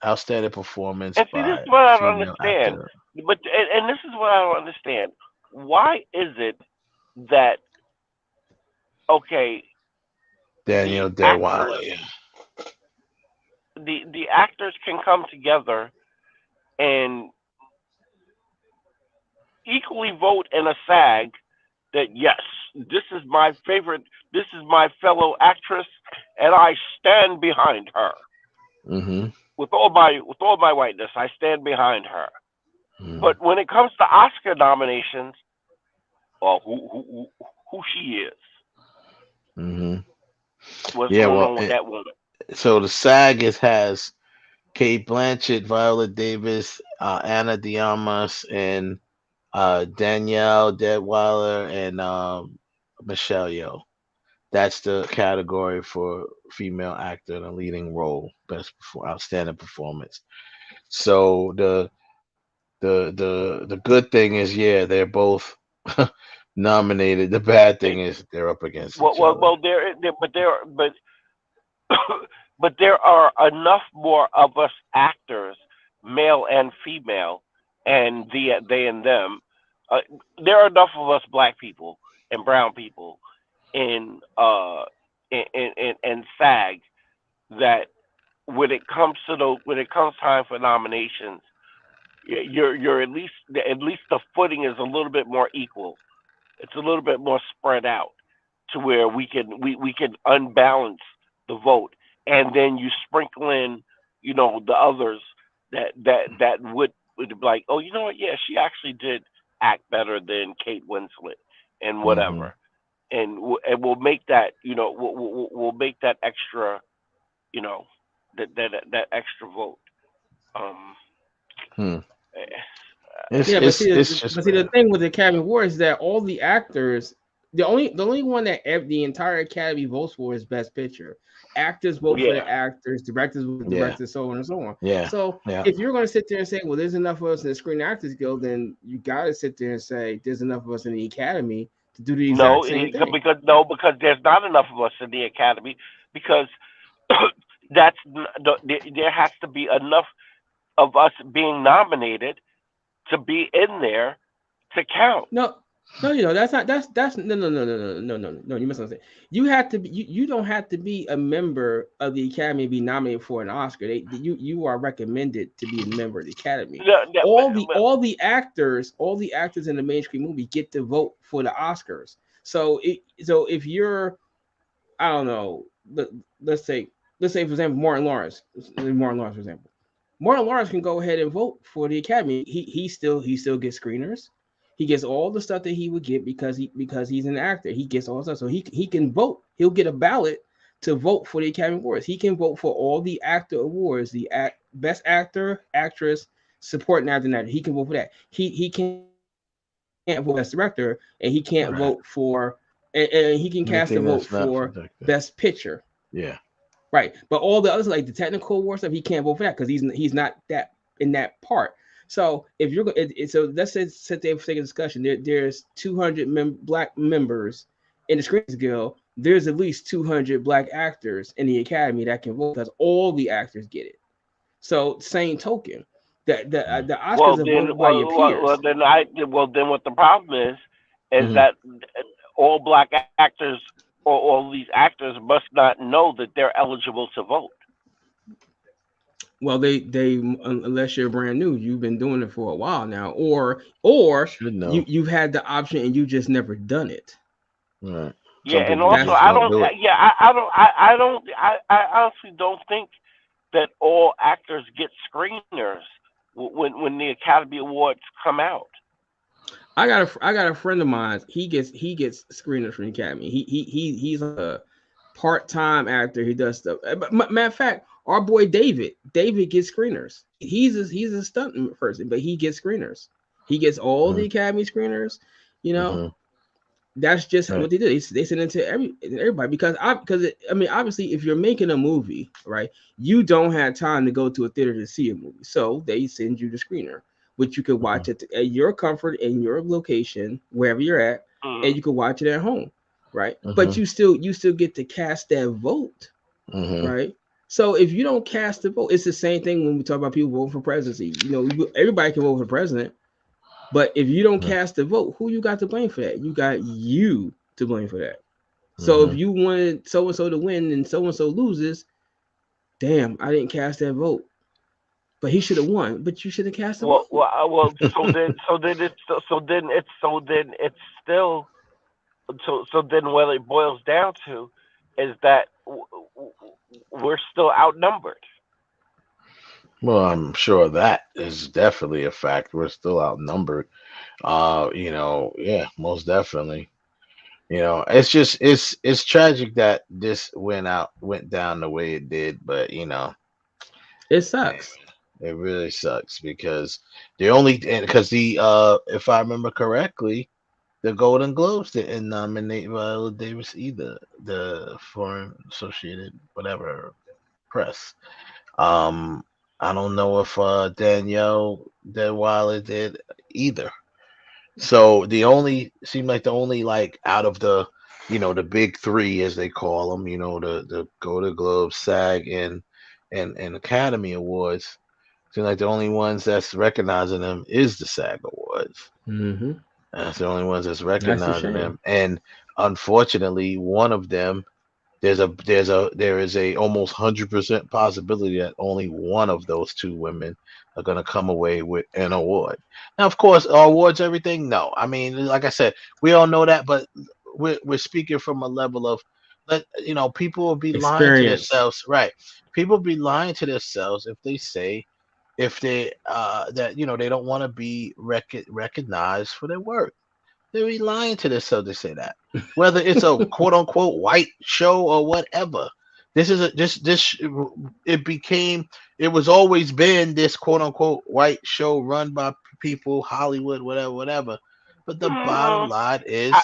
Outstanding performance and see, by this is what I don't female understand. actor. But and this is what I don't understand. Why is it that Daniel Day-Wilder. The actors can come together and equally vote in a SAG that yes, this is my favorite, this is my fellow actress, and I stand behind her. Mm-hmm. With all my whiteness, I stand behind her. Mm-hmm. But when it comes to Oscar nominations, well, who she is? Mm-hmm. What's going on with that woman? So the SAG has Kate Blanchett, Viola Davis, Ana de Armas, and Danielle Deadweiler and Michelle Yeoh. That's the category for female actor in a leading role, outstanding performance. So the good thing is, yeah, they're both nominated. The bad thing is they're up against each other. Well, but there are enough more of us actors, male and female, and they and them. There are enough of us black people and brown people in SAG that when it comes time for nominations, you're at least the footing is a little bit more equal. It's a little bit more spread out to where we can unbalance the vote, and then you sprinkle in, the others that would be like, oh, you know what? Yeah, she actually did act better than Kate Winslet and whatever, and we'll make that, we'll make that extra, that extra vote. The thing with the Academy Awards is that all the actors, the only one that the entire Academy votes for is Best Picture. Actors vote for the actors, directors vote for the directors, so on and so on. Yeah. So if you're going to sit there and say, well, there's enough of us in the Screen Actors Guild, then you got to sit there and say there's enough of us in the Academy to do the exact same thing. Because there's not enough of us in the Academy, because there has to be enough of us being nominated to be in there to count. No, No, that's not that's no. You misunderstand. You have to be. You don't have to be a member of the Academy to be nominated for an Oscar. You are recommended to be a member of the Academy. All the actors in the mainstream movie get to vote for the Oscars. So if you're, I don't know, let's say for example Martin Lawrence for example. Martin Lawrence can go ahead and vote for the Academy. He still gets screeners. He gets all the stuff that he would get because he's an actor. He gets all the stuff, so he can vote. He'll get a ballot to vote for the Academy Awards. He can vote for all the actor awards, the best actor, actress, supporting actor, and actor. He can vote for that. He can't vote best director, and he can't vote for, and he can cast a vote for best picture. Yeah. Right, but all the others like the technical award stuff, he can't vote for that because he's not that in that part. So if you're so let's sit there for a discussion. There's 200 black members in the Screeners Guild. There's at least 200 black actors in the Academy that can vote because all the actors get it. So same token, the Oscars are voted by your peers. Then what the problem is that all black actors or all these actors must not know that they're eligible to vote. Well, they unless you're brand new, you've been doing it for a while now, or you've had the option and you just never done it. Right. Yeah, and also I honestly don't think that all actors get screeners when the Academy Awards come out. I got a friend of mine. He gets screeners from the Academy. He's a part-time actor. He does stuff. But matter of fact, our boy David gets screeners. He's a stunt person, but he gets screeners. He gets all the Academy screeners. That's just what they do. They send it to everybody because obviously if you're making a movie, right, you don't have time to go to a theater to see a movie, so they send you the screener, which you could watch it at your comfort in your location wherever you're at, and you can watch it at home, right? But you still get to cast that vote, right? So if you don't cast the vote, it's the same thing when we talk about people voting for presidency. Everybody can vote for president, but if you don't cast the vote, who you got to blame for that? You got you to blame for that. So if you wanted so and so to win and so loses, damn, I didn't cast that vote. But he should have won. But you should have cast the vote. So then what it boils down to is that we're still outnumbered. Well, I'm sure that is definitely a fact. We're still outnumbered. Yeah, most definitely. It's just it's tragic that this went down the way it did, but it sucks. It really sucks because if I remember correctly, the Golden Globes didn't nominate Viola Davis either, the Foreign Associated whatever press. I don't know if Danielle Deadweiler did either. So the only out of the the big three as they call them, the Golden Globes, SAG, and Academy Awards. Seem like the only ones that's recognizing them is the SAG Awards. That's the only ones that's recognizing them, and unfortunately, one of them. There is a almost 100% possibility that only one of those two women are going to come away with an award. Now, of course, are awards everything? No. I mean, like I said, we all know that, but we're speaking from a level of, people will be lying to themselves, right? People be lying to themselves if they say, that they don't want to be recognized for their work. They be lying to themselves to say that. Whether it's a quote unquote white show or whatever. It was always been this quote unquote white show run by people, Hollywood, whatever. But the bottom line is I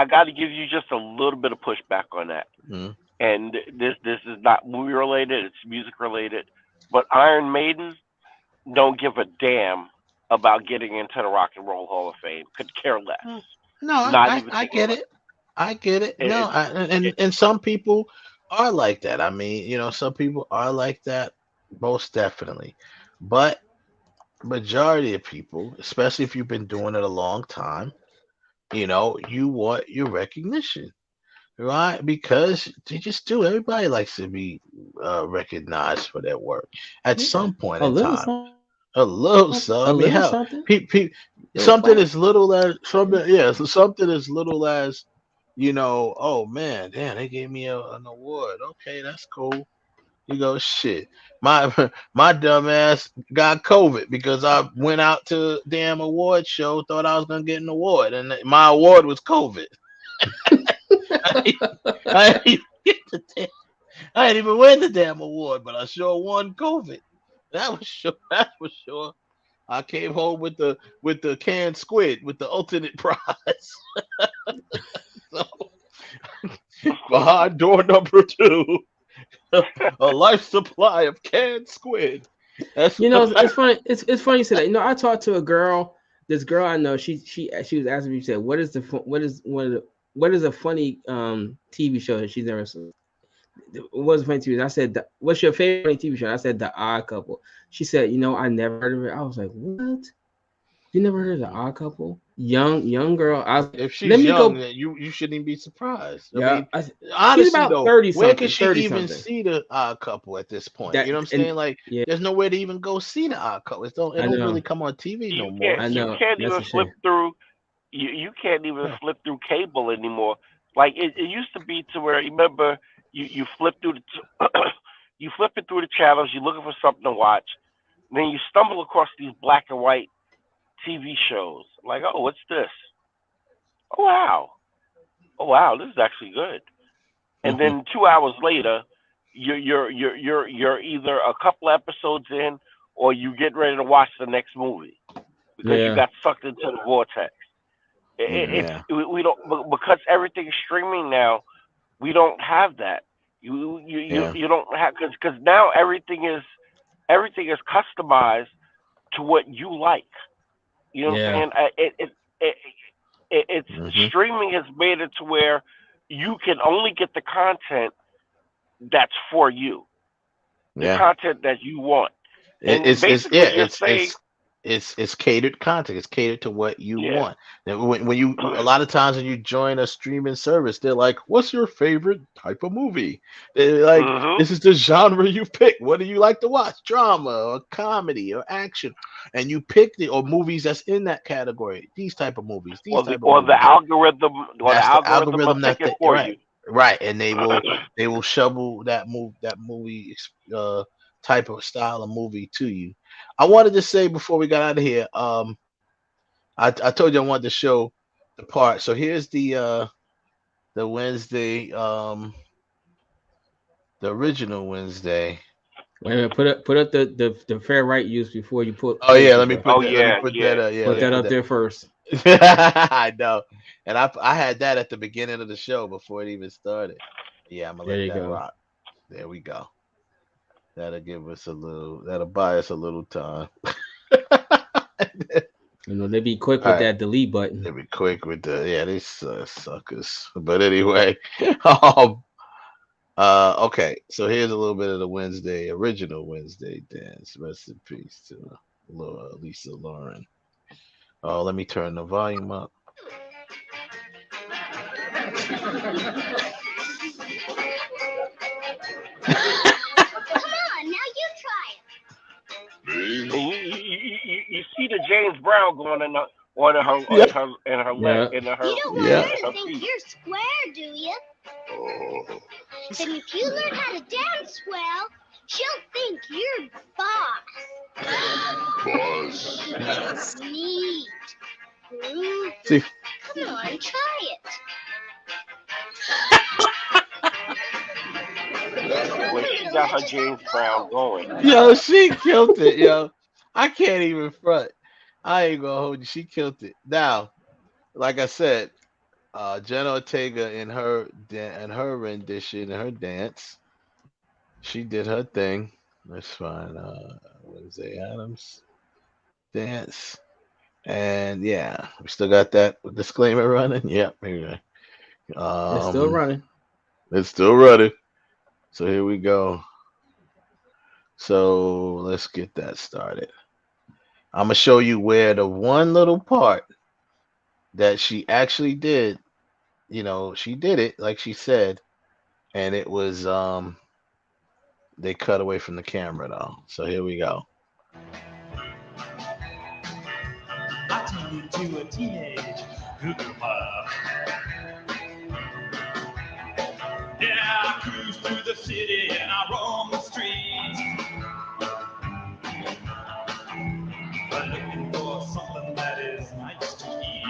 got to give you just a little bit of pushback on that. And this is not movie related, it's music related. But Iron Maiden don't give a damn about getting into the Rock and Roll Hall of Fame. Could care less. No, I get it. I get it. And some people are like that. I mean, some people are like that, most definitely. But majority of people, especially if you've been doing it a long time, you want your recognition, right? Because they just do. Everybody likes to be recognized for their work at Yeah. some point A in little time. something. A little A something. I mean, little hell, something. Little something clap. as little as something. Yeah, so something as little as oh man, damn, they gave me an award. Okay, that's cool. You go, shit. My my dumb ass got COVID because I went out to a damn award show, thought I was gonna get an award, and my award was COVID. I didn't even get the damn, I didn't even win the damn award, but I sure won COVID. That was sure. That was sure. I came home with the canned squid with the ultimate prize. So, behind door number 2, a life supply of canned squid. That's It's funny. It's funny you say that. I talked to a girl. This girl I know. She was asking me. She said, "What is the what is a funny TV show that she's never seen?" What was a funny TV? I said, "What's your favorite funny TV show?" I said, "The Odd Couple." She said, I never heard of it." I was like, "What? You never heard of The Odd Couple?" Young girl. I was like, if let she's me young, go. then you shouldn't even be surprised. I Yeah, mean, she's honestly about though, 30 where can something. she 30 even something. see the Odd Couple at this point? That You know what I'm and saying? Like, yeah, there's nowhere to even go see the Odd Couple. It I don't really know. come on TV no You more. can't I you know. can't That's even a flip shame. through you can't even Yeah. flip through cable anymore. Like it used to be to where remember you flip through the you flip it through the channels, you're looking for something to watch, and then you stumble across these black and white TV shows. Like, oh, what's this? Oh wow. Oh wow, this is actually good. And Hmm. then 2 hours later, you're either a couple episodes in or you get ready to watch the next movie because you Yeah. got sucked into the vortex. It's Yeah. we don't because everything is streaming now. We don't have that. Yeah. You don't have because now everything is customized to what you like. You know what I'm Yeah. saying? It, it's Hmm. streaming has made it to where you can only get the content that's for you, the Yeah. content that you want, and It's basically you're saying, it's catered content. It's catered to what you yeah, want. And when you a lot of times when you join a streaming service, they're like, "What's your favorite type of movie?" They're like, mhm, "This is the genre you pick. What do you like to watch? Drama or comedy or action?" And you pick the or movies that's in that category. These type of movies. These type of or the movies. That's the algorithm will algorithm pick that it they for right, you. right, and they will shovel that movie type of style of movie to you. I wanted to say before we got out of here, I told you I wanted to show the part. So here's the Wednesday, the original Wednesday. Wait a minute. Put up the fair right use before you Oh play yeah, too, bro. Oh let me yeah, put yeah. that yeah, Put let me that put up that. there first. I know. And I had that at the beginning of the show before it even started. Yeah, I'm gonna There let you that go. rock. There we go. That'll give us a little that'll buy us a little time. They be quick All with right. that delete button. Let me quick with the yeah, these suckers. But anyway, um, okay. So here's a little bit of the original Wednesday dance. Rest in peace to Lisa Lauren. Oh, let me turn the volume up. And you see the James Brown going in her on her Yeah, Yeah. in her You don't want yeah. her to think you're square, do you? Oh. Then if you learn how to dance well, she'll think you're boss. Yes. Neat. Groovy. See, Come on, try it. the way she got her James Brown going. yo, she killed it, yo. I can't even front. I ain't gonna hold you. She killed it. Now, like I said, Jenna Ortega in her rendition, in her dance, she did her thing. Let's find Wednesday Adams dance. And yeah, we still got that disclaimer running. Yep, anyway. It's still running. It's still running. So here we go. So let's get that started. I'm gonna show you where the one little part that she actually did. She did it like she said, and it was they cut away from the camera though. So here we go. I turned into a teenage cuckoo puff. Yeah, I cruise through the city and I roam the streets. But looking for something that is nice to eat.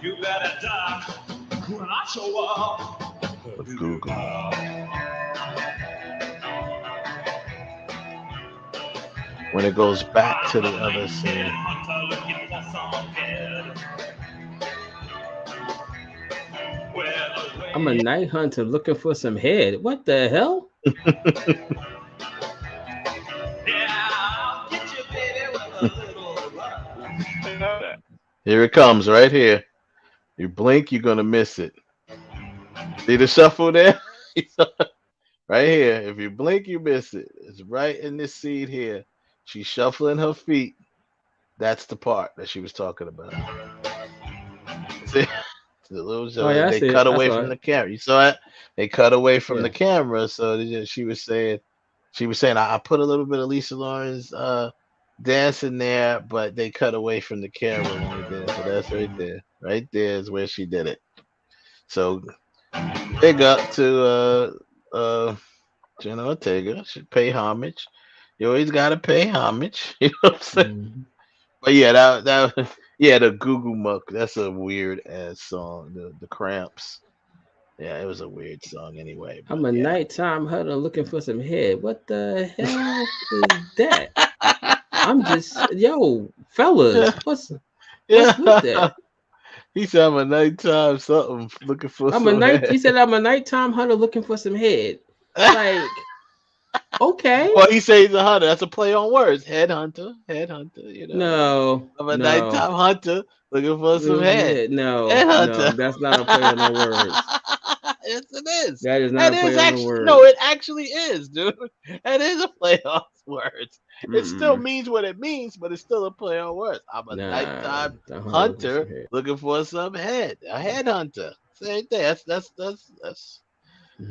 You better duck when I show up. Google. When it goes back to the other scene. I'm a night hunter looking for some head. What the hell? Here it comes right here. You blink, you're gonna miss it. See the shuffle there? Right here. If you blink, you miss it. It's right in this seed here. She's shuffling her feet. That's the part that she was talking about. See? The little they cut away from the camera. You saw it? They cut away from the camera. So she was saying, I put a little bit of Lisa Lawrence dance in there, but they cut away from the camera when we did it. So that's right there. Right there is where she did it. So big up to Jenna Ortega. Should pay homage. You always gotta pay homage. You know what I'm saying? But yeah, that the Google Muck. That's a weird ass song. The Cramps. Yeah, it was a weird song anyway. I'm a nighttime hunter looking for some head. What the hell is that? I'm just fellas. What's with that? He said I'm a nighttime something looking for some head. He said I'm a nighttime hunter looking for some head. Like, okay. Well, he says he's a hunter. That's a play on words. Headhunter. You know. No. I'm a nighttime hunter looking for some head. No. Headhunter. No, that's not a play on the words. Yes, it is. That is not a play on the words. No, it actually is, dude. It is a play on words. It still means what it means, but it's still a play on words. I'm a nighttime hunter looking for some head. A headhunter. Same thing. That's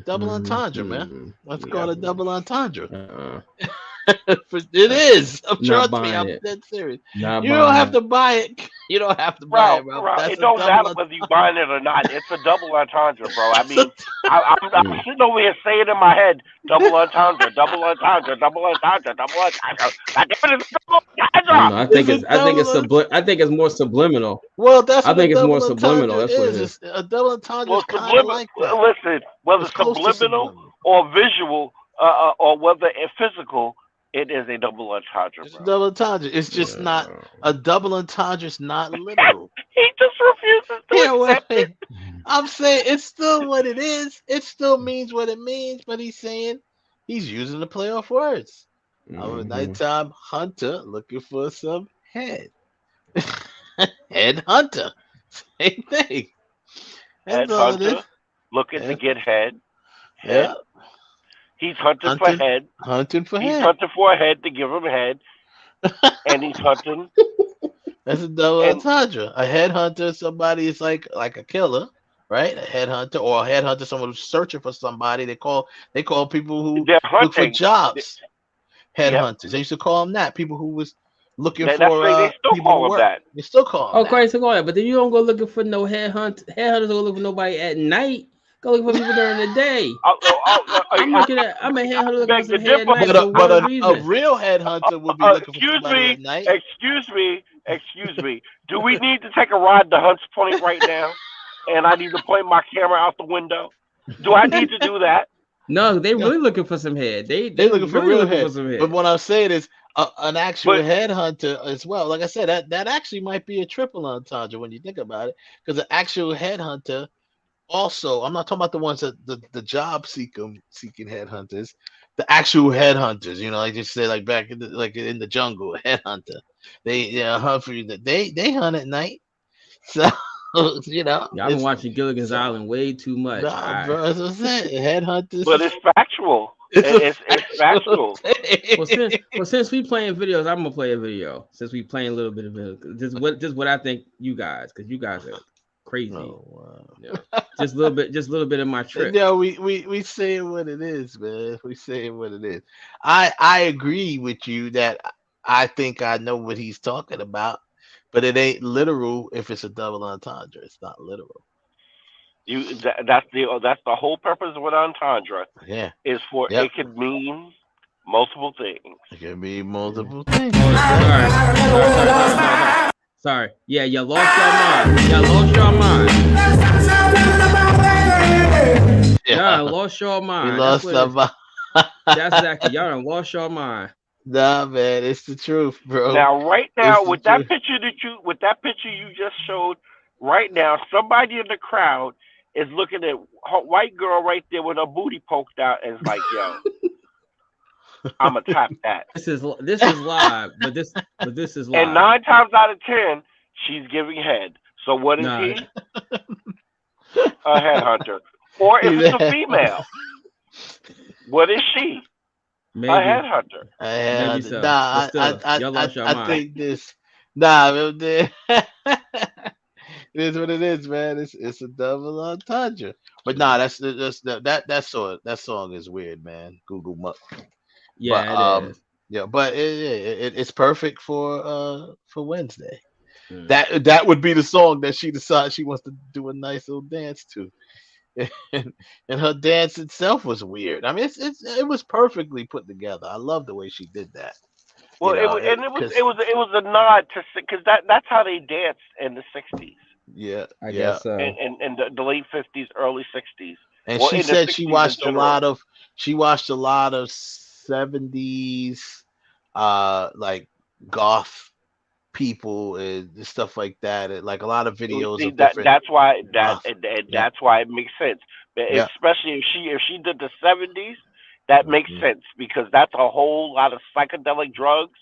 double entendre, man. Let's call it double entendre. It is. Trust me, I'm dead serious. You don't have to buy it. You don't have to buy it, bro. It don't matter whether you buying it or not. It's a double entendre, bro. I mean, I'm sitting over here saying in my head, double entendre, double entendre, double entendre, double entendre. I think it's more subliminal. Well, that's I think it's more subliminal. That's what it is. A double entendre is kind of like that. Listen, whether it's subliminal or visual, or whether it's physical, it is a double entendre. It's a double entendre. It's just not a double entendre. Is not literal. He just refuses to accept it. I'm saying it's still what it is. It still means what it means. But he's saying he's using the play off words. I'm a nighttime hunter looking for some head. Head hunter. Same thing. Head hunter looking to get head. Yeah. He's hunting for head. Hunting for head. He's hunting for a head to give him head. And he's hunting. That's a double entendre. A headhunter, somebody is like a killer, right? A headhunter or a headhunter, someone who's searching for somebody. They call people who look for jobs headhunters. They used to call them that. People who was looking for they still people call to work. That. They still call them. Oh, Christ, but then you don't go looking for no headhunters. Headhunters don't look for nobody at night. Go look for people during the day. I'm a headhunter looking for some head at night. But a real headhunter would be looking for somebody at night. Excuse me. Do we need to take a ride to Hunts Point right now? And I need to point my camera out the window? Do I need to do that? No, they really looking for some head. They looking for really real looking head. for some head. But what I'm saying is an actual headhunter as well. Like I said, that actually might be a triple entendre when you think about it, because an actual headhunter. Also, I'm not talking about the ones that the job seeking headhunters, the actual headhunters. You know, like you said, like back in the jungle, headhunter. They hunt for you. They hunt at night. So you know, I've been watching Gilligan's Island way too much. Nah, bro, that's what I'm saying. Headhunters. But it's factual. It's factual. Since we playing videos, I'm gonna play a video. Since we playing a little bit of it, just what I think you guys, because you guys are crazy. Oh, wow. Just a little bit of my trip. No, we saying what it is, man. We saying what it is. I agree with you that I think I know what he's talking about, but it ain't literal if it's a double entendre. It's not literal. That's the whole purpose of an entendre. Yeah. Is for Yep. it could mean multiple things. It can be multiple things. Sorry. Yeah, you lost your mind. Y'all lost your mind. We lost our mind. That's exactly. Y'all done lost your mind. Nah, man, it's the truth, bro. Now, right now, It's the with that truth. picture you just showed, right now, somebody in the crowd is looking at her white girl right there with her booty poked out and is like, "Yo, I'm gonna tap that." This is live, but this is live. And 9 times out of 10, she's giving head. So what is he? A headhunter. Or if it's a female, what is she? Maybe. A headhunter. Maybe so. Nah, y'all lost your I mind. think this. Nah, it is what it is, man. It's a double entendre. But nah, that song is weird, man. Google Muck. Yeah, but, it is. Yeah, but it's perfect for Wednesday. That would be the song that she decides she wants to do a nice little dance to. And her dance itself was weird. I mean, it was perfectly put together. I love the way she did that. Well, it was a nod to, because that's how they danced in the 60s. Yeah, I guess so. And the late 50s, early 60s. And well, she said she watched a lot of 70s like goth people and stuff like that, and like a lot of videos of different. That's why it makes sense. Yeah. Especially if she did the 70s, that makes sense, because that's a whole lot of psychedelic drugs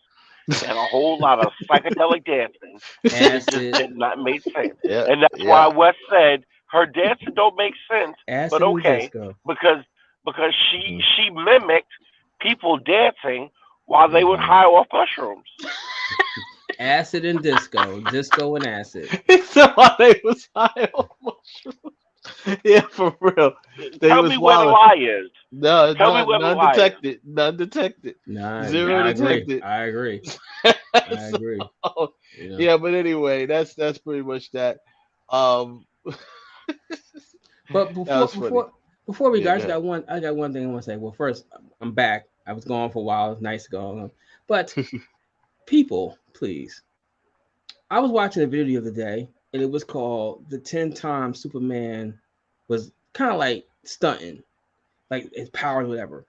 and a whole lot of psychedelic dancing. It just did not make sense. Yeah, And that's why Wes said her dancing don't make sense. Acid but and okay, disco. because she mimicked people dancing while they would high off mushrooms. Acid and disco and acid. So while they was high on mushrooms. Yeah, for real. Tell me where the lie is. No, Tell me where the lie detected. None detected. Nah, Zero detected. I agree. Yeah, but anyway, that's pretty much that. But before we go, I got one thing I want to say. Well, first, I'm back. I was gone for a while. It was nice to go. But people, please. I was watching a video the other day, and it was called "The 10 Times Superman Was Kind of Like Stunting, like his powers, whatever."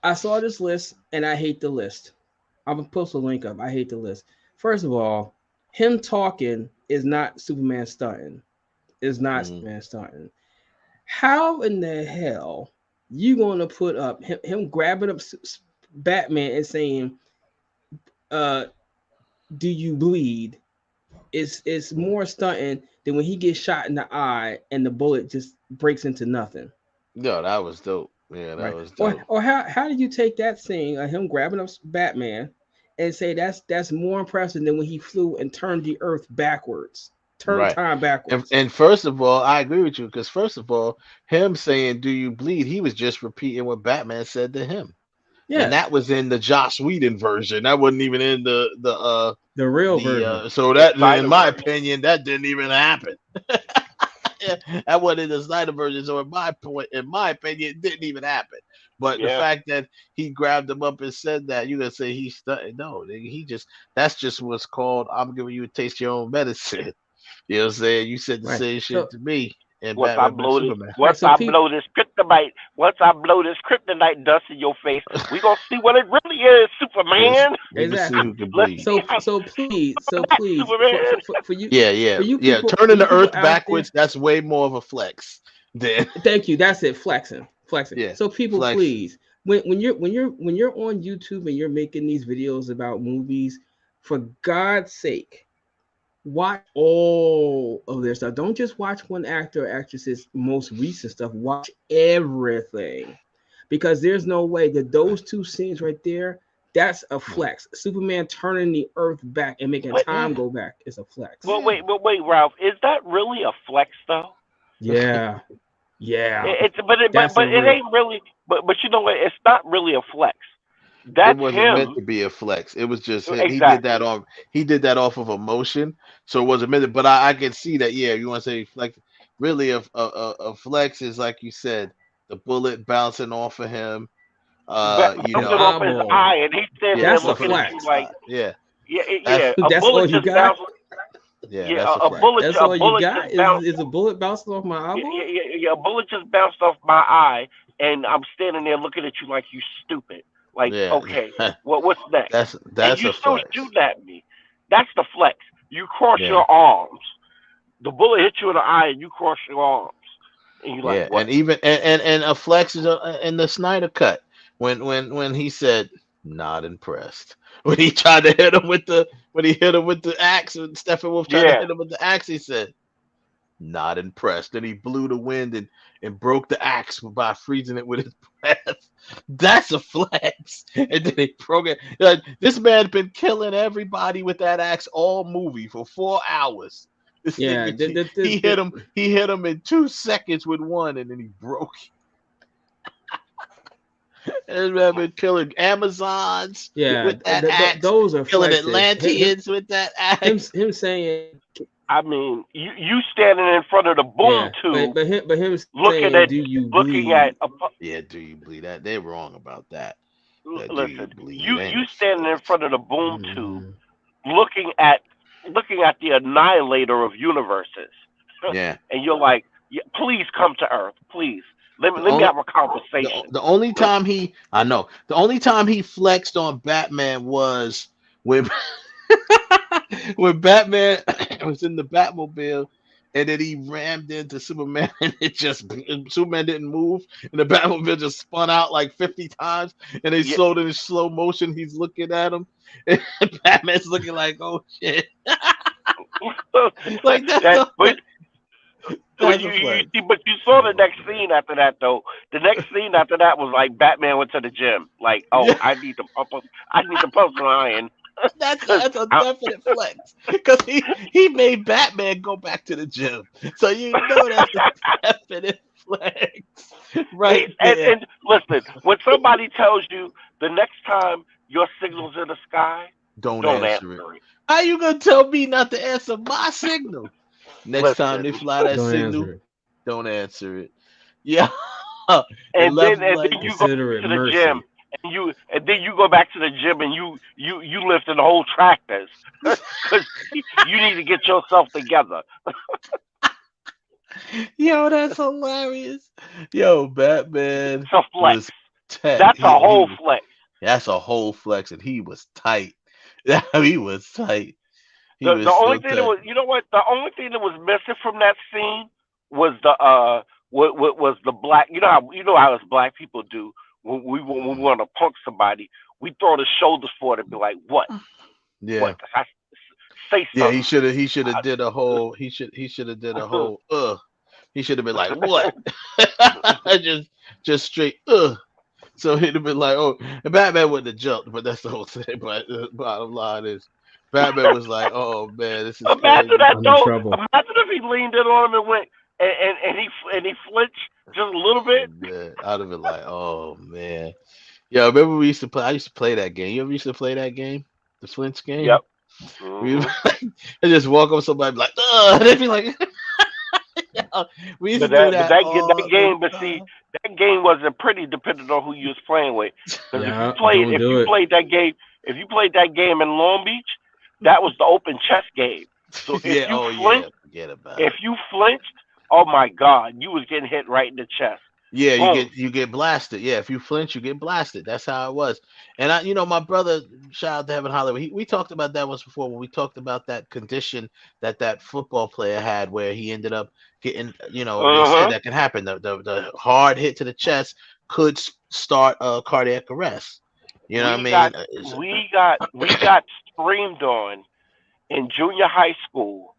I saw this list, and I hate the list. I'm gonna post a link up. I hate the list. First of all, him talking is not Superman stunting. It's not Superman stunting. How in the hell you gonna put up him grabbing up Batman and saying, "Do you bleed?" It's more stunting than when he gets shot in the eye and the bullet just breaks into nothing. No, that was dope. Yeah, that was dope. Or how did you take that scene of him grabbing up Batman and say that's more impressive than when he flew and turned the earth backwards, time backwards? And first of all, I agree with you, because first of all, him saying "Do you bleed?" he was just repeating what Batman said to him. Yeah, and that was in the Joss Whedon version. That wasn't even in the real version. So that, in my opinion, that didn't even happen. That wasn't in the Snyder version. So in my opinion, it didn't even happen. But the fact that he grabbed him up and said that, you're gonna say he's stunned. No, that's just what's called "I'm giving you a taste of your own medicine." You know what I'm saying? You said the same shit to me. And once I blow this kryptonite dust in your face, we gonna see what it really is, Superman. Exactly. So please, for you, yeah. Turning the earth backwards, that's way more of a flex. Thank you. That's it. Flexing. Yeah. So people, please, when you're on YouTube and you're making these videos about movies, for God's sake, watch all of their stuff. Don't just watch one actor or actress's most recent stuff. Watch everything, because there's no way that those two scenes right there, that's a flex. Superman turning the earth back and making time go back is a flex. Well, wait, Ralph. Is that really a flex though? Yeah. It's but it ain't really. But you know what? It's not really a flex. That's it wasn't him. meant to be a flex. It was just him. Exactly. He did that off of emotion, so it wasn't meant. But I can see that. Yeah, if you want to say flex, really a flex is like you said, the bullet bouncing off of him. Bouncing off his eye, and he's standing there looking at you like, yeah. A that's bullet all you just got. bounced. That's a bullet. That's a all you bullet got. just bounced. Is a bullet bouncing off my eyeball? Yeah. A bullet just bounced off my eye, and I'm standing there looking at you like you stupid. Like, okay, what's next? That's and you a still flex. shooting at me. That's the flex. You cross Yeah. your arms. The bullet hit you in the eye, and you cross your arms. And you like, what? And even and a flex is in the Snyder cut when he said not impressed when he tried to hit him with the axe and Steppenwolf tried to hit him with the axe, he said not impressed. Then he blew the wind and broke the axe by freezing it with his breath. That's a flex. And then he broke it. Like, this man's been killing everybody with that axe all movie for 4 hours. This nigga, he hit him in 2 seconds with one, and then he broke it. This man been killing Amazons with that axe. Those are killing flexes. Atlanteans with that axe. Him saying, I mean, you standing in front of the boom tube, but him looking saying, at, do you looking bleed? at. Do you bleed? That they're wrong about that. Listen, you standing in front of the boom tube, looking at the annihilator of universes. Yeah. And you're like, please come to Earth, please. Let me have a conversation. The only time he flexed on Batman was when when Batman was in the Batmobile and then he rammed into Superman and Superman didn't move and the Batmobile just spun out like 50 times and they showed it in slow motion. He's looking at him and Batman's looking like, oh shit. Like But you saw the next scene after that though. The next scene after that was like Batman went to the gym. Like, I need to pump some iron. That's a definite flex because he made Batman go back to the gym. So you know that's a definite flex, right? And listen, when somebody tells you the next time your signal's in the sky, don't answer it. How you gonna tell me not to answer my signal? Next time they fly that signal, don't answer it. Yeah. And then you go to the gym. And then you go back to the gym and you lifting the whole tractors because you need to get yourself together. Yo, that's hilarious. Yo, Batman. It's a flex. That's a whole flex. That's a whole flex, and he was tight. He was tight. The only thing that was, you know what? The only thing that was missing from that scene was the black. You know how us black people do. When we want to punk somebody, we throw the shoulders forward and be like, "What? Yeah. What? Say something." Yeah, he should have did a whole. He should have did a whole. He should have been like, "What?" just straight. So he'd have been like, "Oh," and Batman wouldn't have jumped, but that's the whole thing. But the bottom line is, Batman was like, "Oh man, this is imagine crazy. that though. Imagine if he leaned in on him and went and he flinched just a little bit. Yeah, I'd have been like, "Oh man." Yeah, remember we used to play? I used to play that game. You ever used to play that game, the flinch game? Yep. I just walk up to somebody, and be like, and they'd be like, we used to do that. That game, but see, that game wasn't pretty depending on who you was playing with. Because if you played that game in Long Beach, that was the open chess game. So if you flinched, oh my God, you was getting hit right in the chest. Yeah, you get blasted. Yeah, if you flinch, you get blasted. That's how it was. And my brother, shout out to Heaven Hollywood. We talked about that once before when we talked about that condition that football player had where he ended up getting. They said that can happen. The hard hit to the chest could start a cardiac arrest. You know what I mean? We got screamed on in junior high school.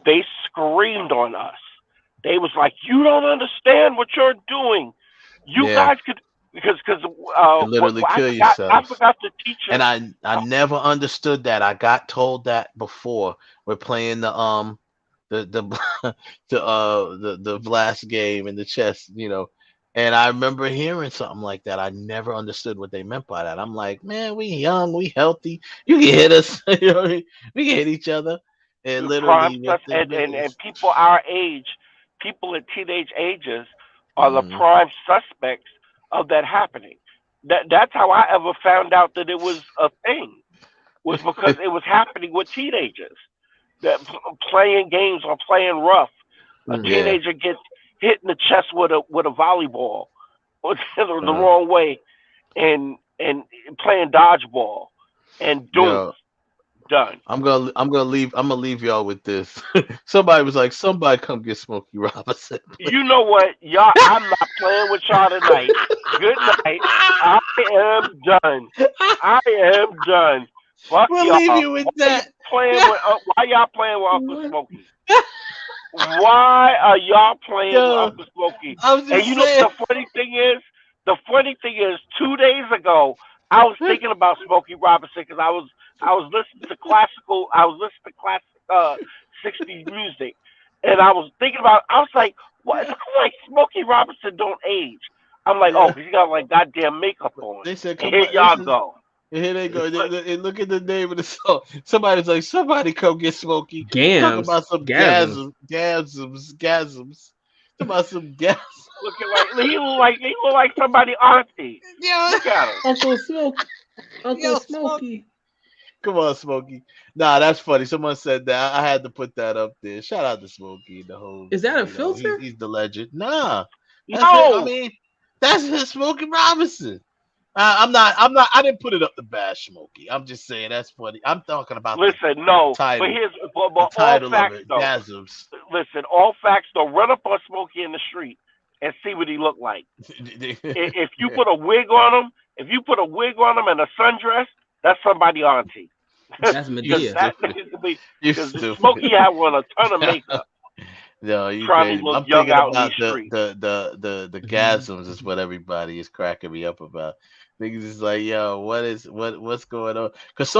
They screamed on us. They was like, "You don't understand what you're doing. You guys could because and literally I kill forgot yourselves. to teach And him. I never understood that. I got told that before. We're playing the the last game in the chess, And I remember hearing something like that. I never understood what they meant by that. I'm like, man, we young, we healthy. You can hit us, we can hit each other. And Prime literally what stuff, the and people our age, people at teenage ages, are the Mhm. prime suspects of that happening. That's how I ever found out that it was a thing, was because it was happening with teenagers that playing games or playing rough. A Yeah. teenager gets hit in the chest with a volleyball or the Uh, wrong way, and playing dodgeball, and doom, yo, done. I'm gonna leave y'all with this. Somebody was like, somebody come get Smokey Robinson. You know what, y'all? I'm not playing with y'all tonight. Good night. I am done. I am done. Fuck We'll leave y'all. you with that. Why y'all playing with Uncle Smokey? Why are y'all playing with Yo, Uncle Smokey? I'm And just you know saying. what the funny thing is? The funny thing is, 2 days ago, I was thinking about Smokey Robinson because I was listening to classical. I was listening to classic 60s music, and I was thinking about. I was like, what? I'm like, Smokey Robinson don't age. I'm like, oh, Yeah. 'cause he got like goddamn makeup on. They said, And come here on. y'all go. And here they go. They look at the name of the song. Somebody's like, somebody come get Smokey. Talk Gams, about some gasms. gasms. Talk about some gas. Looking like he look like somebody auntie. Yo, Look at him. Uncle Smoke, Uncle Yo, Smokey. Come on, Smokey. Nah, that's funny. Someone said that. I had to put that up there. Shout out to Smokey and the whole. Is that a He's filter? the legend. Nah, that's it. I No. mean, that's his Smokey Robinson. I'm not. I didn't put it up to bash Smokey. I'm just saying that's funny. I'm talking about Listen, the no, but title. but The all title of facts it, though. Gasms. Listen, all facts though. Run up on Smokey in the street and see what he look like. If you put a wig on him, and a sundress, that's somebody auntie. That's Because Medea. that needs to be. You Because stupid. Smokey had on a ton of makeup, No, you trying crazy. to look I'm young thinking out in about these streets. the gasms is what everybody is cracking me up about. Niggas is like, yo, what's going on? Because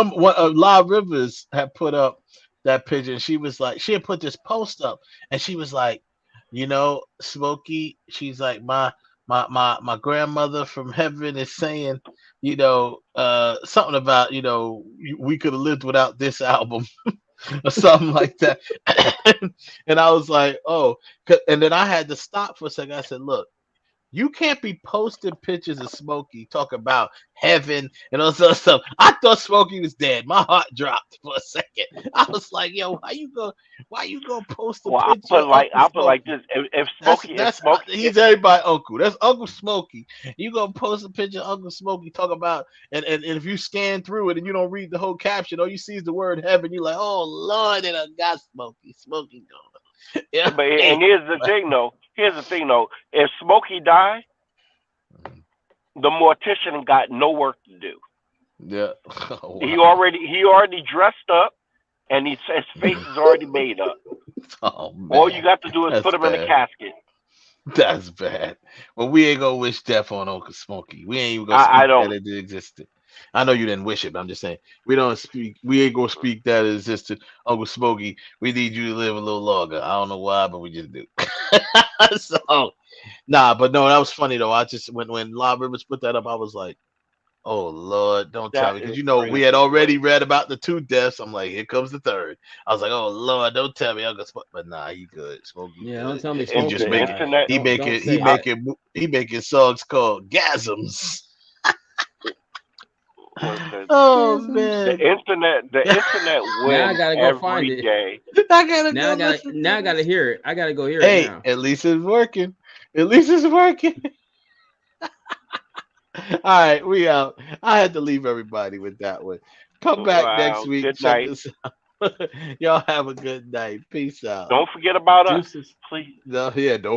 La Rivers had put up that picture, and she was like, she had put this post up, and she was like, Smokey, she's like, my grandmother from heaven is saying, something about, we could have lived without this album. Or something like that. And I was like, oh, and then I had to stop for a second. I said, look, you can't be posting pictures of Smokey talking about heaven and all this other stuff. I thought Smokey was dead. My heart dropped for a second. I was like, yo, why you gonna post a Well, picture of Uncle I'll put like Smokey? this. If That's Smokey, he's everybody uncle. That's Uncle Smokey. You gonna post a picture of Uncle Smokey talk about and if you scan through it and you don't read the whole caption, all you see is the word heaven. You're like, oh Lord, and I got Smokey going. Yeah, but and here's the thing though. If Smokey died, the mortician got no work to do. yeah. Oh, He wow. already dressed up, and his face is already made up. Oh man. All you got to do is That's put him in a bad. casket. That's bad. Well, we ain't gonna wish death on Uncle Smokey. We ain't even gonna I speak don't. that it existed. I know you didn't wish it, but I'm just saying we don't speak. We ain't gonna speak that it existed. Uncle Smokey, we need you to live a little longer. I don't know why, but we just do. So, nah, but no, that was funny though. I just when La Rivers put that up, I was like, oh Lord, don't tell That me, because is we had crazy. already read about the 2 deaths. I'm like, here comes the 3rd. I was like, oh Lord, don't tell me Uncle Smokey, but nah, he good. Smokey Yeah, good. don't tell me He just Smokey The making died. internet. he making songs called gasms. Listen, Oh the man. internet. The internet Now I wins gotta go find every it. day. I gotta Now go listen now to I gotta this. hear it. I gotta go hear it Hey, now. at least it's working. At least it's working. All right, we out. I had to leave everybody with that one. Come back next Wow. week. Good Check night. this out. Y'all have a good night. Peace out. Don't forget about us, Deuces. please. No, yeah, don't